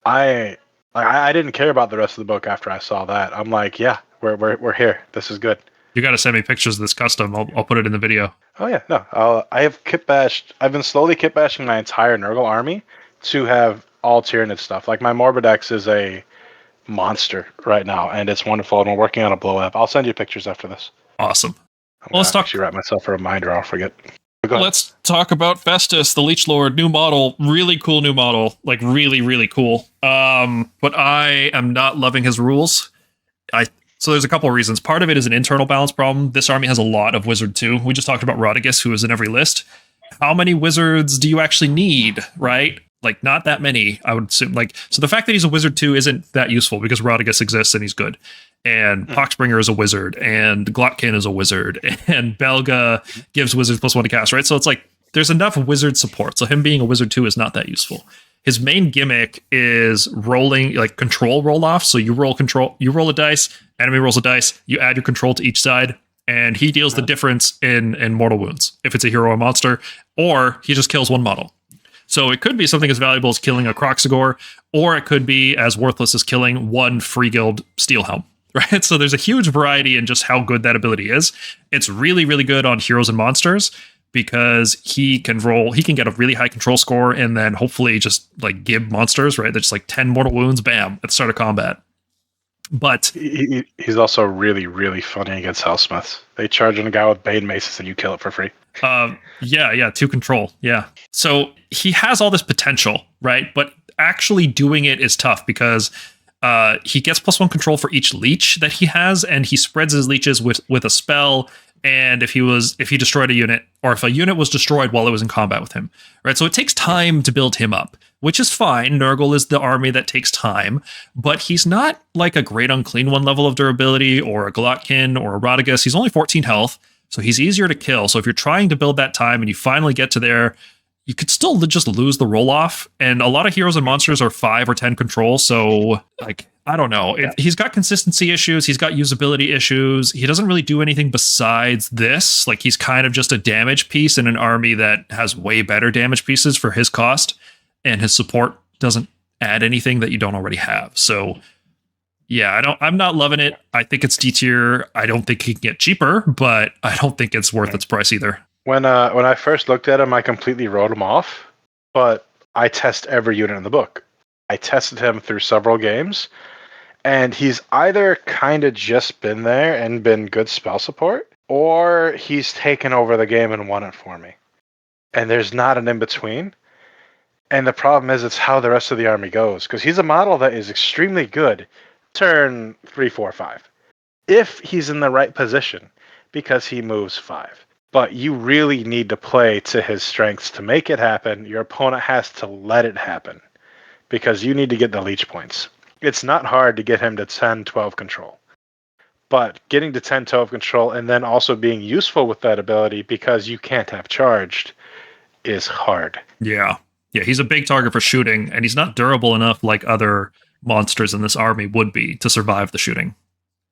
I didn't care about the rest of the book after I saw that. I'm like, yeah, we're here. This is good. You got to send me pictures of this custom. I'll put it in the video. Oh yeah, no. I have kit bashed. I've been slowly kit bashing my entire Nurgle army to have all Tyranid stuff. Like my Morbidex is a monster right now, and it's wonderful. And we're working on a Bloab. I'll send you pictures after this. Awesome. Let's talk. Actually, write myself a reminder. I'll forget. Let's talk about Festus, the Leechlord, new model. Really cool new model. Like really, really cool. But I am not loving his rules. So there's a couple of reasons. Part of it is an internal balance problem. This army has a lot of Wizard 2. We just talked about Rotigus, who is in every list. How many Wizards do you actually need, right? Like, not that many, I would assume. Like, so the fact that he's a Wizard 2 isn't that useful because Rotigus exists and he's good. And Poxbringer is a wizard, and Glotkin is a wizard, and Belga gives wizards +1 to cast, right? So it's like, there's enough wizard support. So him being a Wizard 2 is not that useful. His main gimmick is rolling, like control roll off. So you roll a dice, enemy rolls a dice, you add your control to each side, and he deals the difference in mortal wounds if it's a hero or monster, or he just kills one model. So it could be something as valuable as killing a Kroxigor, or it could be as worthless as killing one Free Guild Steelhelm, right? So there's a huge variety in just how good that ability is. It's really, really good on heroes and monsters, because he can get a really high control score and then hopefully just like give monsters, right? That's like 10 mortal wounds, bam, at the start of combat. But he's also really, really funny against Hellsmiths. They charge on a guy with Bane Maces and you kill it for free. Yeah, 2 control. Yeah. So he has all this potential, right? But actually doing it is tough because he gets +1 control for each leech that he has, and he spreads his leeches with a spell. And if he destroyed a unit, or if a unit was destroyed while it was in combat with him, right? So it takes time to build him up, which is fine. Nurgle is the army that takes time, but he's not like a great Unclean One level of durability, or a Glotkin, or a Rotigus. He's only 14 health, so he's easier to kill. So if you're trying to build that time and you finally get to there, you could still just lose the roll off. And a lot of heroes and monsters are 5 or 10 control. So like, I don't know. He's got consistency issues. He's got usability issues. He doesn't really do anything besides this. Like, he's kind of just a damage piece in an army that has way better damage pieces for his cost. And his support doesn't add anything that you don't already have. So yeah, I'm not loving it. I think it's D tier. I don't think he can get cheaper, but I don't think it's worth its price either. When I first looked at him, I completely wrote him off, but I test every unit in the book. I tested him through several games, and he's either kind of just been there and been good spell support, or he's taken over the game and won it for me. And there's not an in-between. And the problem is, it's how the rest of the army goes, because he's a model that is extremely good turn 3, 4, 5. If he's in the right position, because he moves 5. But you really need to play to his strengths to make it happen. Your opponent has to let it happen, because you need to get the leech points. It's not hard to get him to 10, 12 control. But getting to 10 toe of control and then also being useful with that ability because you can't have charged is hard. Yeah. Yeah, he's a big target for shooting, and he's not durable enough like other monsters in this army would be to survive the shooting.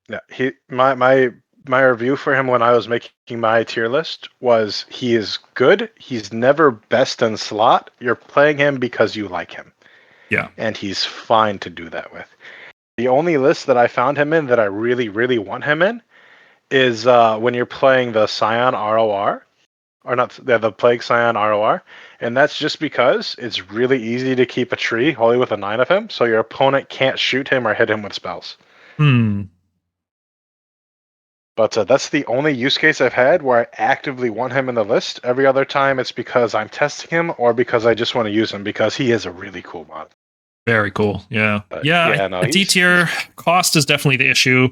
Yeah, my review for him when I was making my tier list was he is good. He's never best in slot. You're playing him because you like him. Yeah. And he's fine to do that with. The only list that I found him in that I really, really want him in is when you're playing the Scion ROR. Or not, the Plague Scion ROR. And that's just because it's really easy to keep a tree wholly with a 9 of him, so your opponent can't shoot him or hit him with spells. But that's the only use case I've had where I actively want him in the list. Every other time it's because I'm testing him or because I just want to use him because he is a really cool mod. Very cool. Yeah. A D tier cost is definitely the issue,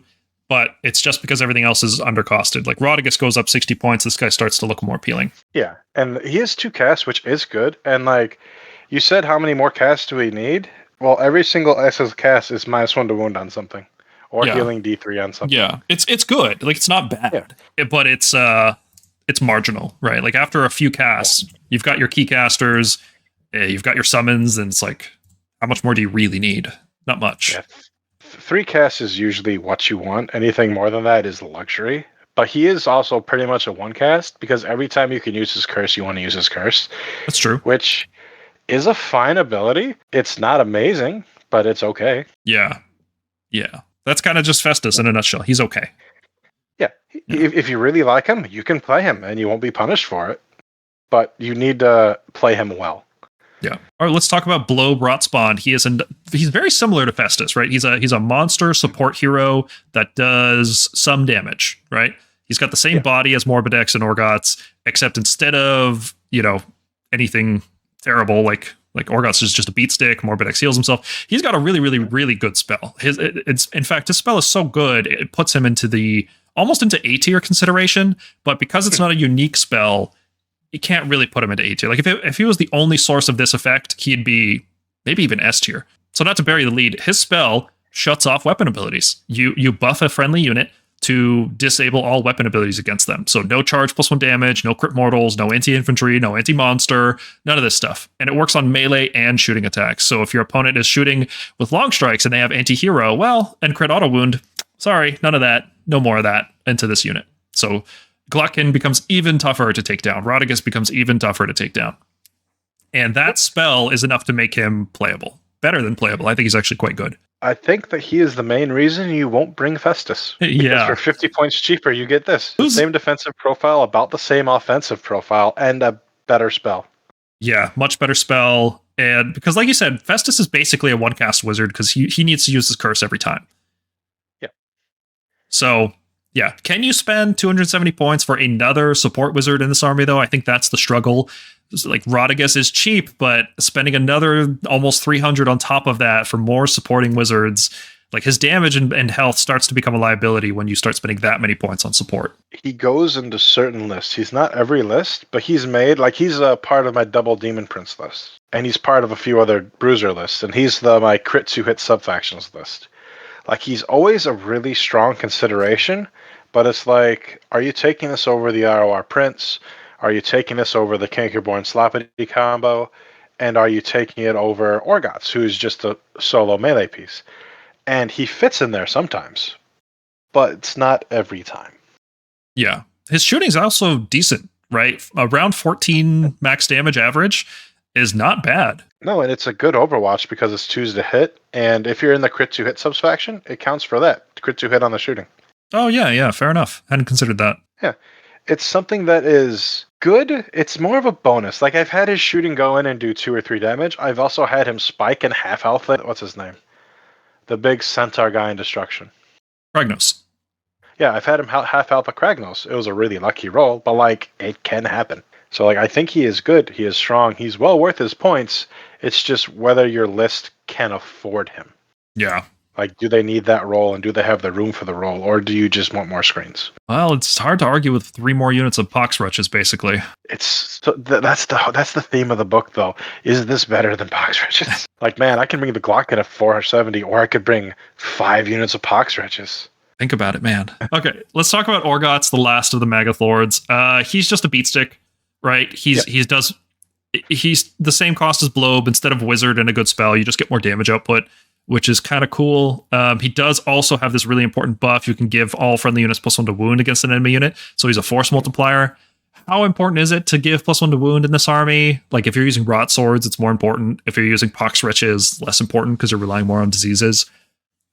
but it's just because everything else is undercosted. Like Rotigus goes up 60 points, this guy starts to look more appealing. Yeah, and he has 2 casts, which is good. And like you said, how many more casts do we need? Well, every single SS cast is -1 to wound on something. Or healing D3 on something. Yeah, it's good. Like it's not bad, but it's marginal, right? Like after a few casts, you've got your key casters, you've got your summons, and it's like, how much more do you really need? Not much. Yeah. 3 casts is usually what you want. Anything more than that is luxury. But he is also pretty much a 1 cast because every time you can use his curse, you want to use his curse. That's true. Which is a fine ability. It's not amazing, but it's okay. Yeah. That's kind of just Festus in a nutshell. He's okay. Yeah. If you really like him, you can play him and you won't be punished for it. But you need to play him well. Yeah. All right, let's talk about Bloab Rotspawned. He's very similar to Festus, right? He's a monster support hero that does some damage, right? He's got the same body as Morbidex and Orghotts, except instead of, anything terrible like Orghotts is just a beat stick, Morbidex heals himself. He's got a really, really, really good spell. In fact, his spell is so good, it puts him almost into A tier consideration, but because it's not a unique spell, you can't really put him into A tier. Like if he was the only source of this effect, he'd be maybe even S tier. So not to bury the lead, his spell shuts off weapon abilities. You buff a friendly unit to disable all weapon abilities against them. So no charge +1 damage, no crit mortals, no anti-infantry, no anti-monster, none of this stuff. And it works on melee and shooting attacks. So if your opponent is shooting with long strikes and they have anti-hero, and crit auto wound, sorry, none of that, no more of that into this unit. So Glutkin becomes even tougher to take down. Rotigus becomes even tougher to take down. And that spell is enough to make him playable. Better than playable. I think he's actually quite good. I think that he is the main reason you won't bring Festus. Because for 50 points cheaper, you get this. The same defensive profile, about the same offensive profile, and a better spell. Yeah, much better spell. And because like you said, Festus is basically a 1-cast wizard because he needs to use his curse every time. Yeah. So, yeah. Can you spend 270 points for another support wizard in this army, though? I think that's the struggle. Like Rotigus is cheap, but spending another almost 300 on top of that for more supporting wizards, like his damage and health starts to become a liability when you start spending that many points on support. He goes into certain lists. He's not every list, but he's a part of my double Demon Prince list. And he's part of a few other bruiser lists. And he's my crit to hit subfactions list. Like he's always a really strong consideration, but it's like, are you taking this over the ROR Prince? Are you taking this over the Cankerborn Sloppity combo? And are you taking it over Orghotts, who's just a solo melee piece? And he fits in there sometimes, but it's not every time. Yeah. His shooting's also decent, right? Around 14 max damage average is not bad. No, and it's a good Overwatch because it's 2s to hit. And if you're in the crit to hit subfaction, it counts for that. Crit to hit on the shooting. Oh, yeah, fair enough. Hadn't considered that. Yeah. It's something that is good. It's more of a bonus. Like I've had his shooting go in and do 2 or 3 damage. I've also had him spike and half health. What's his name? The big centaur guy in Destruction. Kragnos. Yeah, I've had him half health of Kragnos. It was a really lucky roll, but it can happen. So I think he is good. He is strong. He's well worth his points. It's just whether your list can afford him. Yeah. Do they need that role and do they have the room for the role, or do you just want more screens? Well, it's hard to argue with 3 more units of Pox-Wretches, basically. That's the theme of the book, though. Is this better than Pox-Wretches? Man, I can bring the Glutkin at 470, or I could bring 5 units of Pox-Wretches. Think about it, man. Okay, let's talk about Orghotts, the last of the Maggothlords. He's just a beatstick, right? He's the same cost as Bloab. Instead of wizard and a good spell, you just get more damage output, which is kind of cool. He does also have this really important buff. You can give all friendly units +1 to wound against an enemy unit, so he's a force multiplier. How important is it to give +1 to wound in this army? Like, if you're using Rotswords, it's more important. If you're using Pox-Wretches, less important because you're relying more on diseases.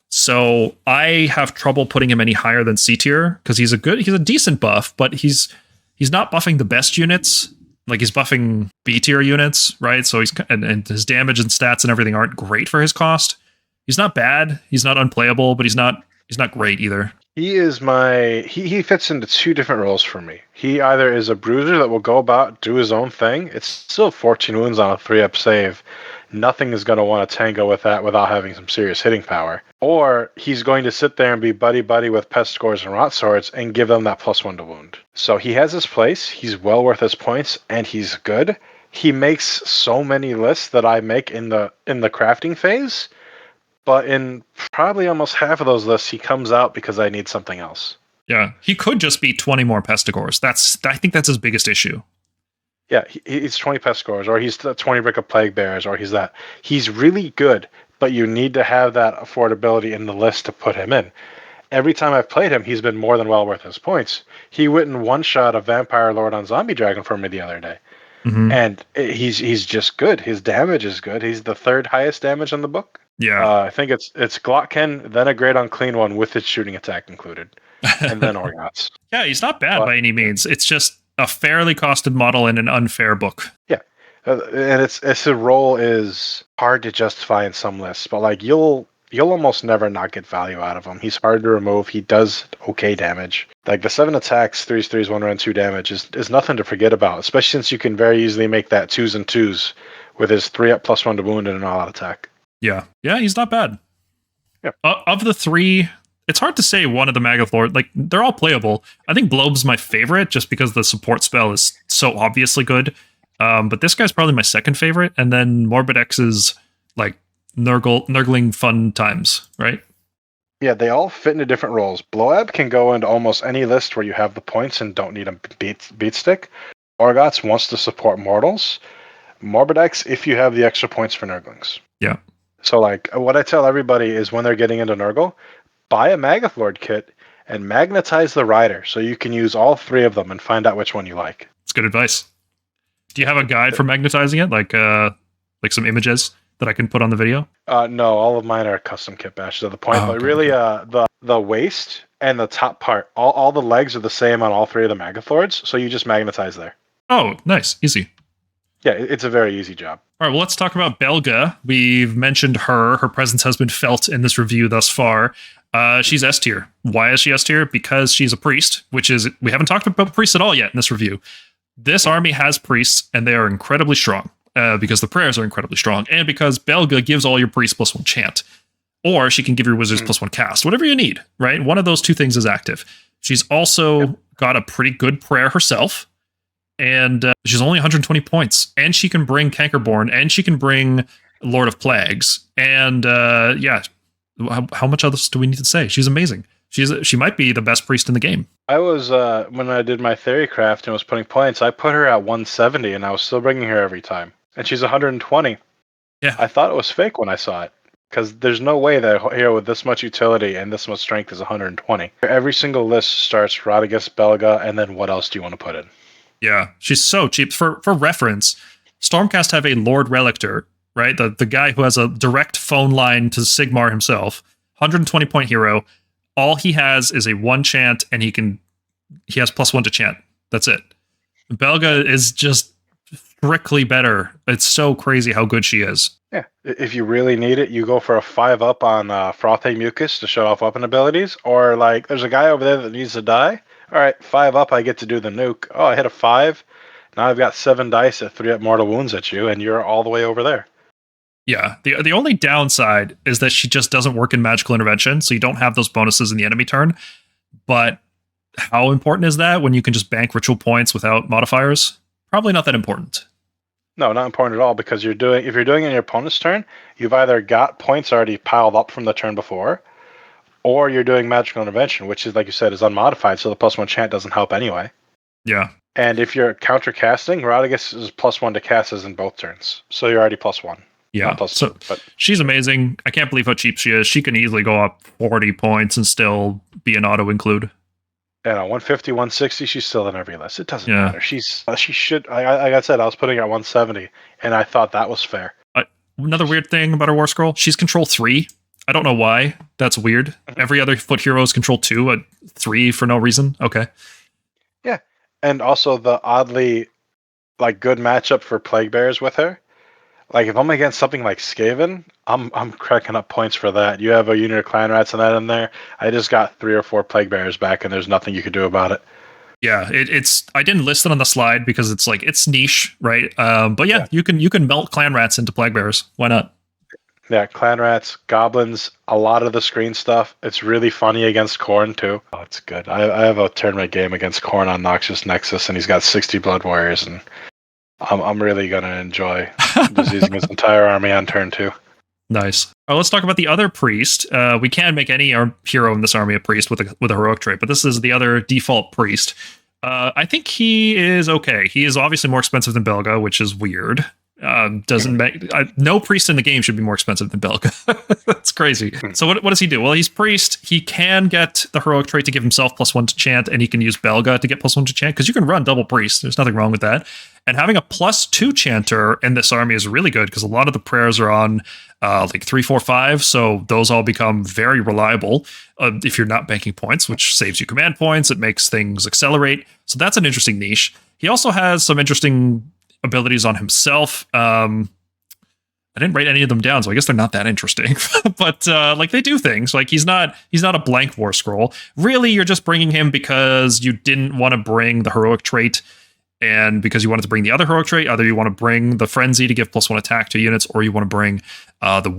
So I have trouble putting him any higher than C tier because he's a decent buff, but he's not buffing the best units. Like, he's buffing B tier units, right? So and his damage and stats and everything aren't great for his cost. He's not bad. He's not unplayable, but he's not great either. He is he fits into two different roles for me. He either is a bruiser that will go about, do his own thing. It's still 14 wounds on a 3-up save. Nothing is going to want to tango with that without having some serious hitting power. Or he's going to sit there and be buddy-buddy with Pestigors and Rotswords and give them that +1 to wound. So he has his place. He's well worth his points, and he's good. He makes so many lists that I make in the crafting phase. But in probably almost half of those lists, he comes out because I need something else. Yeah, he could just be 20 more Pestigors. I think that's his biggest issue. Yeah, he's 20 Pestigors, or he's 20 brick of Plaguebearers, or he's that. He's really good, but you need to have that affordability in the list to put him in. Every time I've played him, he's been more than well worth his points. He went in one-shot a Vampire Lord on Zombie Dragon for me the other day. Mm-hmm. And he's just good. His damage is good. He's the 3rd highest damage in the book. Yeah, I think it's Glottkin, then a great Unclean One with its shooting attack included, and then Orghotts. Yeah, he's not bad by any means. It's just a fairly costed model in an unfair book. Yeah, and his role is hard to justify in some lists, but like you'll almost never not get value out of him. He's hard to remove. He does okay damage. Like the 7 attacks, 3s, 1 run 2 damage is nothing to forget about, especially since you can very easily make that 2s and 2s with his 3-up +1 to wound and an all-out attack. Yeah, he's not bad. Yeah. Of the 3, it's hard to say one of the Maggothlord. Like, they're all playable. I think Bloab's my favorite just because the support spell is so obviously good. But this guy's probably my 2nd favorite, and then Morbidex is like Nurgling fun times, right? Yeah, they all fit into different roles. Bloab can go into almost any list where you have the points and don't need a beat stick. Orghotts wants to support mortals. Morbidex if you have the extra points for Nurglings. Yeah. So, like, what I tell everybody is when they're getting into Nurgle, buy a Maggothlord kit and magnetize the rider so you can use all 3 of them and find out which one you like. It's good advice. Do you have a guide for magnetizing it? Like some images that I can put on the video? No, all of mine are custom kit bashes at the point. But really, the waist and the top part, all the legs are the same on all 3 of the Maggothlords, so you just magnetize there. Oh, nice. Easy. Yeah, it's a very easy job. All right, well, let's talk about Belga. We've mentioned her. Her presence has been felt in this review thus far. She's S tier. Why is she S tier? Because she's a priest, we haven't talked about priests at all yet in this review. This army has priests, and they are incredibly strong, because the prayers are incredibly strong, and because Belga gives all your priests +1 chant. Or she can give your wizards +1 cast, whatever you need, right? One of those 2 things is active. She's also got a pretty good prayer herself. And she's only 120 points, and she can bring Cankerborn, and she can bring Lord of Plagues, and how much else do we need to say? She's amazing. She might be the best priest in the game. I was when I did my theory craft and was putting points, I put her at 170, and I was still bringing her every time, and she's 120. Yeah, I thought it was fake when I saw it, because there's no way that a hero with this much utility and this much strength is 120. Every single list starts Rotigus, Belga, and then what else do you want to put in? Yeah, she's so cheap. For reference, Stormcast have a Lord Relictor, right? The guy who has a direct phone line to Sigmar himself, 120 point hero. All he has is a 1 chant, and he has +1 to chant. That's it. Belga is just strictly better. It's so crazy how good she is. Yeah, if you really need it, you go for a 5-up on Frothing Mucus to show off weapon abilities, or like there's a guy over there that needs to die. All right, 5-up, I get to do the nuke. Oh, I hit a 5. Now I've got 7 dice at 3-up mortal wounds at you, and you're all the way over there. Yeah, the only downside is that she just doesn't work in magical intervention, so you don't have those bonuses in the enemy turn. But how important is that when you can just bank ritual points without modifiers? Probably not that important. No, not important at all, because if you're doing it in your opponent's turn, you've either got points already piled up from the turn before, or you're doing Magical Intervention, which is, like you said, is unmodified, so the +1 chant doesn't help anyway. Yeah. And if you're counter casting, Rotigus is +1 to cast in both turns, so you're already +1. Yeah, so +2, but she's amazing. I can't believe how cheap she is. She can easily go up 40 points and still be an auto include. Yeah, 150, 160, she's still in every list. It doesn't matter. She should. Like I said, I was putting her at 170, and I thought that was fair. Another weird thing about her War Scroll, she's control 3. I don't know why. That's weird. Every other foot hero is control 2 at 3 for no reason. Okay. Yeah, and also the oddly good matchup for Plaguebearers with her. Like, if I'm against something like Skaven, I'm cracking up points for that. You have a unit of Clan Rats and that in there. I just got 3 or 4 Plaguebearers back, and there's nothing you could do about it. Yeah, it's. I didn't list it on the slide because it's niche, right? But yeah, you can melt Clan Rats into Plaguebearers. Why not? Yeah, Clan Rats, Goblins, a lot of the screen stuff. It's really funny against Khorne, too. Oh, it's good. I have a tournament game against Khorne on Noxious Nexus, and he's got 60 Blood Warriors, and I'm really going to enjoy just using his entire army on turn 2. Nice. Let's talk about the other priest. We can make any hero in this army a priest with a heroic trait, but this is the other default priest. I think he is okay. He is obviously more expensive than Belga, which is weird. Doesn't make no priest in the game should be more expensive than Belga. That's crazy. So what does he do? Well, he's priest. He can get the heroic trait to give himself +1 to chant, and he can use Belga to get +1 to chant because you can run double priest. There's nothing wrong with that. And having a +2 chanter in this army is really good because a lot of the prayers are on 3, 4, 5, so those all become very reliable if you're not banking points, which saves you command points. It makes things accelerate. So that's an interesting niche. He also has some interesting abilities on himself. I didn't write any of them down, so I guess they're not that interesting. But they do things. Like he's not a blank War Scroll. Really, you're just bringing him because you didn't want to bring the heroic trait, and because you wanted to bring the other heroic trait. Either you want to bring the frenzy to give +1 attack to units, or you want to bring the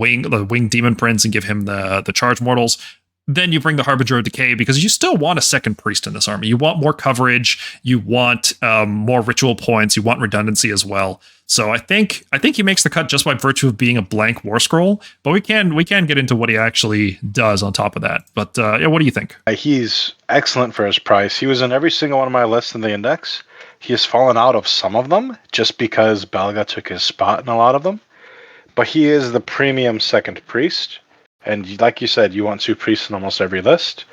winged demon prince and give him the charge mortals. Then you bring the Harbinger of Decay because you still want a second priest in this army. You want more coverage. You want more ritual points. You want redundancy as well. So I think he makes the cut just by virtue of being a blank War Scroll. But we can get into what he actually does on top of that. But what do you think? He's excellent for his price. He was in every single one of my lists in the index. He has fallen out of some of them just because Belga took his spot in a lot of them. But he is the premium second priest. And like you said, you want 2 priests in almost every list.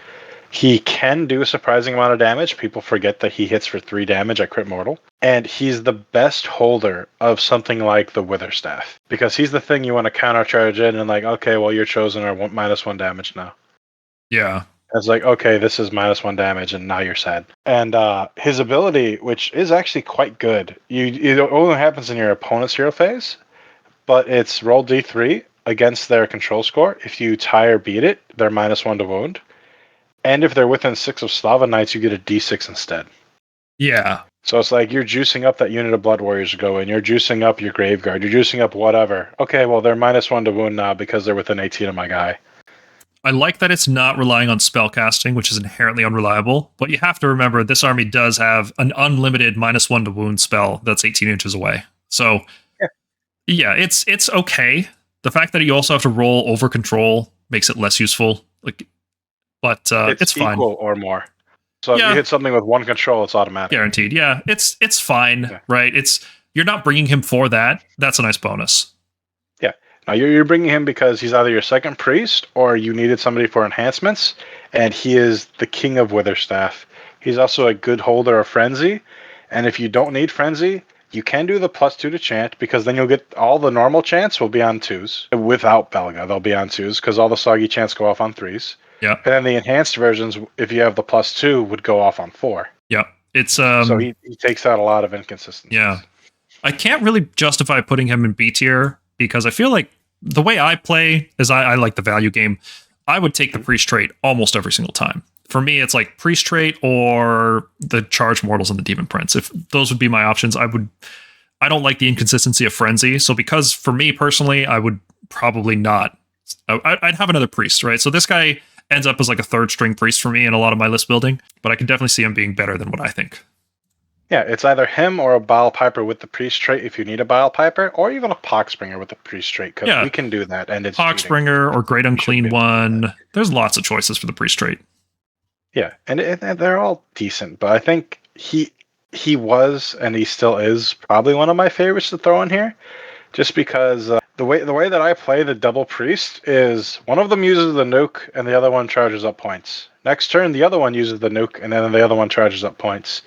He can do a surprising amount of damage. People forget that he hits for 3 damage at crit mortal. And he's the best holder of something like the Witherstaff. Because he's the thing you want to countercharge in and okay, well, you're chosen are -1 damage now. Yeah. It's okay, this is -1 damage, and now you're sad. And his ability, which is actually quite good, it only happens in your opponent's hero phase, but it's roll d3 against their control score. If you tie or beat it, they're -1 to wound. And if they're within 6 of Sloven Knights, you get a d6 instead. Yeah. So it's you're juicing up that unit of Blood Warriors to go in. You're juicing up your Graveguard. You're juicing up whatever. Okay, well, they're -1 to wound now because they're within 18 of my guy. I like that it's not relying on spellcasting, which is inherently unreliable. But you have to remember, this army does have an unlimited -1 to wound spell that's 18 inches away. So, yeah it's okay. The fact that you also have to roll over control makes it less useful. But it's fine. Equal or more. So if you hit something with 1 control, it's automatic. Guaranteed. Yeah, it's fine, right? You're not bringing him for that. That's a nice bonus. Yeah. Now you're bringing him because he's either your second priest or you needed somebody for enhancements, and he is the king of Witherstaff. He's also a good holder of Frenzy, and if you don't need Frenzy, you can do the +2 to chant, because then you'll get all the normal chants will be on 2s. Without Belga, they'll be on 2s, because all the soggy chants go off on 3s. Yeah. And then the enhanced versions, if you have the +2, would go off on 4. Yeah. It's so he takes out a lot of inconsistencies. Yeah. I can't really justify putting him in B tier, because I feel like the way I play is I like the value game. I would take the priest trait almost every single time. For me, it's priest trait or the charge mortals and the demon prince. If those would be my options, I don't like the inconsistency of frenzy. So because for me personally, I would probably not. I'd have another priest, right? So this guy ends up as a 3rd string priest for me in a lot of my list building, but I can definitely see him being better than what I think. Yeah, it's either him or a Bile Piper with the Priest trait if you need a Bile Piper, or even a Poxbringer with the Priest trait, because Yeah. we can do that, and it's Poxbringer or Great Unclean One. There's lots of choices for the Priest trait. Yeah, and they're all decent, but I think he was, and he still is, probably one of my favorites to throw in here, just because the way that I play the double Priest is one of them uses the nuke, and the other one charges up points. Next turn, the other one uses the nuke, and then the other one charges up points.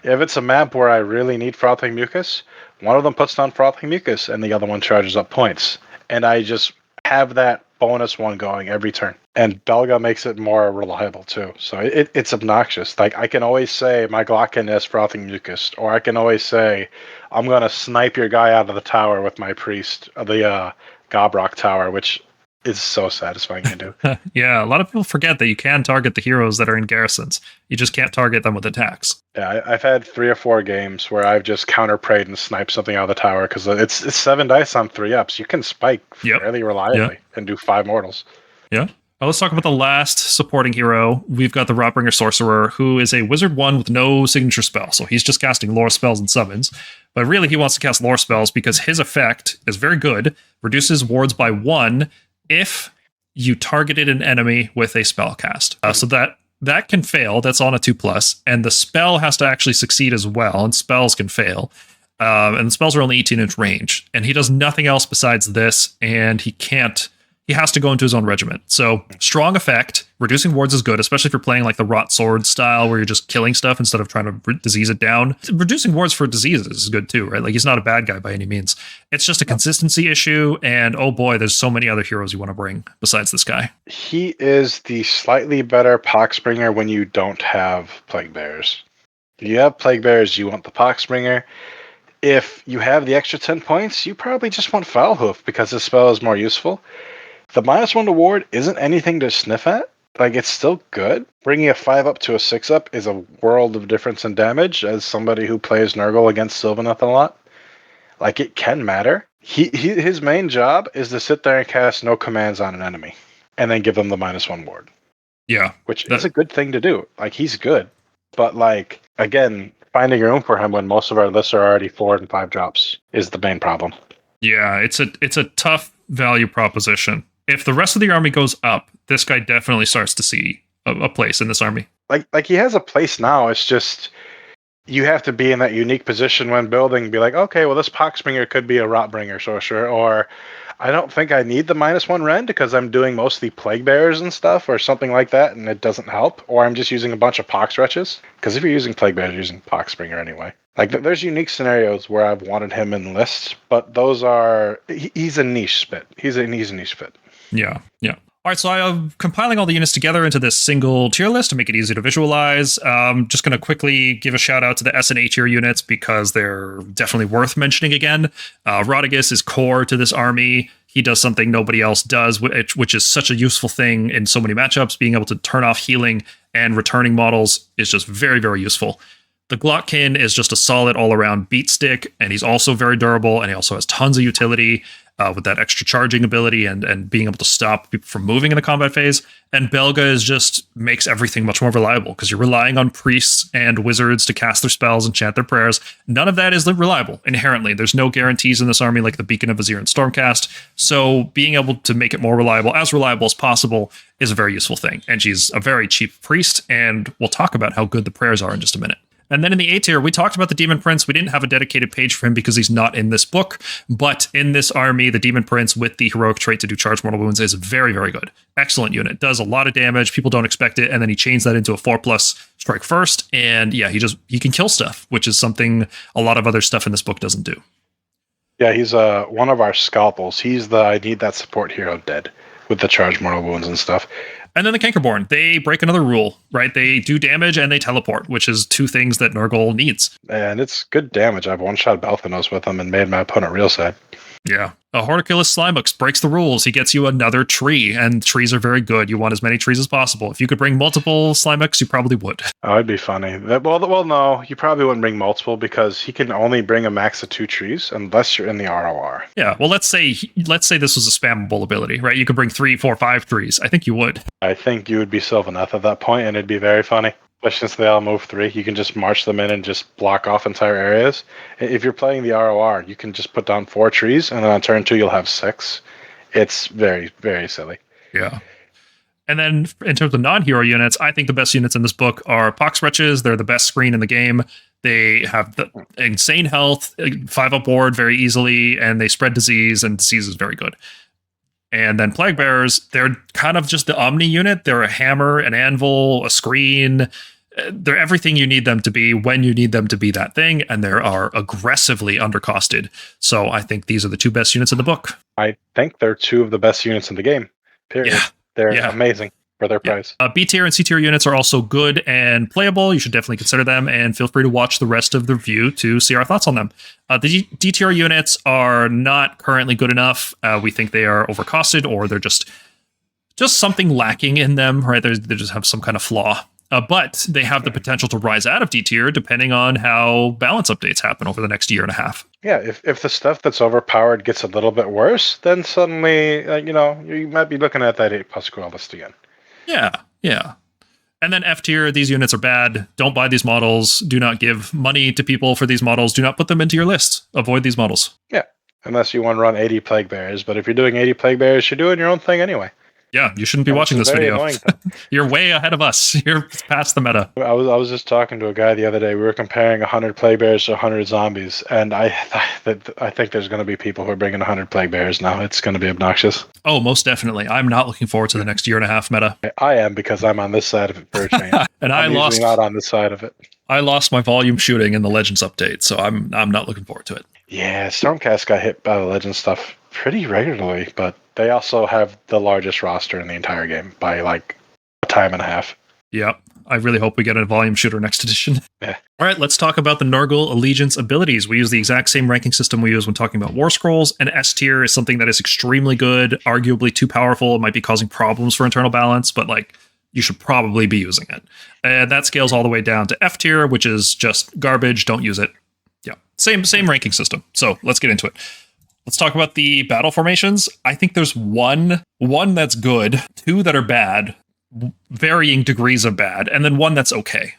If it's a map where I really need Frothing Mucus, one of them puts down Frothing Mucus, and the other one charges up points. And I just have that bonus one going every turn. And Belga makes it more reliable too. So it's obnoxious. Like, I can always say my Glockin has Frothing Mucus, or I can always say I'm going to snipe your guy out of the tower with my Priest, the Gobrock Tower, which is so satisfying to do. Yeah, a lot of people forget that you can target the heroes that are in garrisons. You just can't target them with attacks. Yeah, I've had 3 or 4 games where I've just counter-prayed and sniped something out of the tower, because it's 7 dice on 3 ups. You can spike fairly reliably and do 5 mortals. Yeah. Well, let's talk about the last supporting hero. We've got the Rotbringer Sorcerer, who is a wizard 1 with no signature spell. So he's just casting lore spells and summons. But really, he wants to cast lore spells because his effect is very good, reduces wards by 1 if you targeted an enemy with a spell cast. So that can fail. That's on a 2+. And the spell has to actually succeed as well. And spells can fail. And the spells are only 18-inch range. And he does nothing else besides this. And he has to go into his own regiment. So strong effect. Reducing wards is good, especially if you're playing like the Rotswords style where you're just killing stuff instead of trying to disease it down. Reducing wards for diseases is good too, right? Like, he's not a bad guy by any means. It's just a consistency issue. And oh boy, there's so many other heroes you want to bring besides this guy. He is the slightly better Poxbringer when you don't have Plaguebearers. If you have Plaguebearers, you want the Poxbringer. If you have the extra 10 points, you probably just want Foulhoof because his spell is more useful. The -1 to ward isn't anything to sniff at. Like, it's still good. Bringing a 5 up to a 6 up is a world of difference in damage as somebody who plays Nurgle against Sylvaneth a lot. Like, it can matter. His main job is to sit there and cast no commands on an enemy and then give them the -1 ward. Yeah. Which is a good thing to do. Like, he's good. But, like, again, finding room for him when most of our lists are already 4 and 5 drops is the main problem. Yeah, it's a tough value proposition. If the rest of the army goes up, this guy definitely starts to see a place in this army. Like he has a place now. It's just you have to be in that unique position when building. Be like, okay, well, this Poxbringer could be a Rotbringer sorcerer, or I don't think I need the -1 rend because I'm doing mostly Plaguebearers and stuff, or something like that, and it doesn't help. Or I'm just using a bunch of Pox-Wretches. Because if you're using Plaguebearers, you're using Poxbringer anyway. Like, there's unique scenarios where I've wanted him in lists, but those are he's a niche fit. He's a niche fit. Yeah. All right, so I'm compiling all the units together into this single tier list to make it easy to visualize. Just going to quickly give a shout out to the S and A tier units because they're definitely worth mentioning again. Rotigus is core to this army. He does something nobody else does, which is such a useful thing in so many matchups. Being able to turn off healing and returning models is just very, very useful. The Glotkin is just a solid all-around beat stick, and he's also very durable, and he also has tons of utility with that extra charging ability and being able to stop people from moving in the combat phase. And Belga is just makes everything much more reliable because you're relying on priests and wizards to cast their spells and chant their prayers. None of that is reliable inherently. There's no guarantees in this army like the Beacon of Azir and Stormcast. So being able to make it more reliable as possible, is a very useful thing. And she's a very cheap priest, and we'll talk about how good the prayers are in just a minute. And then in the A tier, we talked about the Demon Prince. We didn't have a dedicated page for him because he's not in this book. But in this army, the Demon Prince with the heroic trait to do charge mortal wounds is very, very good. Excellent unit. Does a lot of damage. People don't expect it. And then he chains that into a 4+ strike first. And yeah, he can kill stuff, which is something a lot of other stuff in this book doesn't do. Yeah, he's one of our scalpels. He's the I need that support hero dead with the charge mortal wounds and stuff. And then the Cankerborn, they break another rule, right? They do damage and they teleport, which is 2 things that Nurgle needs. And it's good damage. I've one-shot Balthanos with them and made my opponent real sad. Yeah. A Horticulous Slimux breaks the rules. He gets you another tree, and trees are very good. You want as many trees as possible. If you could bring multiple Slimux, you probably would. Oh, it'd be funny. Well, no, you probably wouldn't bring multiple because he can only bring a max of 2 trees unless you're in the ROR. Yeah, well, let's say this was a spammable ability, right? You could bring 3, 4, 5 trees. I think you would. I think you would be Sylvaneth at that point, and it'd be very funny. especially since they all move 3. You can just march them in and just block off entire areas. If you're playing the ROR, you can just put down 4 trees, and then on turn 2 you'll have 6. It's very, very silly. Yeah. And then in terms of non-hero units, I think the best units in this book are Pox-Wretches. They're the best screen in the game. They have the insane health, 5 up ward very easily, and they spread disease, and disease is very good. And then Plaguebearers, they're kind of just the Omni unit. They're a hammer, an anvil, a screen. They're everything you need them to be when you need them to be that thing, and they are aggressively undercosted. So I think these are the 2 best units in the book. I think they're 2 of the best units in the game, period. Yeah. They're amazing for their price. B tier and C tier units are also good and playable. You should definitely consider them, and feel free to watch the rest of the review to see our thoughts on them. The D tier units are not currently good enough. We think they are overcosted, or they're just something lacking in them, right? They just have some kind of flaw. But they have the potential to rise out of D tier depending on how balance updates happen over the next year and a half. Yeah, if the stuff that's overpowered gets a little bit worse, then suddenly, you might be looking at that 8 Pusgoyle list again. Yeah. And then F tier, these units are bad. Don't buy these models. Do not give money to people for these models. Do not put them into your list. Avoid these models. Yeah, unless you want to run 80 Plaguebearers. But if you're doing 80 Plaguebearers, you're doing your own thing anyway. Yeah, you shouldn't be watching this video. You're way ahead of us. You're past the meta. I was just talking to a guy the other day. We were comparing 100 Plaguebearers to 100 zombies, and I think there's going to be people who are bringing 100 Plaguebearers now. It's going to be obnoxious. Oh, most definitely. I'm not looking forward to the next year and a half meta. I am, because I'm on this side of it for a change. And I'm usually not on this side of it. I lost my volume shooting in the Legends update, so I'm not looking forward to it. Yeah, Stormcast got hit by the Legends stuff pretty regularly, but they also have the largest roster in the entire game by like a time and a half. Yep. I really hope we get a volume shooter next edition. Yeah. All right, let's talk about the Nurgle Allegiance abilities. We use the exact same ranking system we use when talking about Warscrolls, and S tier is something that is extremely good, arguably too powerful. It might be causing problems for internal balance, but you should probably be using it. And that scales all the way down to F tier, which is just garbage. Don't use it. Yeah, same ranking system. So let's get into it. Let's talk about the battle formations. I think there's one that's good, 2 that are bad, varying degrees of bad, and then 1 that's okay.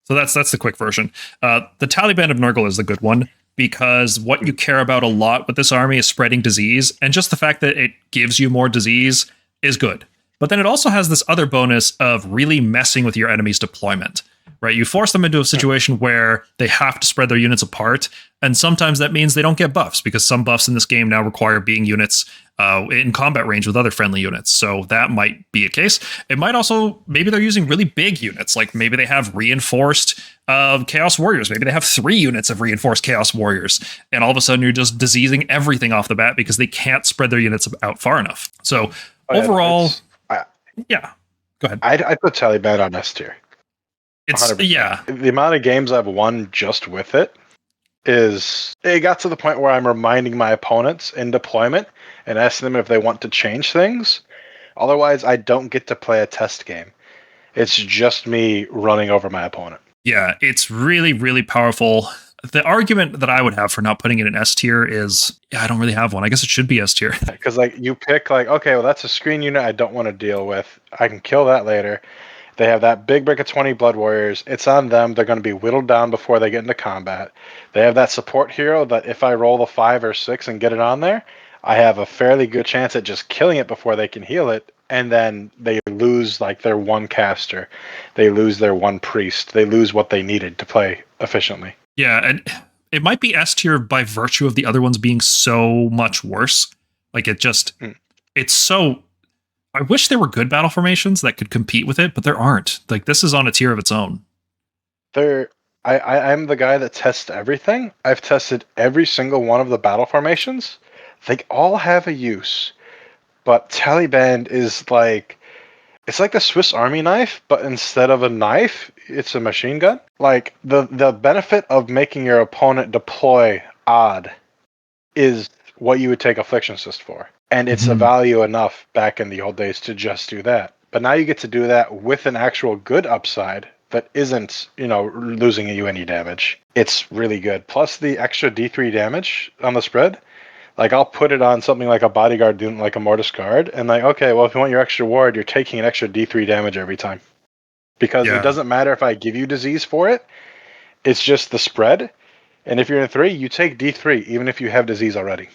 So that's the quick version. The Taliban of Nurgle is the good one, because what you care about a lot with this army is spreading disease, and just the fact that it gives you more disease is good. But then it also has this other bonus of really messing with your enemy's deployment. Right, you force them into a situation where they have to spread their units apart, and sometimes that means they don't get buffs, because some buffs in this game now require being units in combat range with other friendly units. So that might be a case. It might also, maybe they're using really big units, like maybe they have reinforced Chaos Warriors. Maybe they have 3 units of reinforced Chaos Warriors, and all of a sudden you're just diseasing everything off the bat because they can't spread their units out far enough. So overall, yeah, go ahead. I'd put Taliban on S tier. It's 100%. Yeah. The amount of games I've won just with it got to the point where I'm reminding my opponents in deployment and asking them if they want to change things. Otherwise, I don't get to play a test game. It's just me running over my opponent. Yeah, it's really, really powerful. The argument that I would have for not putting it in S tier is, I don't really have one. I guess it should be S tier. Because you pick okay, well, that's a screen unit I don't want to deal with. I can kill that later. They have that big brick of 20 Blood Warriors. It's on them. They're going to be whittled down before they get into combat. They have that support hero that if I roll the 5 or 6 and get it on there, I have a fairly good chance at just killing it before they can heal it. And then they lose their 1 caster. They lose their 1 priest. They lose what they needed to play efficiently. Yeah, and it might be S tier by virtue of the other ones being so much worse. It's so... I wish there were good battle formations that could compete with it, but there aren't. This is on a tier of its own. I'm the guy that tests everything. I've tested every single one of the battle formations. They all have a use. But Taliban is it's like the Swiss Army knife, but instead of a knife, it's a machine gun. The benefit of making your opponent deploy odd is what you would take Affliction Assist for. And it's a value enough back in the old days to just do that. But now you get to do that with an actual good upside that isn't, losing you any damage. It's really good. Plus the extra D3 damage on the spread. I'll put it on something like a bodyguard unit, like a Mortis guard, and okay, well, if you want your extra ward, you're taking an extra D3 damage every time. because Yeah. it doesn't matter if I give you disease for it. It's just the spread. And if you're in 3, you take D3, even if you have disease already.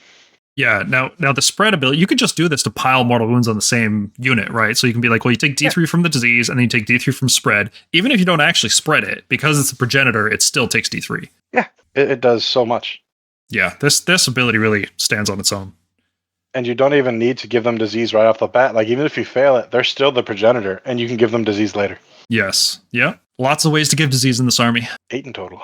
Yeah, now the spread ability, you could just do this to pile mortal wounds on the same unit, right? So you can be like, well, you take D3 from the disease, and then you take D3 from spread. Even if you don't actually spread it, because it's a progenitor, it still takes D3. Yeah, it does so much. Yeah, this ability really stands on its own. And you don't even need to give them disease right off the bat. Like, even if you fail it, they're still the progenitor, and you can give them disease later. Yes. Yeah. Lots of ways to give disease in this army. 8 in total.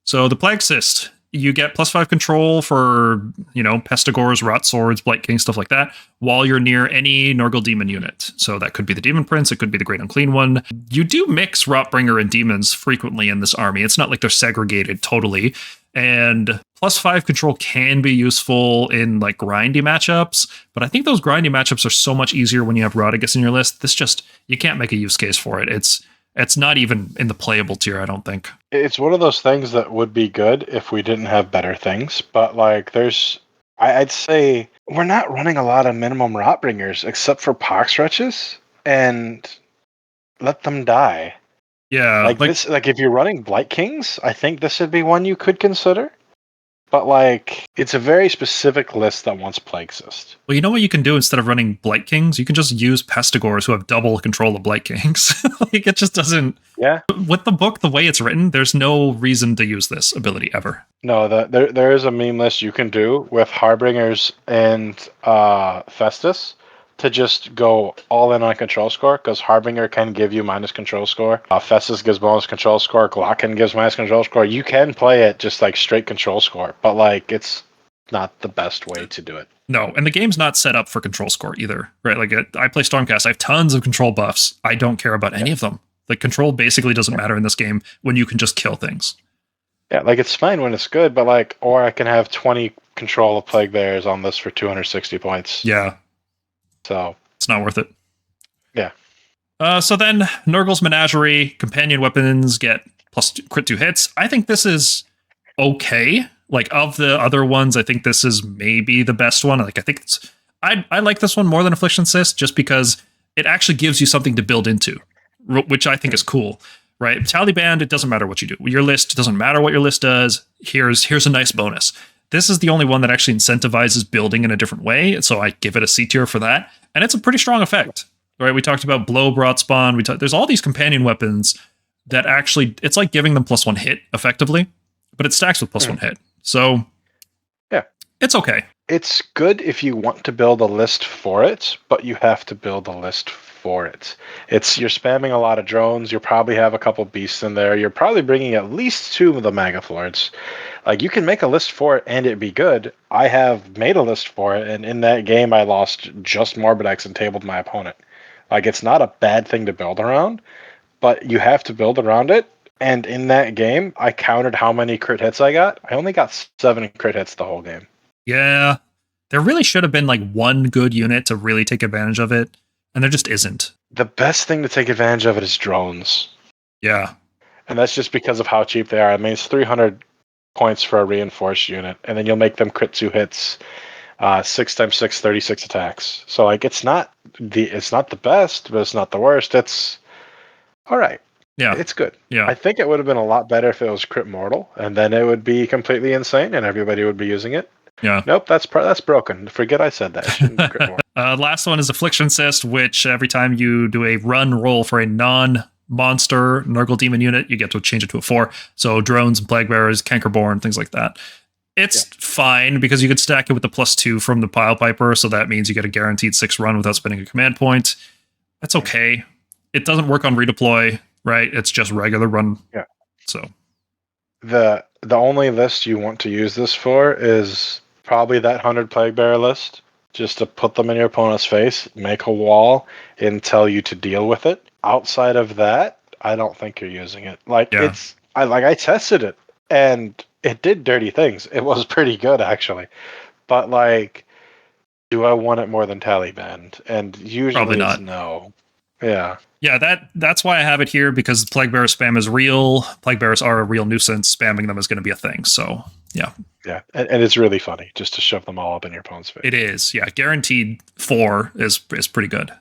So the Plague Cyst, you get +5 control for, Pestigors, Rotswords, Blightkings, stuff like that, while you're near any Nurgle demon unit. So that could be the Demon Prince, it could be the Great Unclean One. You do mix Rotbringer and demons frequently in this army. It's not like they're segregated totally. And +5 control can be useful in like grindy matchups, but I think those grindy matchups are so much easier when you have Rotigus in your list. You can't make a use case for it. It's not even in the playable tier, I don't think. It's one of those things that would be good if we didn't have better things. But like, I'd say we're not running a lot of minimum Rotbringers except for Pox-Wretches, and let them die. Yeah, like if you're running Blightkings, I think this would be one you could consider. But like, it's a very specific list that wants Plague Cyst. Well, you know what you can do instead of running Blightkings? You can just use Pestigors who have double control of Blightkings. Like, it just doesn't... Yeah. With the book, the way it's written, there's no reason to use this ability ever. No, there is a meme list you can do with Harbingers and Festus to just go all in on control score, because Harbinger can give you minus control score. Festus gives bonus control score. Glocken gives minus control score. You can play it just like straight control score, but like, it's not the best way to do it. No, and the game's not set up for control score either, right? Like, I play Stormcast, I have tons of control buffs. I don't care about any of them. Like, control basically doesn't matter in this game when you can just kill things. Yeah, like, it's fine when it's good, but like, or I can have 20 control of Plaguebearers on this for 260 points. Yeah. So it's not worth it. Yeah. So then Nurgle's Menagerie, companion weapons get crit 2 hits. I think this is okay. Like, of the other ones, I think this is maybe the best one. Like, I think I like this one more than Affliction Cyst, just because it actually gives you something to build into, which I think is cool. Right? Taliban, it doesn't matter what you do. Your list, it doesn't matter what your list does. Here's a nice bonus. This is the only one that actually incentivizes building in a different way, so I give it a C tier for that. And it's a pretty strong effect. Right? We talked about Bloab Rotspawned. There's all these companion weapons that actually, it's like giving them +1 hit, effectively, but it stacks with +1 hit. So, yeah, it's okay. It's good if you want to build a list for it, but you have to build a list for it. You're spamming a lot of drones. You probably have a couple beasts in there. You're probably bringing at least 2 of the Maggotkin. Like, you can make a list for it and it be good. I have made a list for it, and in that game I lost just Morbidex and tabled my opponent. Like, it's not a bad thing to build around, but you have to build around it. And in that game, I counted how many crit hits I got. I only got 7 crit hits the whole game. Yeah. There really should have been like one good unit to really take advantage of it, and there just isn't. The best thing to take advantage of it is drones. Yeah. And that's just because of how cheap they are. I mean, it's 300 points for a reinforced unit, and then you'll make them crit 2 hits, 6 times 6, 36 attacks. So like, it's not the best, but it's not the worst. It's all right. Yeah, it's good. Yeah, I think it would have been a lot better if it was crit mortal, and then it would be completely insane, and everybody would be using it. Yeah. Nope, that's broken. Forget I said that. It shouldn't be crit mortal. Last one is Affliction Cyst, which every time you do a run roll for a non-monster Nurgle demon unit, you get to change it to a 4. So drones and Plaguebearers, Cankerborn, things like that. It's fine because you could stack it with the +2 from the Pile Piper, so that means you get a guaranteed 6 run without spending a command point. That's okay. It doesn't work on redeploy, right? It's just regular run. Yeah. So the only list you want to use this for is probably that 100 Plaguebearer list, just to put them in your opponent's face, make a wall, and tell you to deal with it. Outside of that, I don't think you're using it. Like, I tested it, and it did dirty things. It was pretty good, actually. But like, do I want it more than Taliban? And usually probably not. It's no. Yeah. Yeah, that's why I have it here, because Plaguebearer spam is real. Plaguebearers are a real nuisance. Spamming them is going to be a thing. So, yeah. Yeah, and it's really funny just to shove them all up in your opponent's face. It is, yeah. Guaranteed 4 is pretty good.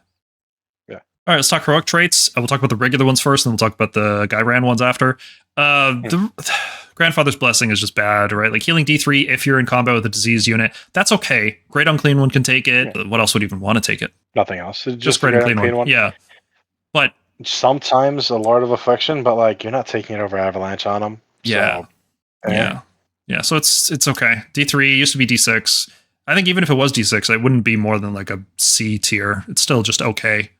Yeah. All right, let's talk heroic traits. We'll talk about the regular ones first, and we'll talk about the guy ran ones after. The Grandfather's Blessing is just bad, right? Like healing D3 if you're in combat with a diseased unit, that's okay. Great Unclean One can take it. Yeah. What else would even want to take it? Nothing else. Just Great Unclean one. Yeah. But sometimes a Lord of Affliction, but like you're not taking it over Avalanche on them. Yeah. So, yeah. So it's okay. D3 used to be D6. I think even if it was D6, it wouldn't be more than like a C tier. It's still just okay.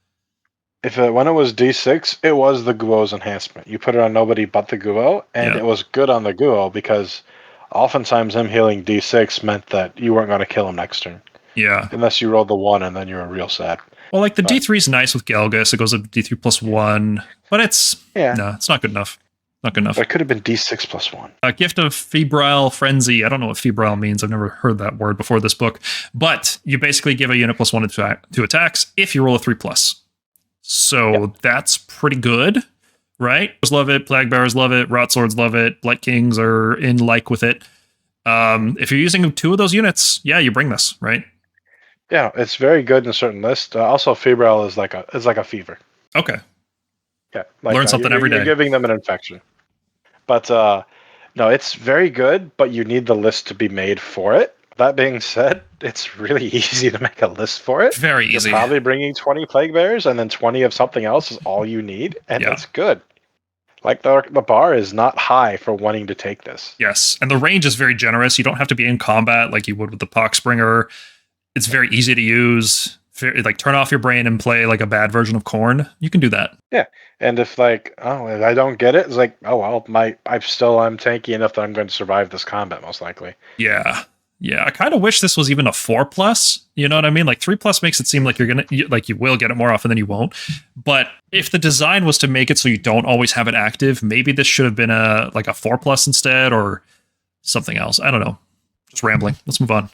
When it was D6, it was the Guo's enhancement. You put it on nobody but the Guo, and it was good on the Guo because oftentimes him healing D6 meant that you weren't going to kill him next turn. Yeah. Unless you rolled the 1 and then you were real sad. Well, like the D3 is nice with Gelgus. It goes up to D3 plus 1, but it's not good enough. Not good enough. But it could have been D6 plus 1. Gift of Febrile Frenzy. I don't know what febrile means. I've never heard that word before this book. But you basically give a unit plus 1 to attacks if you roll a 3+. So that's pretty good, right? Love it. Plaguebearers love it. Rotswords love it. Blightkings are in like with it. If you're using 2 of those units, you bring this, right? Yeah, it's very good in a certain list. Also, febrile is like a fever. Okay. Yeah, learn something every day. You're giving them an infection, but no, it's very good. But you need the list to be made for it. That being said, it's really easy to make a list for it. Very easy. You're probably bringing 20 Plaguebearers, and then 20 of something else is all you need, and it's good. Like the bar is not high for wanting to take this. Yes, and the range is very generous. You don't have to be in combat like you would with the Poxbringer. It's very easy to use. Like turn off your brain and play like a bad version of Khorne. You can do that. Yeah, and if if I don't get it, it's like, oh well, I'm tanky enough that I'm going to survive this combat most likely. Yeah. I kind of wish this was even a 4+. You know what I mean? Like 3+ makes it seem like you will get it more often than you won't. But if the design was to make it so you don't always have it active, maybe this should have been a 4+ instead or something else. I don't know. Just rambling. Let's move on.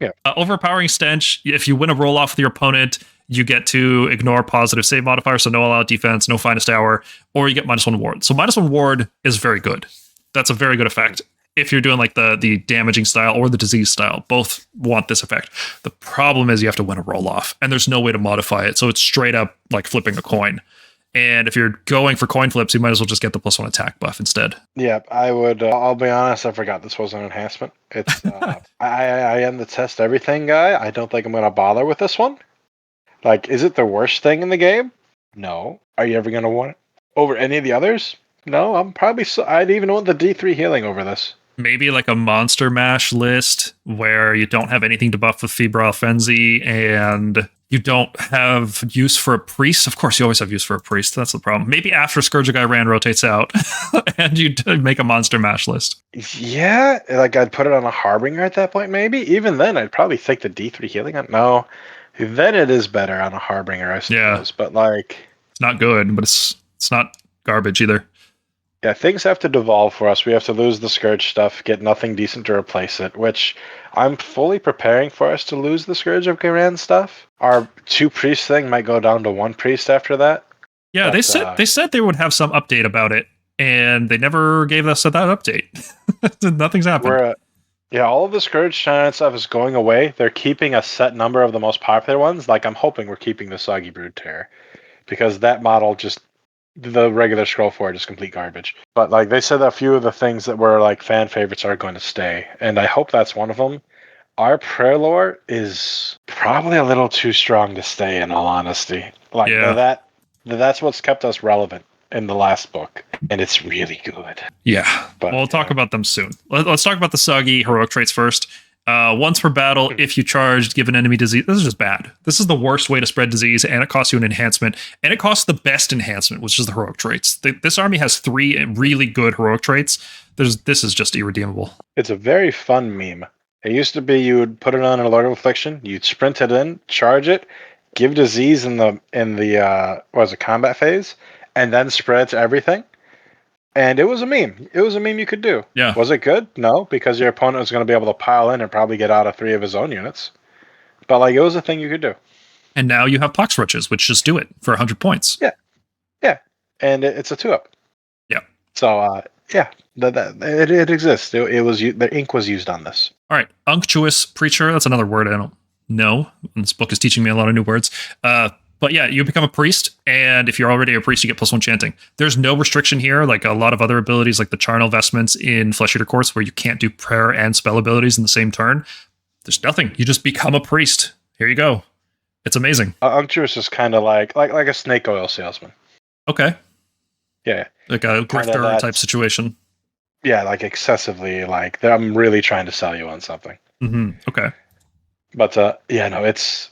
Yeah. Overpowering Stench. If you win a roll off with your opponent, you get to ignore positive save modifier, so no allowed defense, no finest hour, or you get -1 ward. So -1 ward is very good. That's a very good effect. If you're doing like the damaging style or the disease style, both want this effect. The problem is you have to win a roll off, and there's no way to modify it. So it's straight up like flipping a coin. And if you're going for coin flips, you might as well just get the +1 attack buff instead. Yeah, I would. I'll be honest, I forgot this was an enhancement. It's I am the test everything guy. I don't think I'm going to bother with this one. Like, is it the worst thing in the game? No. Are you ever going to want it over any of the others? No. I'd even want the D3 healing over this. Maybe like a monster mash list where you don't have anything to buff with Febrile Frenzy and you don't have use for a priest. Of course, you always have use for a priest. That's the problem. Maybe after Scourge of Ghyran rotates out and you make a monster mash list. Yeah, like I'd put it on a Harbinger at that point, maybe. Even then, I'd probably take the D3 healing. No, then it is better on a Harbinger, I suppose. Yeah. But like... It's not good, but it's not garbage either. Yeah, things have to devolve for us. We have to lose the Scourge stuff, get nothing decent to replace it, which I'm fully preparing for us to lose the Scourge of Ghyran stuff. Our 2 priest thing might go down to 1 priest after that. Yeah, but, they said they would have some update about it, and they never gave us that update. Nothing's happened. All of the Scourge Shine stuff is going away. They're keeping a set number of the most popular ones. Like, I'm hoping we're keeping the Soggy Brood Terror, because that model just... The regular scroll for it is complete garbage. But like they said, a few of the things that were like fan favorites are going to stay, and I hope that's one of them. Our prayer lore is probably a little too strong to stay, in all honesty. Like that's what's kept us relevant in the last book, and it's really good. Yeah, but we'll talk about them soon. Let's talk about the Soggy heroic traits first. Once per battle, if you charged, give an enemy disease. This is just bad. This is the worst way to spread disease, and it costs you an enhancement, and it costs the best enhancement, which is the heroic traits. This army has 3 really good heroic traits. This is just irredeemable. It's a very fun meme. It used to be you would put it on an Lord of Affliction, you'd sprint it in, charge it, give disease in the combat phase, and then spread to everything. And it was a meme. It was a meme you could do. Yeah. Was it good? No, because your opponent was going to be able to pile in and probably get out of 3 of his own units. But like, it was a thing you could do. And now you have Pox-Wretches, which just do it for 100 points. Yeah. And it's a 2-up. Yeah. So it exists. The ink was used on this. All right, Unctuous Preacher. That's another word I don't know. This book is teaching me a lot of new words. But yeah, you become a priest, and if you're already a priest, you get +1 chanting. There's no restriction here, like a lot of other abilities, like the Charnel Vestments in Flesh Eater Course, where you can't do prayer and spell abilities in the same turn. There's nothing. You just become a priest. Here you go. It's amazing. Unctuous is kind of like a snake oil salesman. Okay. Yeah. Like a grifter type situation. Yeah, like excessively, like I'm really trying to sell you on something. Okay. But yeah, no, it's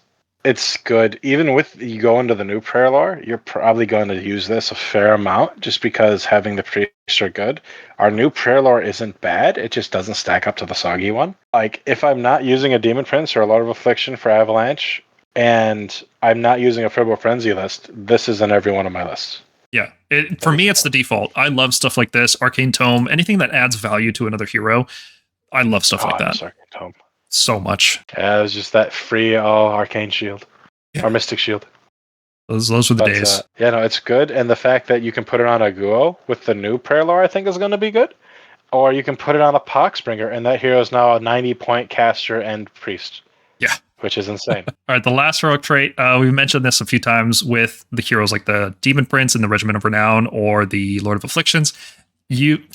good. Even with you go into the new prayer lore, you're probably going to use this a fair amount just because having the priests are good. Our new prayer lore isn't bad. It just doesn't stack up to the soggy one. Like if I'm not using a Demon Prince or a Lord of Affliction for Avalanche, and I'm not using a Fribble Frenzy list, this is in every one of my lists. Yeah. For me, it's the default. I love stuff like this. Arcane Tome, anything that adds value to another hero. I love stuff like that. Arcane Tome. So much. Yeah, it was just that free Arcane Shield. Yeah. Or Mystic Shield. Those were the days. Yeah, no, it's good. And the fact that you can put it on a Guo with the new prayer lore, I think is going to be good. Or you can put it on a Poxbringer, and that hero is now a 90-point caster and priest. Yeah. Which is insane. All right, the last heroic trait, we've mentioned this a few times with the heroes like the Demon Prince in the Regiment of Renown or the Lord of Afflictions.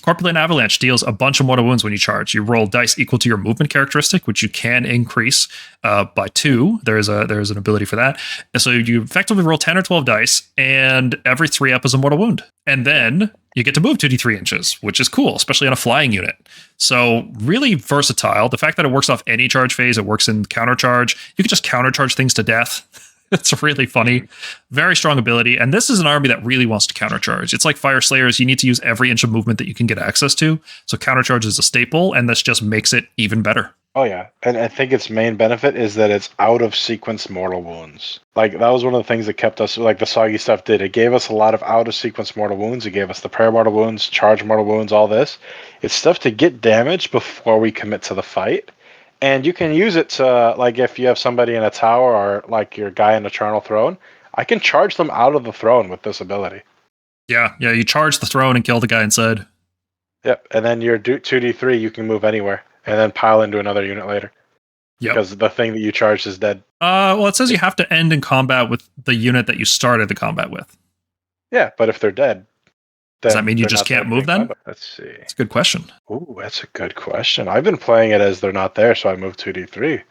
Corpulent Avalanche deals a bunch of mortal wounds when you charge. You roll dice equal to your movement characteristic, which you can increase by 2. There is an ability for that. And so you effectively roll 10 or 12 dice, and every 3 up is a mortal wound. And then you get to move 2d3 inches, which is cool, especially on a flying unit. So really versatile. The fact that it works off any charge phase, it works in countercharge. You can just countercharge things to death. It's really funny. Very strong ability. And this is an army that really wants to countercharge. It's like Fire Slayers. You need to use every inch of movement that you can get access to. So countercharge is a staple, and this just makes it even better. Oh, yeah. And I think its main benefit is that it's out of sequence mortal wounds. Like, that was one of the things that kept us, like the soggy stuff did. It gave us a lot of out of sequence mortal wounds. It gave us the prayer mortal wounds, charge mortal wounds, all this. It's stuff to get damage before we commit to the fight. And you can use it to, like, if you have somebody in a tower or, like, your guy in a Charnel Throne, I can charge them out of the throne with this ability. Yeah, you charge the throne and kill the guy inside. Yep, and then your 2d3, you can move anywhere, and then pile into another unit later. Yep. Because the thing that you charged is dead. Well, it says you have to end in combat with the unit that you started the combat with. Yeah, but if they're dead, does that mean you just can't move then? Let's see. That's a good question. Ooh, that's a good question. I've been playing it as they're not there, so I moved 2d3.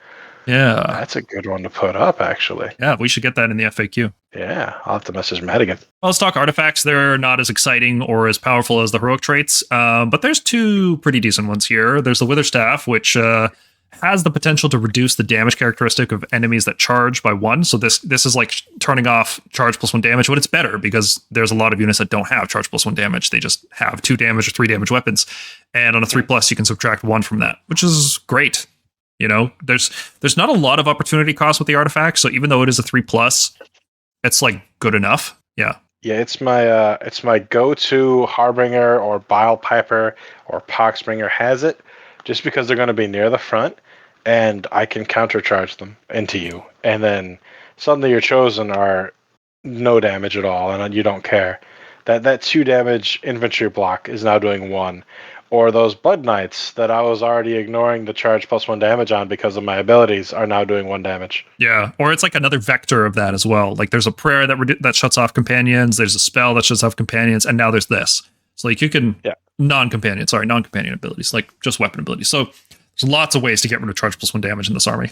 Yeah. That's a good one to put up, actually. Yeah, we should get that in the FAQ. Yeah, I'll have to message Matt again. Well, let's talk artifacts. They're not as exciting or as powerful as the heroic traits, but there's 2 pretty decent ones here. There's the Witherstaff, which has the potential to reduce the damage characteristic of enemies that charge by 1. So this is like turning off charge +1 damage, but it's better because there's a lot of units that don't have charge +1 damage. They just have 2 damage or 3 damage weapons. And on a 3+, you can subtract 1 from that, which is great. You know, there's not a lot of opportunity cost with the artifact. So even though it is a 3+, it's like good enough. Yeah. Yeah, it's my go-to Harbinger or Bile Piper or Poxbringer has it, just because they're going to be near the front, and I can countercharge them into you. And then suddenly your chosen are no damage at all, and you don't care. That 2 damage infantry block is now doing 1. Or those Blood Knights that I was already ignoring the charge +1 damage on because of my abilities are now doing 1 damage. Yeah, or it's like another vector of that as well. Like there's a prayer that shuts off companions, there's a spell that shuts off companions, and now there's this. So like you can non-companion abilities, like just weapon abilities. So there's lots of ways to get rid of charge +1 damage in this army.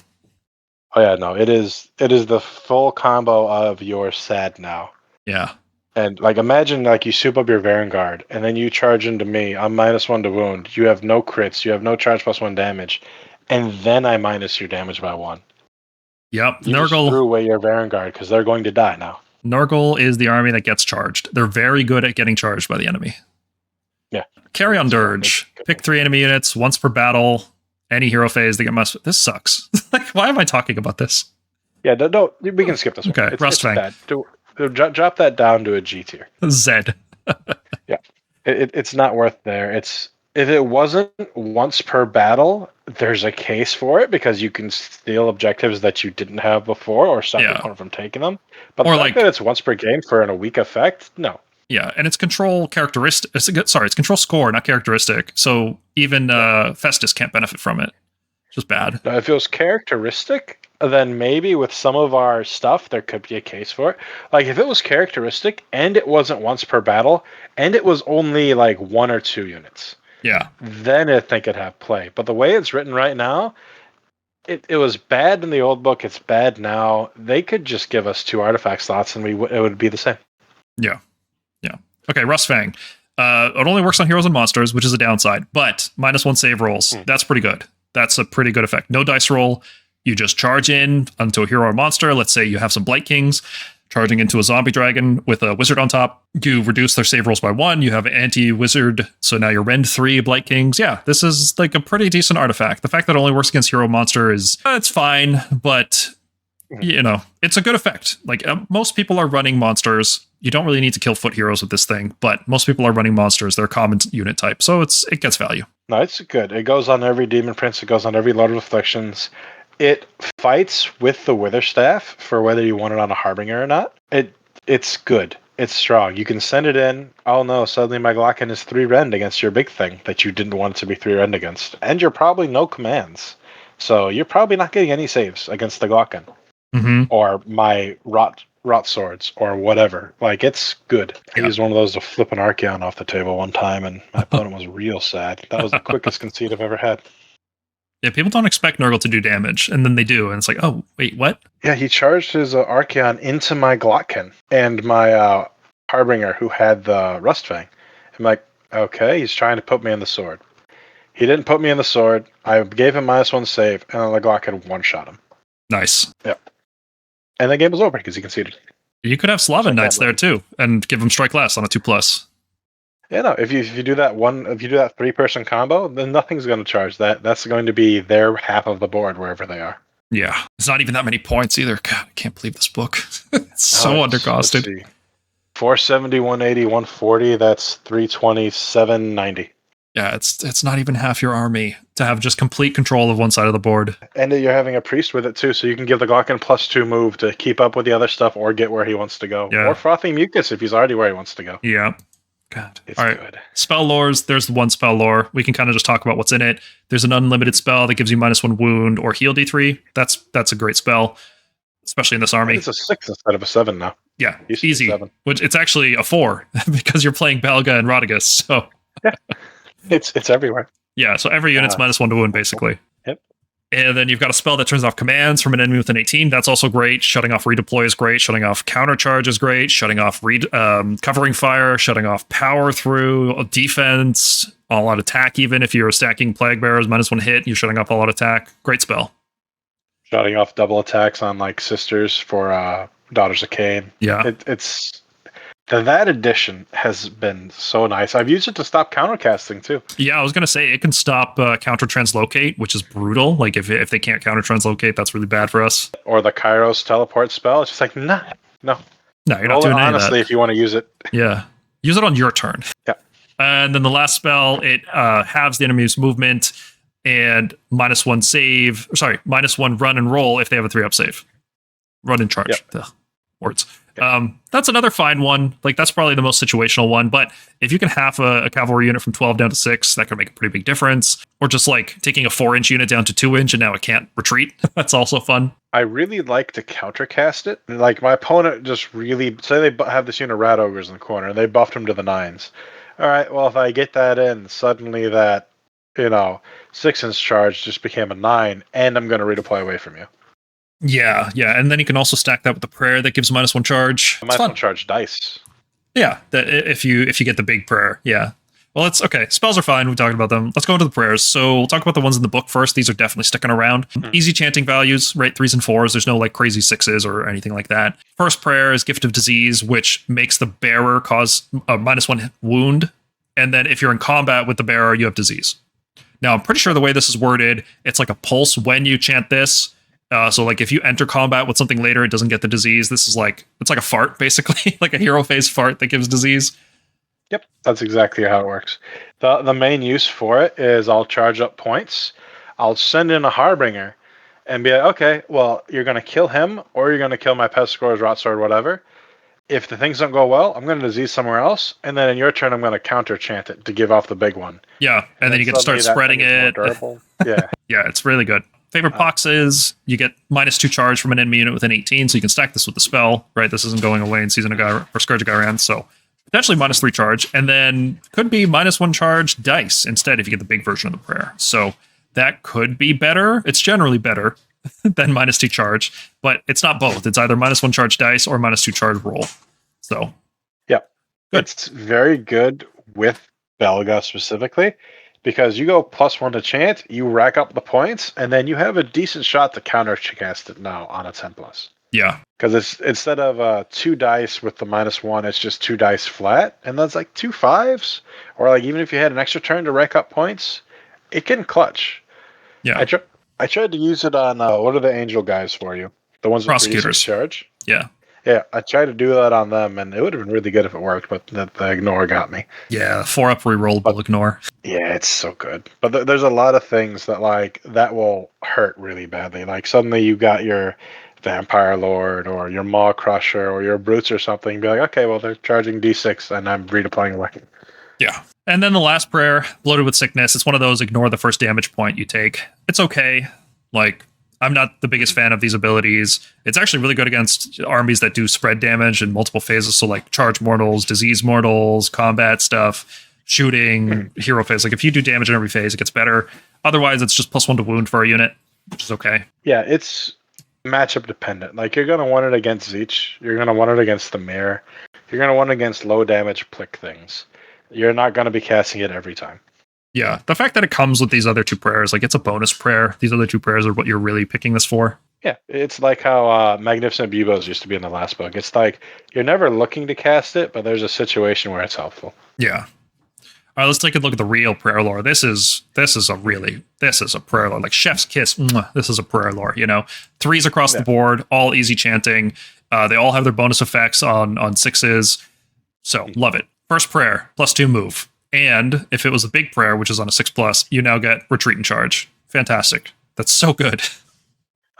Oh yeah, no, it is the full combo of your sad now. Yeah. And like imagine like you soup up your Vanguard and then you charge into me. I'm -1 to wound. You have no crits. You have no charge +1 damage, and then I minus your damage by 1. Yep. You just threw away your Vanguard because they're going to die now. Nurgle is the army that gets charged. They're very good at getting charged by the enemy. Yeah. Carry on Dirge. Pick 3 enemy units once per battle. Any hero phase they get messed with. This sucks. Like, why am I talking about this? Yeah, no, we can skip this one. Okay, Rustfang. Drop that down to a G tier. Zed. Yeah, it's not worth there. If it wasn't once per battle, there's a case for it because you can steal objectives that you didn't have before or stop your opponent from taking them. But the fact that it's once per game for a weak effect, no. Yeah, and it's control characteristic. It's control score, not characteristic. So even Festus can't benefit from it. It's just bad. Now, if it was characteristic, then maybe with some of our stuff, there could be a case for it. Like, if it was characteristic, and it wasn't once per battle, and it was only, like, 1 or 2 units, Yeah. then I think it'd have play. But the way it's written right now, it was bad in the old book, it's bad now. They could just give us 2 artifact slots, and it would be the same. Yeah. Okay, Rustfang. It only works on heroes and monsters, which is a downside, but -1 save rolls. That's pretty good. That's a pretty good effect. No dice roll. You just charge in onto a hero or monster. Let's say you have some Blightkings charging into a zombie dragon with a wizard on top. You reduce their save rolls by 1. You have anti-wizard, so now you're Rend 3 Blightkings. Yeah, this is like a pretty decent artifact. The fact that it only works against hero monster is, it's fine, but it's a good effect. Like, most people are running monsters. You don't really need to kill foot heroes with this thing, but most people are running monsters. They're a common unit type, so it gets value. No, it's good. It goes on every Demon Prince. It goes on every Lord of Afflictions. It fights with the Witherstaff for whether you want it on a Harbinger or not. It's good. It's strong. You can send it in. Oh no, suddenly my Glocken is 3 rend against your big thing that you didn't want it to be 3 rend against. And you're probably no commands. So you're probably not getting any saves against the Glocken. Mm-hmm. Or my Rotswords or whatever. Like, it's good. I used one of those to flip an Archeon off the table one time, and my opponent was real sad. That was the quickest concede I've ever had. Yeah, people don't expect Nurgle to do damage, and then they do, and it's like, oh, wait, what? Yeah, he charged his Archeon into my Glocken and my Harbinger, who had the Rustfang. I'm like, okay, he's trying to put me in the sword. He didn't put me in the sword. I gave him -1 save, and then the Glocken one-shot him. Nice. Yep. And the game was over because he conceded. You could have Sloven Knights there too, and give them strike less on a 2+. Yeah, no. If you do that 3-person combo, then nothing's going to charge that. That's going to be their half of the board wherever they are. Yeah, it's not even that many points either. God, I can't believe this book. It's so undercosted. 470, 180, 140. That's 320, 790. Yeah, it's not even half your army to have just complete control of one side of the board. And you're having a priest with it too, so you can give the Glocken +2 move to keep up with the other stuff or get where he wants to go. Yeah. Or Frothing Mucus if he's already where he wants to go. Yeah. God. It's all right. good. Spell lores. There's the one spell lore. We can kind of just talk about what's in it. There's an unlimited spell that gives you -1 wound or heal D3. That's a great spell, especially in this army. It's a 6 instead of a 7 now. Yeah, easy. Which it's actually a 4 because you're playing Belga and Rotigus. So yeah. It's everywhere. Yeah, so every unit's -1 to wound, basically. Yep. And then you've got a spell that turns off commands from an enemy with an 18. That's also great. Shutting off redeploy is great. Shutting off countercharge is great. Shutting off covering fire. Shutting off power through, defense, all out attack. Even if you're stacking Plaguebearers, -1 hit, you're shutting off all out attack. Great spell. Shutting off double attacks on like Sisters for Daughters of Cain. Yeah. That edition has been so nice. I've used it to stop countercasting too. Yeah, I was going to say it can stop counter translocate, which is brutal. Like if they can't counter translocate, that's really bad for us. Or the Kairos teleport spell. It's just like, no. No, you're not doing any of that. Honestly, if you want to use it. Yeah. Use it on your turn. Yeah. And then the last spell, it halves the enemy's movement and -1 save. Sorry, -1 run and roll if they have a 3-up save. Run and charge. Yep. Ugh, words. That's another fine one. Like that's probably the most situational one. But if you can half a cavalry unit from 12 down to 6, that could make a pretty big difference. Or just like taking a 4-inch unit down to 2-inch and now it can't retreat. That's also fun. I really like to countercast it. Like my opponent just really say they have this unit of Rat Ogres in the corner and they buffed him to the 9s. All right, well if I get that in, suddenly that 6-inch charge just became a 9, and I'm going to redeploy away from you. Yeah, and then you can also stack that with the prayer that gives -1 charge. -1 charge dice. Yeah, if you get the big prayer, yeah. Well, it's okay. Spells are fine. We talked about them. Let's go into the prayers. So we'll talk about the ones in the book first. These are definitely sticking around. Easy chanting values, right? 3s and 4s. There's no like crazy 6s or anything like that. First prayer is Gift of Disease, which makes the bearer cause a -1 wound. And then if you're in combat with the bearer, you have disease. Now, I'm pretty sure the way this is worded, it's like a pulse when you chant this. So like if you enter combat with something later, it doesn't get the disease. This is like, it's like a fart, basically, like a hero phase fart that gives disease. Yep, that's exactly how it works. The main use for it is I'll charge up points. I'll send in a Harbinger and be like, okay, well, you're going to kill him or you're going to kill my Pestigors, Rotsword, whatever. If the things don't go well, I'm going to disease somewhere else. And then in your turn, I'm going to counter chant it to give off the big one. Yeah, and then you get to start spreading it. Yeah. Yeah, it's really good. Favorite Pox is you get -2 charge from an enemy unit within 18, so you can stack this with the spell, right? This isn't going away in Season of Gyr or Scourge of Gyran, so potentially -3 charge, and then could be -1 charge dice instead if you get the big version of the prayer. So that could be better. It's generally better than -2 charge, but it's not both. It's either -1 charge dice or -2 charge roll. So, yeah, good. It's very good with Belga specifically, because you go +1 to chant, you rack up the points, and then you have a decent shot to counter cast it now on a 10+. Yeah. Because it's instead of 2 dice with the -1, it's just 2 dice flat, and that's like 2 5s, or like even if you had an extra turn to rack up points, it can clutch. Yeah. I tried to use it on what are the angel guys for you? The ones with Prosecutors. charge. Yeah. Yeah, I tried to do that on them, and it would have been really good if it worked, but the ignore got me. Yeah, 4-up rerollable ignore. Yeah, it's so good. But there's a lot of things that that will hurt really badly. Like suddenly you got your Vampire Lord or your Maw Crusher or your Brutes or something. Be like, okay, well they're charging D6 and I'm redeploying away. Yeah. And then the last prayer, Bloated with Sickness. It's one of those ignore the first damage point you take. It's okay. Like, I'm not the biggest fan of these abilities. It's actually really good against armies that do spread damage in multiple phases. So like charge mortals, disease mortals, combat stuff, shooting, hero phase. Like if you do damage in every phase, it gets better. Otherwise, it's just +1 to wound for a unit, which is okay. Yeah, it's matchup dependent. Like you're going to want it against Zeech. You're going to want it against the Mare. You're going to want it against low damage plick things. You're not going to be casting it every time. Yeah, the fact that it comes with these other 2 prayers, like it's a bonus prayer. These other 2 prayers are what you're really picking this for. Yeah, it's like how Magnificent Bubos used to be in the last book. It's like you're never looking to cast it, but there's a situation where it's helpful. Yeah. All right, let's take a look at the real prayer lore. This is a prayer lore. Like Chef's Kiss, this is a prayer lore, you know? 3s across the board, all easy chanting. They all have their bonus effects on 6s. So, love it. First prayer, +2 move. And if it was a big prayer, which is on a 6+, you now get retreat and charge. Fantastic. That's so good.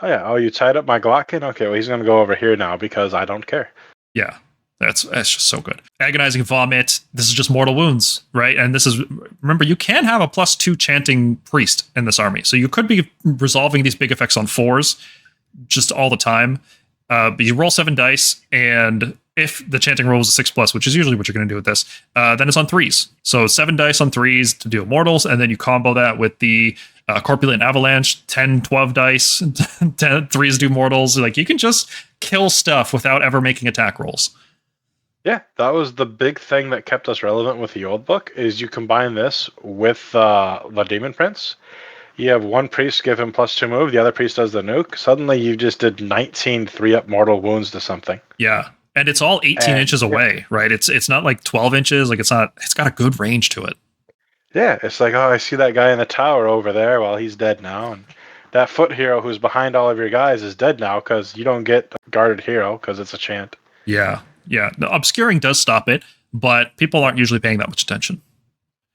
Oh yeah. Oh, you tied up my Glotkin? Okay, well he's gonna go over here now because I don't care. Yeah. That's just so good. Agonizing Vomit. This is just mortal wounds, right? And this is, remember, you can have a +2 chanting priest in this army. So you could be resolving these big effects on 4s just all the time. But you roll 7 dice, and if the chanting roll is a 6+, which is usually what you're going to do with this, then it's on 3s. So 7 dice on 3s to deal mortals, and then you combo that with the Corpulent Avalanche, 10, 12 dice, 3s do mortals. Like, you can just kill stuff without ever making attack rolls. Yeah, that was the big thing that kept us relevant with the old book, is you combine this with the Demon Prince. You have one priest give him +2 move, the other priest does the nuke. Suddenly you just did 19 3-up mortal wounds to something. Yeah. And it's all 18 inches away, right? It's not like 12 inches. Like it's got a good range to it. Yeah, it's like, oh, I see that guy in the tower over there. Well, he's dead now. And that foot hero who's behind all of your guys is dead now because you don't get a guarded hero because it's a chant. Yeah. Yeah. The obscuring does stop it, but people aren't usually paying that much attention.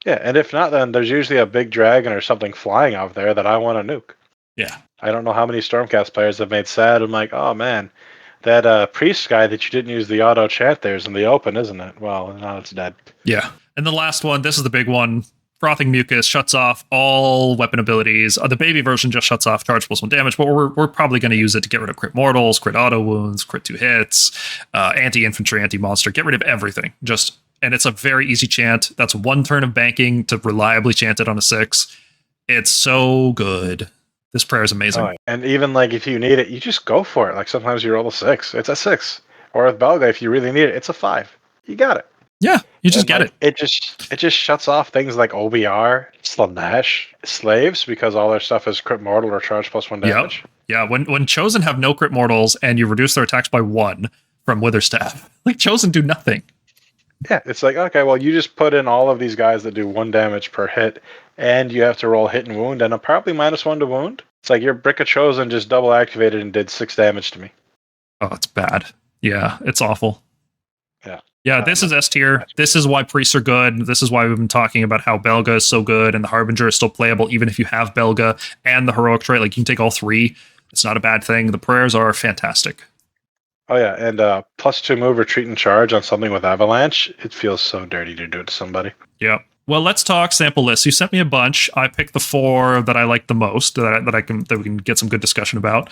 Yeah, and if not, then there's usually a big dragon or something flying out there that I want to nuke. Yeah. I don't know how many Stormcast players have made sad. I'm like, oh man, that priest guy that you didn't use the auto chant there is in the open, isn't it? Well, now it's dead. Yeah. And the last one, this is the big one. Frothing Mucus shuts off all weapon abilities. The baby version just shuts off charge +1 damage, but we're probably going to use it to get rid of crit mortals, crit auto wounds, crit 2 hits, anti-infantry, anti-monster, get rid of everything. And it's a very easy chant. That's 1 turn of banking to reliably chant it on a 6. It's so good. This prayer is amazing. Oh, and even like if you need it, you just go for it. Like sometimes you roll a 6. It's a 6. Or with Belga, if you really need it, it's a 5. You got it. Yeah, you just get it. It just shuts off things like OBR, Slanesh, Slaves, because all their stuff is crit mortal or charge +1 damage. Yeah, when Chosen have no crit mortals and you reduce their attacks by 1 from Witherstaff, like Chosen do nothing. Yeah, it's like, okay, well, you just put in all of these guys that do 1 damage per hit, and you have to roll hit and wound, and a probably -1 to wound. It's like your Brick of Chosen just double activated and did 6 damage to me. Oh, it's bad. Yeah, it's awful. Yeah. Yeah, this is S tier. This is why priests are good. This is why we've been talking about how Belga is so good, and the Harbinger is still playable, even if you have Belga and the heroic trait. Like, you can take all 3. It's not a bad thing. The prayers are fantastic. Oh yeah, and +2 move, retreat and charge on something with Avalanche. It feels so dirty to do it to somebody. Yeah. Well, let's talk sample lists. You sent me a bunch. I picked the 4 that I like the most that we can get some good discussion about.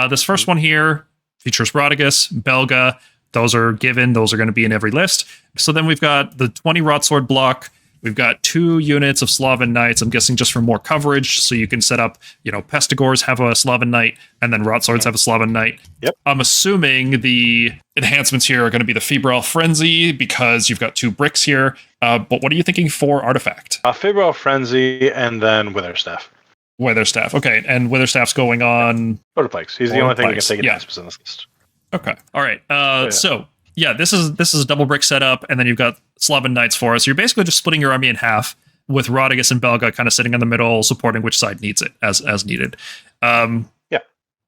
This first one here features Rotigus, Belga. Those are given. Those are going to be in every list. So then we've got the 20 Rotsword block. We've got 2 units of Sloven Knights, I'm guessing just for more coverage, so you can set up, Pestigors have a Sloven Knight, and then Rotswords have a Sloven Knight. Yep. I'm assuming the enhancements here are going to be the Febrile Frenzy, because you've got 2 bricks here, but what are you thinking for Artifact? Febrile Frenzy, and then Witherstaff. Witherstaff, okay, and Witherstaff's going on... Plagues. He's the only thing you can take advancements in this list. Okay, all right, so... Yeah, this is a double brick setup, and then you've got Sloven Knights for us. So you're basically just splitting your army in half, with Rotigus and Belga kind of sitting in the middle, supporting which side needs it as needed. Yeah.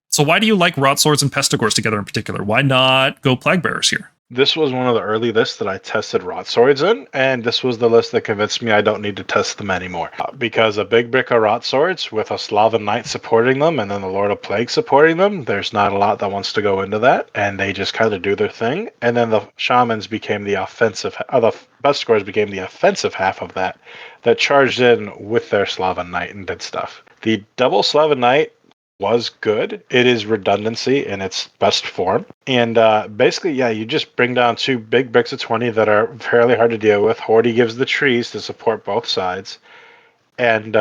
So why do you like Rotswords and Pestigors together in particular? Why not go Plaguebearers here? This was one of the early lists that I tested Rotswords in, and this was the list that convinced me I don't need to test them anymore. Because a big brick of Rotswords with a Sloven Knight supporting them, and then the Lord of Plague supporting them, there's not a lot that wants to go into that, and they just kind of do their thing. And then the Shamans became the offensive, the Pestigors became the offensive half of that charged in with their Sloven Knight and did stuff. The double Sloven Knight was good. It is redundancy in its best form. And basically, you just bring down 2 big bricks of 20 that are fairly hard to deal with. Horty gives the trees to support both sides. And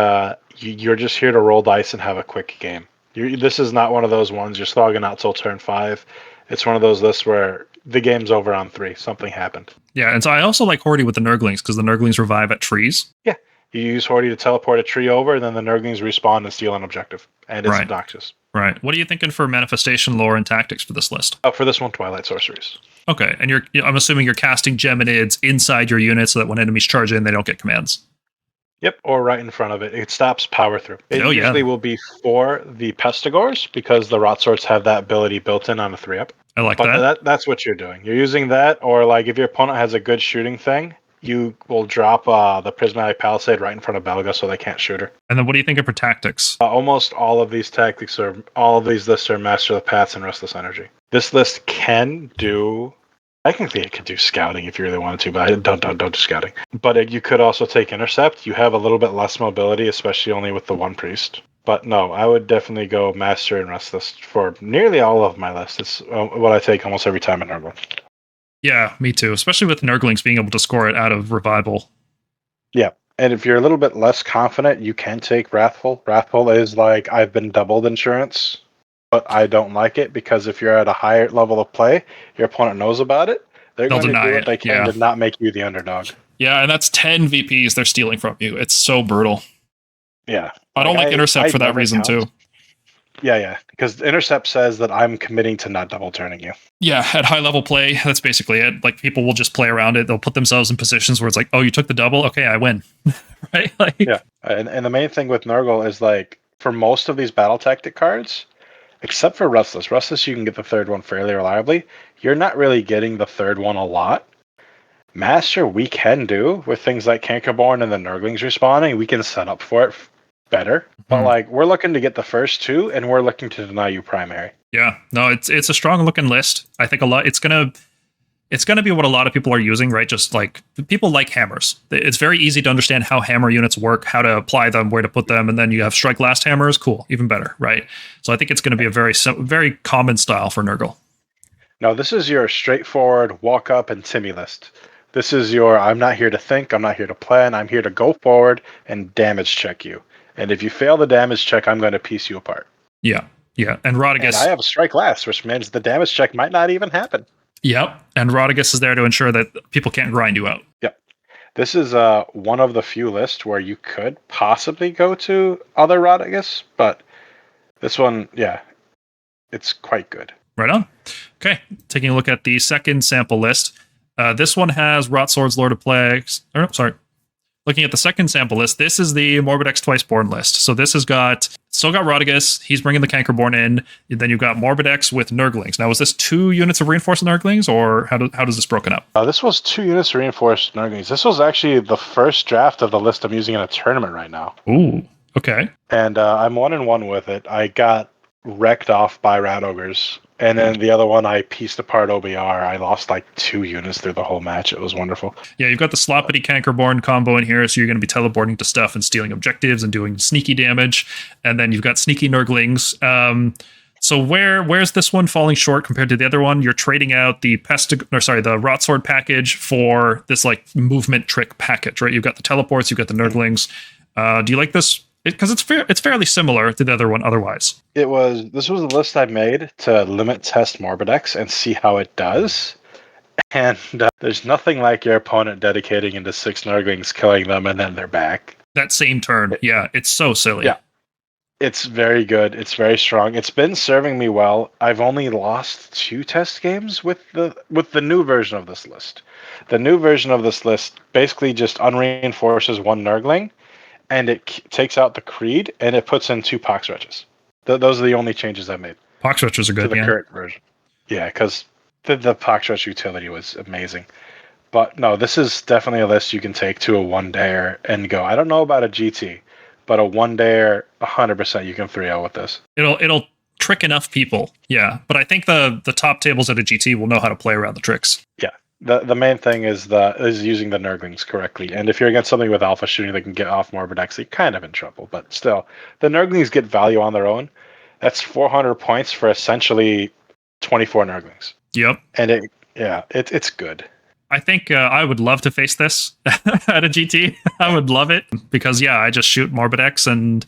you're just here to roll dice and have a quick game. This is not one of those ones you're slogging out till turn 5. It's one of those lists where the game's over on 3. Something happened. Yeah, and so I also like Horty with the Nurglings, because the Nurglings revive at trees. Yeah. You use Horty to teleport a tree over, and then the Nurglings respawn and steal an objective. And it's obnoxious. Right. What are you thinking for manifestation, lore, and tactics for this list? For this one, Twilight Sorceries. Okay, and I'm assuming you're casting Geminids inside your unit so that when enemies charge in, they don't get commands. Yep, or right in front of it. It stops power through. It usually will be for the Pestigors, because the Rotswords have that ability built in on a 3-up. I like that. But that's what you're doing. You're using that, or like if your opponent has a good shooting thing, you will drop the Prismatic Palisade right in front of Belga so they can't shoot her. And then what do you think of for tactics? Almost all of these lists are Master of the Paths and Restless Energy. This list can do... Technically, it could do scouting if you really wanted to, but I don't do scouting. But you could also take Intercept. You have a little bit less mobility, especially only with the 1 priest. But no, I would definitely go Master and Restless for nearly all of my lists. It's what I take almost every time in Nurgle. Yeah, me too. Especially with Nurglings being able to score it out of Revival. Yeah, and if you're a little bit less confident, you can take Wrathful. Wrathful is like, I've been doubled insurance, but I don't like it, because if you're at a higher level of play, your opponent knows about it. They'll going to do what they can to not make you the underdog. Yeah, and that's 10 VPs they're stealing from you. It's so brutal. Yeah. I don't like Intercept for that reason, too. Yeah, because Intercept says that I'm committing to not double turning you. Yeah, at high level play, that's basically it. Like, people will just play around it. They'll put themselves in positions where it's like, oh, you took the double? Okay, I win. Right? Like, yeah, and the main thing with Nurgle is, like, for most of these battle tactic cards, except for Restless, you can get the 3rd one fairly reliably. You're not really getting the 3rd one a lot. Master, we can do with things like Cankerborn and the Nurglings respawning. We can set up for it better, but like, we're looking to get the first 2, and we're looking to deny you primary. Yeah, no, it's a strong looking list. I think it's gonna be what a lot of people are using, right? Just like, people like hammers. It's very easy to understand how hammer units work, how to apply them, where to put them, and then you have strike last hammers. Cool, even better, right? So I think it's going to be a very common style for Nurgle. No, this is your straightforward walk up and Timmy list. This is your, I'm not here to think, I'm not here to plan, I'm here to go forward and damage check you. And if you fail the damage check, I'm going to piece you apart. Yeah. And Rotigus... And I have a strike last, which means the damage check might not even happen. Yep. And Rotigus is there to ensure that people can't grind you out. Yep. This is one of the few lists where you could possibly go to other Rotigus, but this one, it's quite good. Right on. Okay. Taking a look at the second sample list. This one has Rotswords, Lord of Plagues... Looking at the second sample list, this is the Morbidex Twiceborn list. So this has still got Rotigus. He's bringing the Cankerborn in. Then you've got Morbidex with Nurglings. Now, was this 2 units of reinforced Nurglings, or how does this broken up? This was 2 units of reinforced Nurglings. This was actually the first draft of the list I'm using in a tournament right now. Ooh, okay. And I'm 1-1 with it. I got wrecked off by Rat Ogres, And then the other one, I pieced apart OBR. I lost like 2 units through the whole match. It was wonderful. Yeah, you've got the Sloppity Cankerborn combo in here, so you're going to be teleporting to stuff and stealing objectives and doing sneaky damage. And then you've got sneaky Nurglings. So where's this one falling short compared to the other one? You're trading out the the Rotsword package for this like movement trick package, right? You've got the teleports, you've got the Nurglings. Do you like this? Because it's fairly similar to the other one otherwise. This was a list I made to limit test Morbidex and see how it does. And there's nothing like your opponent dedicating into 6 Nurglings, killing them, and then they're back. That same turn. Yeah, it's so silly. Yeah. It's very good. It's very strong. It's been serving me well. I've only lost 2 test games with the new version of this list. The new version of this list basically just unreinforces 1 Nurgling, and it takes out the Creed, and it puts in 2 Pox-Wretches. Those are the only changes I made. Pox-Wretches are good, to the current version. Yeah, because the Pox-Wretch utility was amazing. But no, this is definitely a list you can take to a 1-dayer and go. I don't know about a GT, but a 1-dayer, 100% you can 3-0 with this. It'll trick enough people, yeah. But I think the top tables at a GT will know how to play around the tricks. Yeah. The main thing is using the Nurglings correctly. And if you're against something with alpha shooting that can get off Morbidex, you're kind of in trouble. But still, the Nurglings get value on their own. That's 400 points for essentially 24 Nurglings. Yep. And it's good. I think I would love to face this at a GT. I would love it because, yeah, I just shoot Morbidex and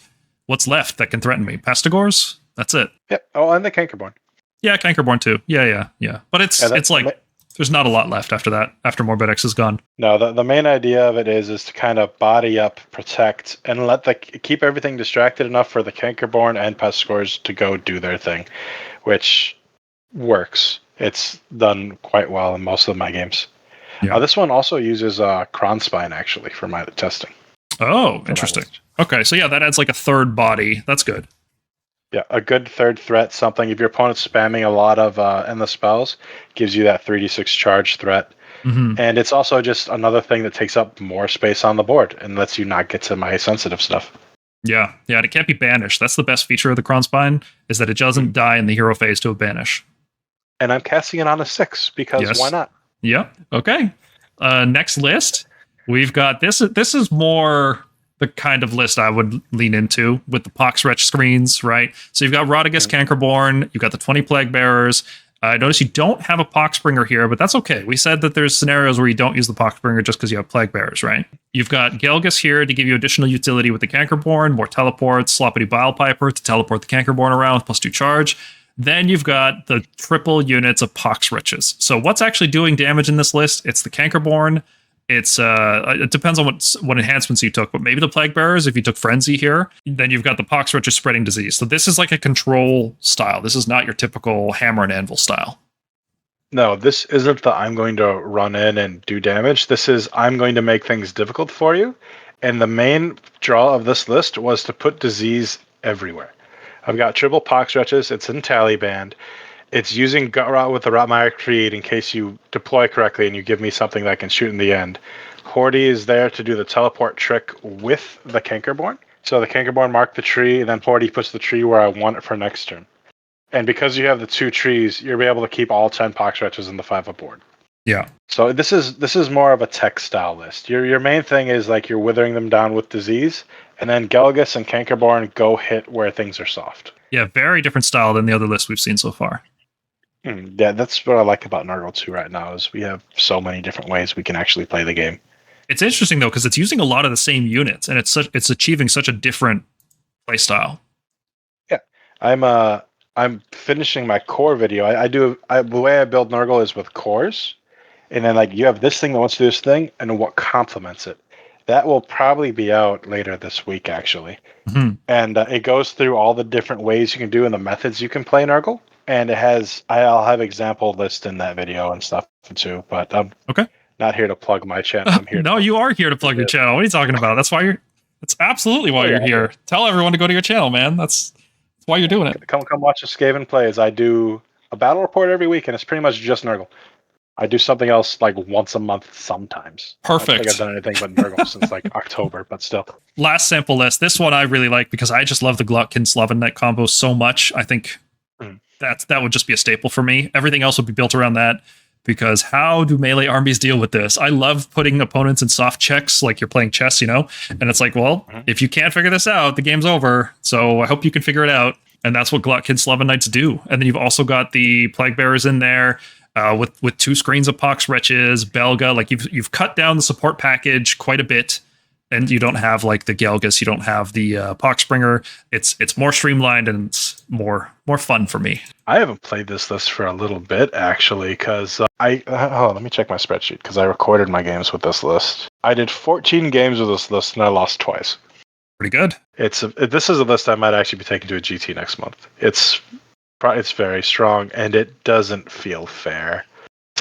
what's left that can threaten me? Pestigors? That's it. Yeah. Oh, and the Cankerborn. Yeah, Cankerborn too. Yeah. But it's like there's not a lot left after that, after Morbidex is gone. No, the main idea of it is to kind of body up, protect, and keep everything distracted enough for the Cankerborn and Pestigors to go do their thing, which works. It's done quite well in most of my games. Yeah. This one also uses Kronspine, actually, for my testing. Oh, interesting. Okay, so yeah, that adds like a third body. That's good. Yeah, a good third threat, something. If your opponent's spamming a lot of endless spells, gives you that 3d6 charge threat. Mm-hmm. And it's also just another thing that takes up more space on the board and lets you not get to my sensitive stuff. Yeah, and it can't be banished. That's the best feature of the Kronspine, is that it doesn't die in the hero phase to a banish. And I'm casting it on a 6, because why not? Yep. Okay. Next list, we've got this. This is more the kind of list I would lean into with the Pox-Wretch screens, right? So you've got Rotigus Cankerborn, you've got the 20 Plaguebearers. I notice you don't have a Poxbringer here, but that's okay. We said that there's scenarios where you don't use the Poxbringer just because you have Plaguebearers, right? You've got Gelgus here to give you additional utility with the Cankerborn, more teleports, Sloppity Bilepiper to teleport the Cankerborn around with +2 charge. Then you've got the triple units of Pox-Wretches. So what's actually doing damage in this list? It's the Cankerborn. It depends on what enhancements you took, but maybe the Plaguebearers if you took Frenzy here. Then you've got the Pox-Wretches spreading disease. So this is like a control style. This is not your typical hammer and anvil style. No, this isn't the I'm going to run in and do damage. This is I'm going to make things difficult for you. And the main draw of this list was to put disease everywhere. I've got triple Pox-Wretches. It's in Taliban. It's using Gutrot with the Rotmire Creed in case you deploy correctly and you give me something that I can shoot in the end. Horty is there to do the teleport trick with the Cankerborn. So the Cankerborn mark the tree, and then Horty puts the tree where I want it for next turn. And because you have the 2 trees, you'll be able to keep all 10 Pox-Wretches in the 5-up board. Yeah. So this is more of a tech style list. Your main thing is like you're withering them down with disease, and then Gelgus and Cankerborn go hit where things are soft. Yeah, very different style than the other lists we've seen so far. Yeah, that's what I like about Nurgle 2 right now is we have so many different ways we can actually play the game. It's interesting though because it's using a lot of the same units and it's achieving such a different play style. Yeah, I'm finishing my core video. The way I build Nurgle is with cores, and then like you have this thing that wants to do this thing, and what complements it. That will probably be out later this week actually, and it goes through all the different ways you can do and the methods you can play Nurgle. And I'll have example list in that video and stuff too. But I'm not here to plug my channel. I'm here. No, you are here to plug your channel. What are you talking about? That's absolutely why you're here. Tell everyone to go to your channel, man. That's why you're doing it. Come watch A Skaven Plays. I do a battle report every week, and it's pretty much just Nurgle. I do something else like once a month sometimes. Perfect. I don't think I've done anything but Nurgle since like October, but still. Last sample list. This one I really like because I just love the Glutkin Sloven Knight combo so much. I think that would just be a staple for me. Everything else would be built around that, because how do melee armies deal with this? I love putting opponents in soft checks like you're playing chess, you know? And it's like, well, if you can't figure this out, the game's over. So I hope you can figure it out. And that's what Glutkin Sloven Knights do. And then you've also got the Plaguebearers in there with 2 screens of Pox-Wretches, Belga. Like you've cut down the support package quite a bit. And you don't have like the Gelgus, you don't have the Poxbringer. It's more streamlined and it's more fun for me. I haven't played this list for a little bit actually, because let me check my spreadsheet because I recorded my games with this list. I did 14 games with this list and I lost twice. Pretty good. This is a list I might actually be taking to a GT next month. It's very strong and it doesn't feel fair.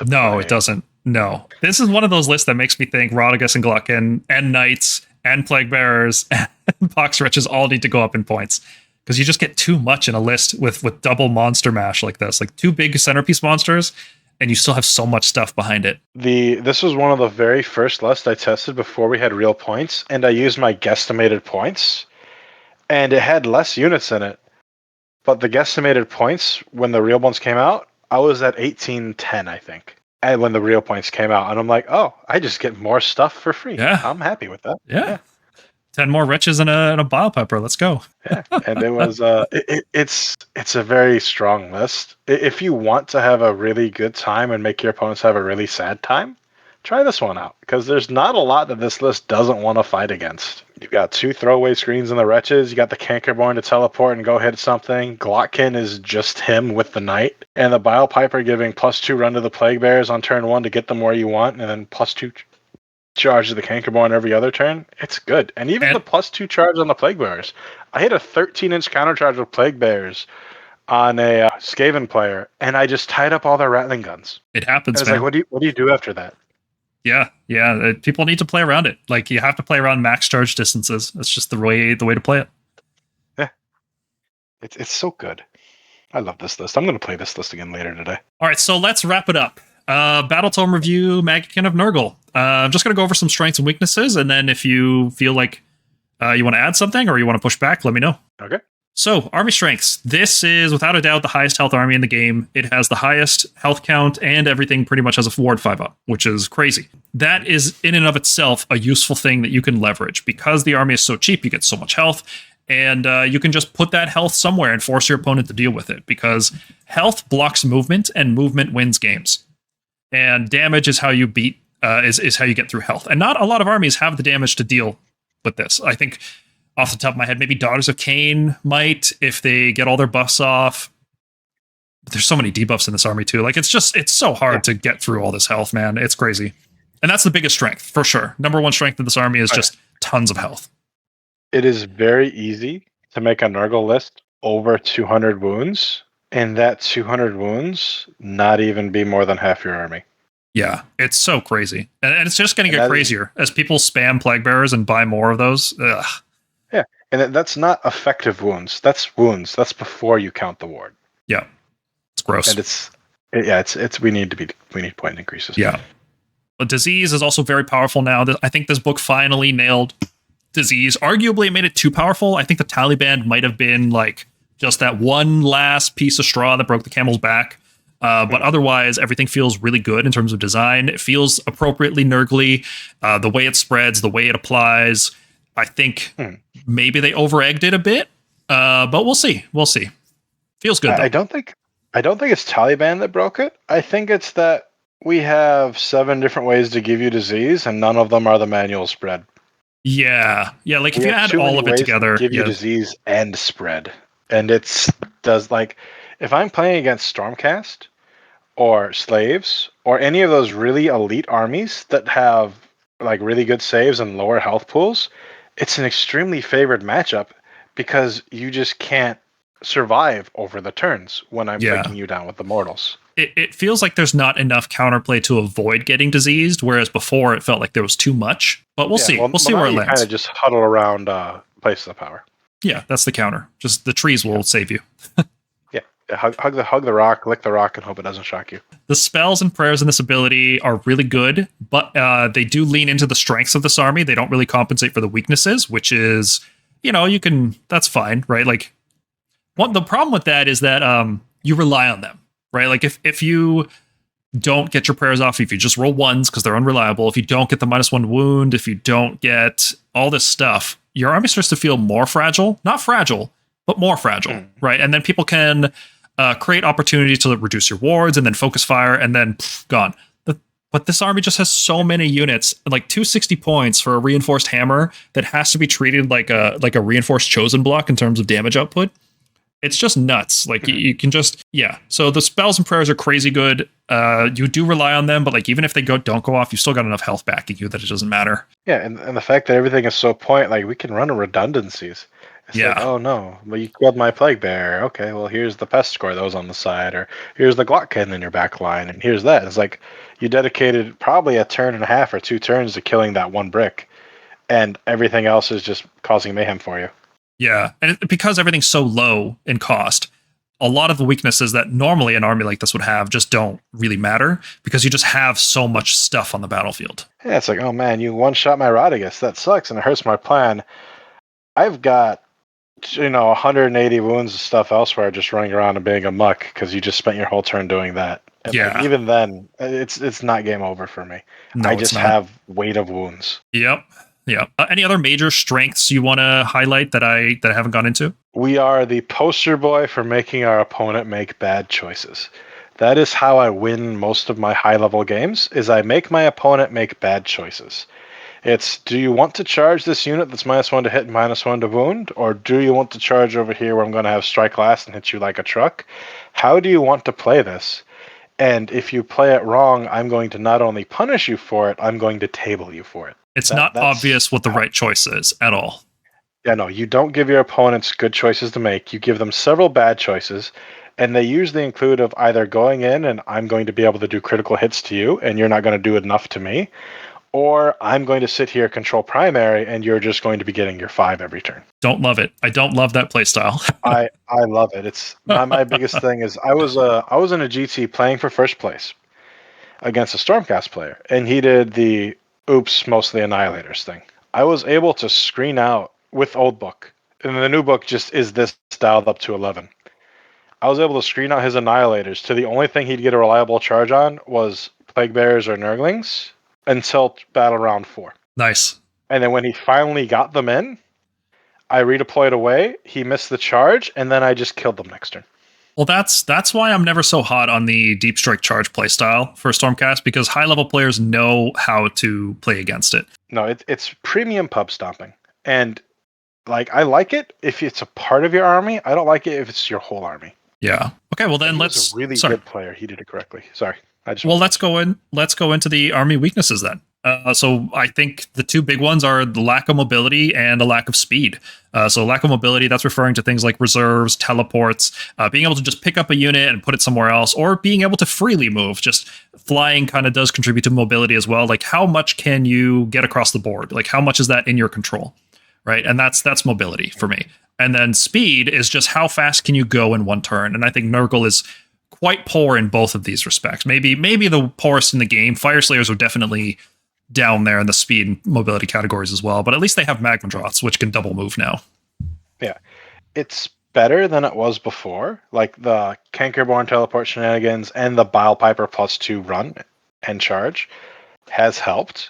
No, it doesn't. No, this is one of those lists that makes me think Rotigus and Glutkin and Knights and Plaguebearers and Pox-Wretches all need to go up in points, because you just get too much in a list with double monster mash like this, like 2 big centerpiece monsters, and you still have so much stuff behind it. This was one of the very first lists I tested before we had real points, and I used my guesstimated points, and it had less units in it, but the guesstimated points when the real ones came out, I was at 1810, I think. And when the real points came out, and I'm like, oh, I just get more stuff for free. Yeah. I'm happy with that. Yeah. 10 more wretches and a bile pepper. Let's go. Yeah. And it was it's a very strong list. If you want to have a really good time and make your opponents have a really sad time, try this one out, because there's not a lot that this list doesn't want to fight against. You've got 2 throwaway screens in the wretches. You got the Cankerborn to teleport and go hit something. Glotkin is just him with the knight. And the Bile Piper giving +2 run to the Plaguebearers on turn 1 to get them where you want, and then +2 charge to the Cankerborn every other turn. It's good. And even the +2 charge on the Plaguebearers. I hit a 13-inch counter charge with Plaguebearers on a Skaven player, and I just tied up all their Rattling Guns. It happens, and it's man. like, what do you do after that? Yeah. People need to play around it. Like, you have to play around max charge distances. That's just the way to play it. Yeah. It's so good. I love this list. I'm going to play this list again later today. All right, so let's wrap it up. Battletome review, Maggotkin of Nurgle. I'm just going to go over some strengths and weaknesses, and then if you feel like you want to add something or you want to push back, let me know. Okay. So, army strengths. This is, without a doubt, the highest health army in the game. It has the highest health count, and everything pretty much has a ward 5-up, which is crazy. That is, in and of itself, a useful thing that you can leverage. Because the army is so cheap, you get so much health, and you can just put that health somewhere and force your opponent to deal with it, because health blocks movement, and movement wins games. And damage is how you beat, is how you get through health. And not a lot of armies have the damage to deal with this. I think, off the top of my head, maybe Daughters of Cain might, if they get all their buffs off. But there's so many debuffs in this army too. Like, it's so hard to get through all this health, man. It's crazy. And that's the biggest strength, for sure. Number 1 strength of this army is just tons of health. It is very easy to make a Nurgle list over 200 wounds, and that 200 wounds not even be more than half your army. Yeah, it's so crazy. And it's just going to get crazier as people spam Plaguebearers and buy more of those. Ugh. Yeah, and that's not effective wounds. That's wounds. That's before you count the ward. Yeah, it's gross. And we need point increases. Yeah, but disease is also very powerful now. I think this book finally nailed disease. Arguably, it made it too powerful. I think the Taliban might have been like just that one last piece of straw that broke the camel's back. But otherwise, everything feels really good in terms of design. It feels appropriately Nurgly. The way it spreads, the way it applies. I think maybe they over-egged it a bit, but we'll see. We'll see. Feels good, though. I don't think it's Taliban that broke it. I think it's that we have 7 different ways to give you disease, and none of them are the manual spread. Yeah. Like, if you add all of it together... give you disease and spread. And if I'm playing against Stormcast, or Slaves, or any of those really elite armies that have, like, really good saves and lower health pools... It's an extremely favored matchup because you just can't survive over the turns when I'm breaking you down with the mortals. It feels like there's not enough counterplay to avoid getting diseased, whereas before it felt like there was too much. But we'll see. We'll see where it lands. Kind of just huddle around Place of Power. Yeah, that's the counter. Just the trees will save you. Hug the rock, lick the rock, and hope it doesn't shock you. The spells and prayers in this ability are really good, but they do lean into the strengths of this army. They don't really compensate for the weaknesses, which is, that's fine, right? Like, the problem with that is that you rely on them, right? Like if you don't get your prayers off, if you just roll ones because they're unreliable, if you don't get the -1 wound, if you don't get all this stuff, your army starts to feel more fragile. Not fragile, but more fragile, right? And then people can create opportunities to reduce your wards and then focus fire, and then gone. But this army just has so many units, like 260 points for a reinforced hammer that has to be treated like a reinforced chosen block in terms of damage output. It's just nuts. Like you can just, yeah. So the spells and prayers are crazy good. You do rely on them, but like even if they don't go off, you still got enough health backing you that it doesn't matter. Yeah, and the fact that everything is so point, like we can run redundancies. It's like, oh no, well you killed my Plaguebearer. Okay, well here's the Pestigors that was on the side, or here's the Glockkin in your back line, and here's that. It's like you dedicated probably a turn and a half or 2 turns to killing that one brick, and everything else is just causing mayhem for you. Yeah, and because everything's so low in cost, a lot of the weaknesses that normally an army like this would have just don't really matter because you just have so much stuff on the battlefield. Yeah, it's like, oh man, you one-shot my Rotigus. That sucks, and it hurts my plan. I've got 180 wounds of stuff elsewhere just running around and being a muck because you just spent your whole turn doing that. And like, even then, it's not game over for me. No, I just have weight of wounds. Yep. Yeah. Any other major strengths you want to highlight that I haven't gone into? We are the poster boy for making our opponent make bad choices. That is how I win most of my high-level games, is I make my opponent make bad choices. It's, do you want to charge this unit that's -1 to hit and -1 to wound? Or do you want to charge over here where I'm going to have strike last and hit you like a truck? How do you want to play this? And if you play it wrong, I'm going to not only punish you for it, I'm going to table you for it. It's not obvious what the right choice is at all. Yeah, no, you don't give your opponents good choices to make. You give them several bad choices, and they usually include of either going in and I'm going to be able to do critical hits to you, and you're not going to do enough to me, or I'm going to sit here, control primary, and you're just going to be getting your 5 every turn. Don't love it. I don't love that playstyle. I love it. It's my biggest thing is I was in a GT playing for first place against a Stormcast player, and he did the oops, mostly Annihilators thing. I was able to screen out with old book, and the new book just is this dialed up to 11. I was able to screen out his Annihilators to the only thing he'd get a reliable charge on was Plaguebearers or Nurglings until battle round 4. Nice. And then when he finally got them in, I redeployed away, he missed the charge, and then I just killed them next turn. Well, that's why I'm never so hot on the Deep Strike Charge playstyle for Stormcast, because high-level players know how to play against it. No, it's premium pub stomping. And like I like it if it's a part of your army. I don't like it if it's your whole army. Yeah. Okay, well then let's... He's a really good player. He did it correctly. Sorry. Let's go into the army weaknesses then. So I think the 2 big ones are the lack of mobility and a lack of speed. So lack of mobility, that's referring to things like reserves, teleports, being able to just pick up a unit and put it somewhere else, or being able to freely move. Just flying kind of does contribute to mobility as well. Like how much can you get across the board? Like how much is that in your control, right? And that's mobility for me. And then speed is just how fast can you go in one turn. And I think Nurgle is quite poor in both of these respects. Maybe the poorest in the game. Fyreslayers are definitely down there in the speed and mobility categories as well, but at least they have Magmadroths, which can double move now. Yeah. It's better than it was before. Like the Cankerborn teleport shenanigans and the Bilepiper +2 run and charge has helped.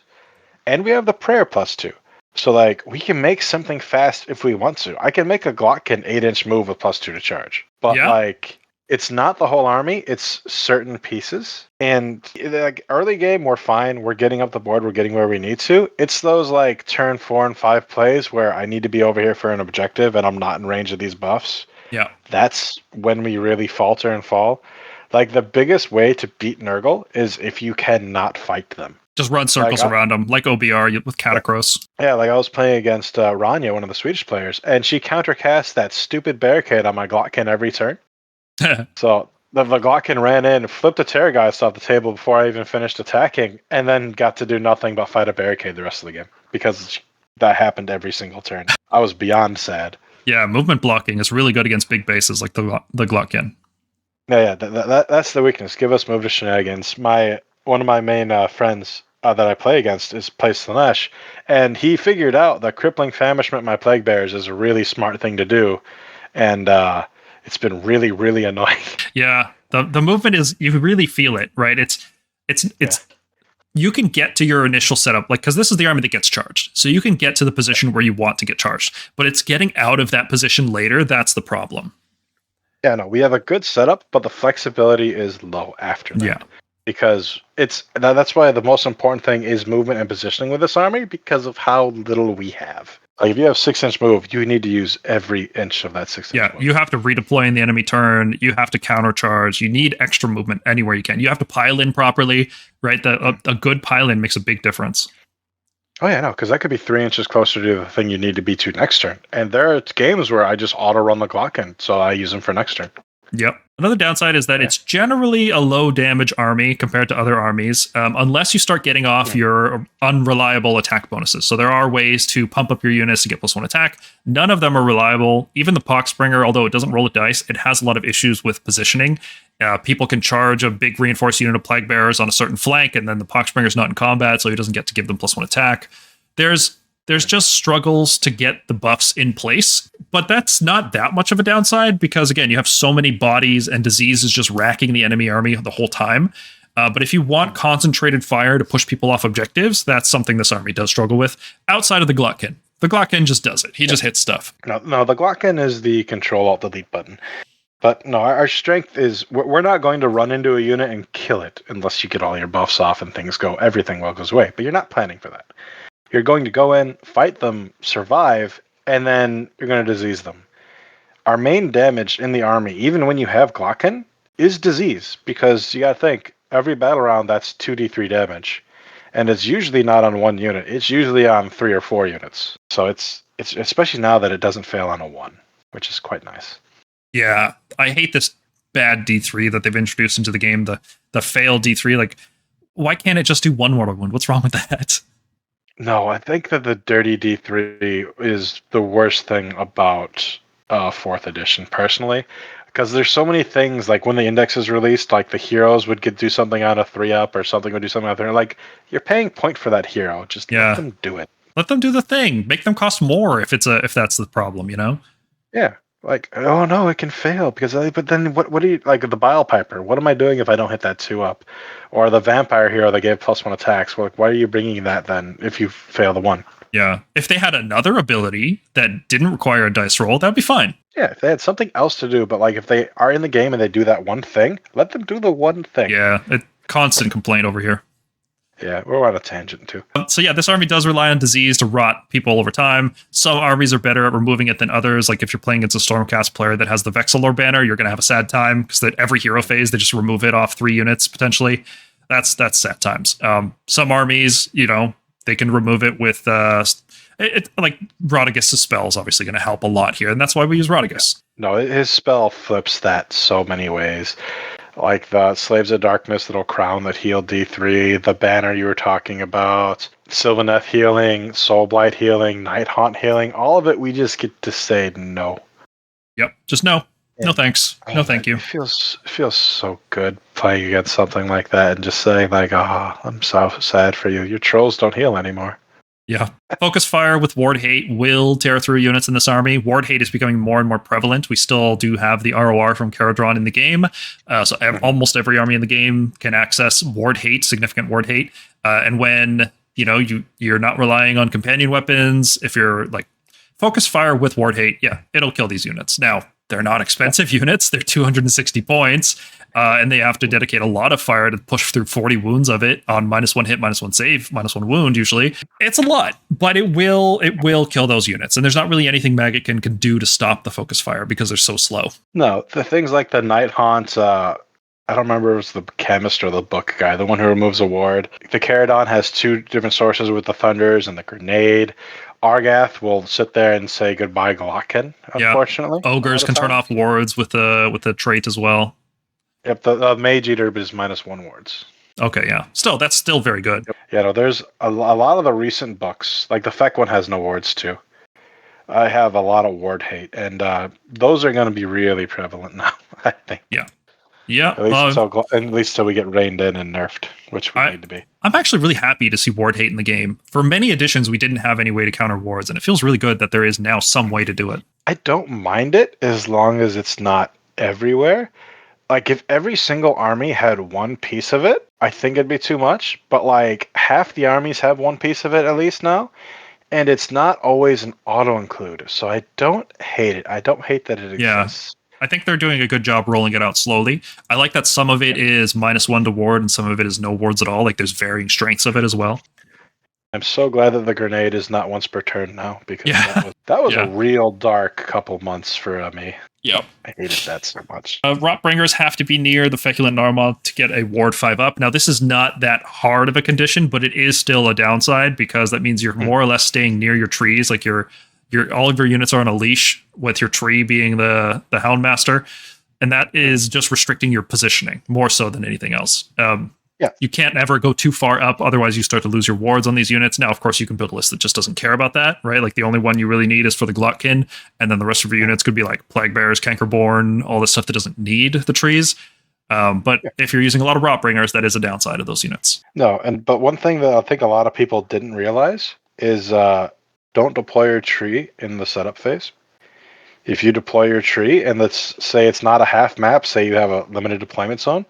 And we have the prayer +2. So like we can make something fast if we want to. I can make a Glockkin 8-inch move with +2 to charge. But like it's not the whole army, it's certain pieces. And like early game, we're fine. We're getting up the board. We're getting where we need to. It's those like turn 4 and 5 plays where I need to be over here for an objective and I'm not in range of these buffs. Yeah. That's when we really falter and fall. Like the biggest way to beat Nurgle is if you cannot fight them. Just run circles around them, like OBR with Catacross. Yeah, like I was playing against Rania, one of the Swedish players, and she countercast that stupid barricade on my Glockkin every turn. So the Glockkin ran in, flipped a Terrorgeist off the table before I even finished attacking, and then got to do nothing but fight a barricade the rest of the game because that happened every single turn. I was beyond sad. Yeah, movement blocking is really good against big bases like the Glockkin. Yeah, that's the weakness. Give us move to shenanigans. One of my main friends that I play against plays Slanesh, and he figured out that crippling famishment my Plaguebearers is a really smart thing to do, and It's been really, really annoying. Yeah, the movement is, you really feel it, right? It's you can get to your initial setup, like, because this is the army that gets charged, so you can get to the position where you want to get charged, but it's getting out of that position later that's the problem. Yeah, no, we have a good setup, but the flexibility is low after that. Yeah. Because that's why the most important thing is movement and positioning with this army, because of how little we have. Like, if you have 6-inch move, you need to use every inch of that 6-inch move. You have to redeploy in the enemy turn. You have to countercharge. You need extra movement anywhere you can. You have to pile in properly, right? A good pile in makes a big difference. Oh, yeah, no, because that could be 3 inches closer to the thing you need to be to next turn. And there are games where I just auto-run the Glocken, so I use them for next turn. Yep. Another downside is that it's generally a low damage army compared to other armies, unless you start getting off your unreliable attack bonuses. So there are ways to pump up your units to get +1 attack. None of them are reliable. Even the Poxbringer, although it doesn't roll a dice, it has a lot of issues with positioning. People can charge a big reinforced unit of Plaguebearers on a certain flank, and then the Poxbringer's not in combat, so he doesn't get to give them +1 attack. There's just struggles to get the buffs in place, but that's not that much of a downside because, again, you have so many bodies and diseases just racking the enemy army the whole time. But if you want concentrated fire to push people off objectives, that's something this army does struggle with outside of the Glocken. The Glocken just does it. He just hits stuff. No, the Glocken is the Control-Alt-Delete button. But no, our strength is we're not going to run into a unit and kill it unless you get all your buffs off and everything goes away. But you're not planning for that. You're going to go in, fight them, survive, and then you're going to disease them. Our main damage in the army, even when you have Glocken, is disease. Because you got to think, every battle round, that's 2d3 damage. And it's usually not on one unit. It's usually on 3 or 4 units. So it's especially now that it doesn't fail on a 1, which is quite nice. Yeah, I hate this bad D3 that they've introduced into the game, the fail D3. Like, why can't it just do 1 mortal wound? What's wrong with that? No, I think that the dirty D3 is the worst thing about 4th edition, personally. Because there's so many things, like when the index is released, like the heroes would do something on a 3-up or something would do something on a 3. Like, you're paying point for that hero. Just let them do it. Let them do the thing. Make them cost more if that's the problem, you know? Yeah. Like, oh no, it can fail but then what do you, like the Bile Piper, what am I doing if I don't hit that 2-up? Or the Vampire hero that gave +1 attacks, well, like, why are you bringing that then if you fail the 1? Yeah. If they had another ability that didn't require a dice roll, that'd be fine. Yeah, if they had something else to do, but like if they are in the game and they do that one thing, let them do the one thing. Yeah, constant complaint over here. Yeah, we're on a tangent too. So yeah, this army does rely on disease to rot people over time. Some armies are better at removing it than others. Like if you're playing against a Stormcast player that has the Vexillor banner, you're going to have a sad time because that every hero phase, they just remove it off 3 units potentially. That's sad times. Some armies, they can remove it with like Rotigus' spell is obviously going to help a lot here, and that's why we use Rotigus. No, his spell flips that so many ways. Like the Slaves of Darkness, little crown that healed D3, the banner you were talking about, Sylvaneth healing, Soul Blight healing, Night Haunt healing, all of it we just get to say no. Yep, just no. Yeah. No thanks. No thank you. It feels so good playing against something like that and just saying like, I'm so sad for you. Your trolls don't heal anymore. Yeah. Focus fire with Ward Hate will tear through units in this army. Ward Hate is becoming more and more prevalent. We still do have the ROR from Caradron in the game. So almost every army in the game can access Ward Hate, significant Ward Hate. And when, you're not relying on companion weapons, if you're like focus fire with Ward Hate, yeah, it'll kill these units. Now, they're not expensive units. They're 260 points. And they have to dedicate a lot of fire to push through 40 wounds of it on -1 hit, -1 save, -1 wound usually. It's a lot, but it will kill those units. And there's not really anything Maggotkin can do to stop the focus fire because they're so slow. No, the things like the Night Haunt, I don't remember if it was the chemist or the book guy, the one who removes a ward. The Caradon has 2 different sources with the Thunders and the Grenade. Argath will sit there and say goodbye Glocken, unfortunately. Yeah. Ogres can turn off wards with the trait as well. Yep, the Mage Eater is -1 wards. Okay, yeah. Still, that's still very good. Yep. Yeah, no, there's a lot of the recent books, like the Feck one has no wards too. I have a lot of ward hate, and those are going to be really prevalent now, I think. Yeah. Yeah, At least till we get reined in and nerfed, which we need to be. I'm actually really happy to see ward hate in the game. For many editions, we didn't have any way to counter wards, and it feels really good that there is now some way to do it. I don't mind it as long as it's not everywhere. Like, if every single army had one piece of it, I think it'd be too much. But, like, half the armies have one piece of it at least now. And it's not always an auto-include. So I don't hate it. I don't hate that it exists. I think they're doing a good job rolling it out slowly. I like that some of it is -1 to ward and some of it is no wards at all. Like, there's varying strengths of it as well. I'm so glad that the grenade is not once per turn now, because that was a real dark couple months for me. Yep. I hated that so much. Rotbringers have to be near the Feculent Gnarlmaw to get a ward 5 up. Now, this is not that hard of a condition, but it is still a downside, because that means you're more or less staying near your trees. Like, all of your units are on a leash, with your tree being the Houndmaster, and that is just restricting your positioning more so than anything else. You can't ever go too far up, otherwise you start to lose your wards on these units. Now, of course, you can build a list that just doesn't care about that, right? Like, the only one you really need is for the Glutkin, and then the rest of your units could be like Plaguebearers, Cankerborn, all this stuff that doesn't need the trees. But if you're using a lot of Rotbringers, that is a downside of those units. No, but one thing that I think a lot of people didn't realize is don't deploy your tree in the setup phase. If you deploy your tree, and let's say it's not a half map, say you have a limited deployment zone,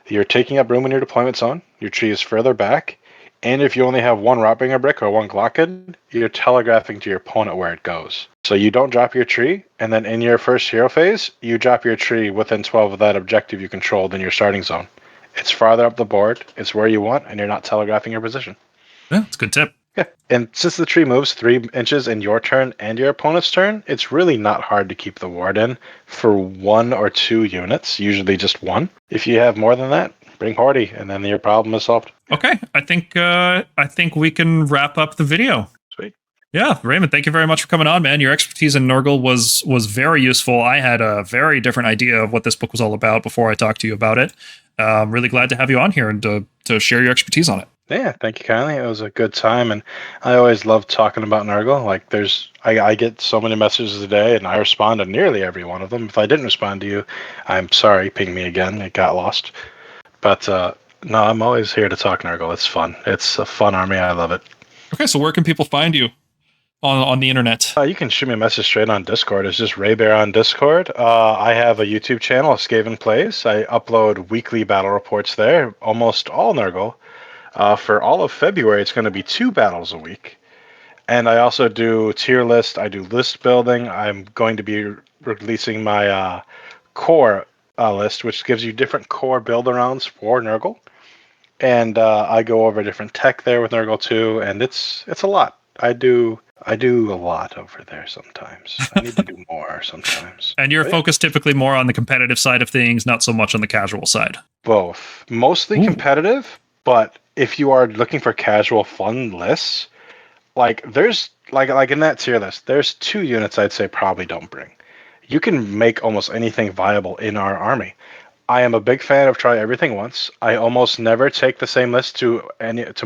you're taking up room in your deployment zone, your tree is further back, and if you only have one Rotbringer brick or one Glotkin, you're telegraphing to your opponent where it goes. So you don't drop your tree, and then in your first hero phase, you drop your tree within 12 of that objective you controlled in your starting zone. It's farther up the board, it's where you want, and you're not telegraphing your position. Yeah, it's a good tip. Yeah, and since the tree moves 3 inches in your turn and your opponent's turn, it's really not hard to keep the ward in for 1 or 2 units, usually just 1. If you have more than that, bring Horty, and then your problem is solved. Okay, I think we can wrap up the video. Sweet. Yeah, Raymond, thank you very much for coming on, man. Your expertise in Nurgle was very useful. I had a very different idea of what this book was all about before I talked to you about it. I'm really glad to have you on here and to share your expertise on it. Yeah, thank you kindly. It was a good time, and I always love talking about Nurgle. Like, I get so many messages a day, and I respond to nearly every one of them. If I didn't respond to you, I'm sorry. Ping me again. It got lost. But no, I'm always here to talk Nurgle. It's fun. It's a fun army. I love it. Okay, so where can people find you on the internet? You can shoot me a message straight on Discord. It's just Raybear on Discord. I have a YouTube channel, A Skaven Plays. I upload weekly battle reports there, almost all Nurgle. For all of February, it's going to be 2 battles a week. And I also do tier list. I do list building. I'm going to be releasing my core list, which gives you different core build-arounds for Nurgle. And I go over different tech there with Nurgle too, and it's a lot. I do a lot over there sometimes. I need to do more sometimes. And you're focused typically more on the competitive side of things, not so much on the casual side. Both. Mostly competitive, but if you are looking for casual fun lists, like there's like in that tier list, there's 2 units I'd say probably don't bring. You can make almost anything viable in our army. I am a big fan of try everything once. I almost never take the same list to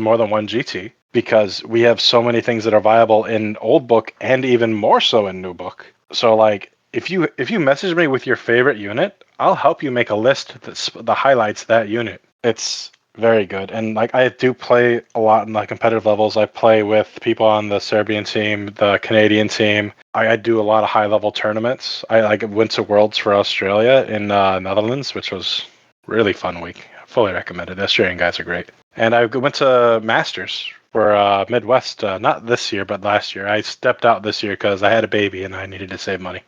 more than 1 GT, because we have so many things that are viable in old book and even more so in new book. So like if you message me with your favorite unit, I'll help you make a list that highlights that unit. It's very good. And like I do play a lot in the competitive levels. I play with people on the Serbian team, the Canadian team. I do a lot of high level tournaments. I went to Worlds for Australia in Netherlands, which was really fun week. I fully recommend it. The Australian guys are great. And I went to Masters for Midwest, not this year, but last year. I stepped out this year because I had a baby and I needed to save money.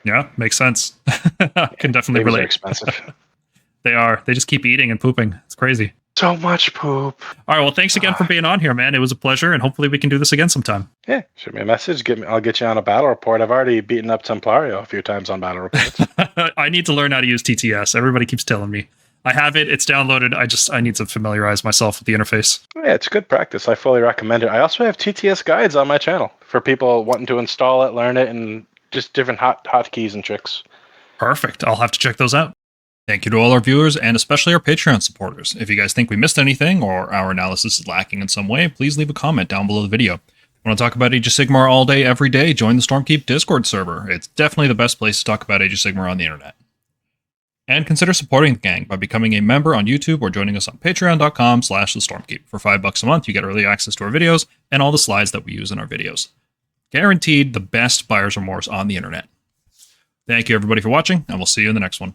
Yeah, makes sense. I can definitely relate. They're expensive. They are. They just keep eating and pooping. It's crazy. So much poop. All right, well, thanks again for being on here, man. It was a pleasure, and hopefully we can do this again sometime. Yeah, shoot me a message. I'll get you on a battle report. I've already beaten up Templario a few times on battle reports. I need to learn how to use TTS. Everybody keeps telling me. I have it. It's downloaded. I need to familiarize myself with the interface. Yeah, it's good practice. I fully recommend it. I also have TTS guides on my channel for people wanting to install it, learn it, and just different hotkeys and tricks. Perfect. I'll have to check those out. Thank you to all our viewers and especially our Patreon supporters. If you guys think we missed anything or our analysis is lacking in some way, please leave a comment down below the video. Want to talk about Age of Sigmar all day, every day? Join the Stormkeep Discord server. It's definitely the best place to talk about Age of Sigmar on the internet. And consider supporting the gang by becoming a member on YouTube or joining us on patreon.com/thestormkeep. For $5 a month, you get early access to our videos and all the slides that we use in our videos. Guaranteed the best buyer's remorse on the internet. Thank you everybody for watching, and we'll see you in the next one.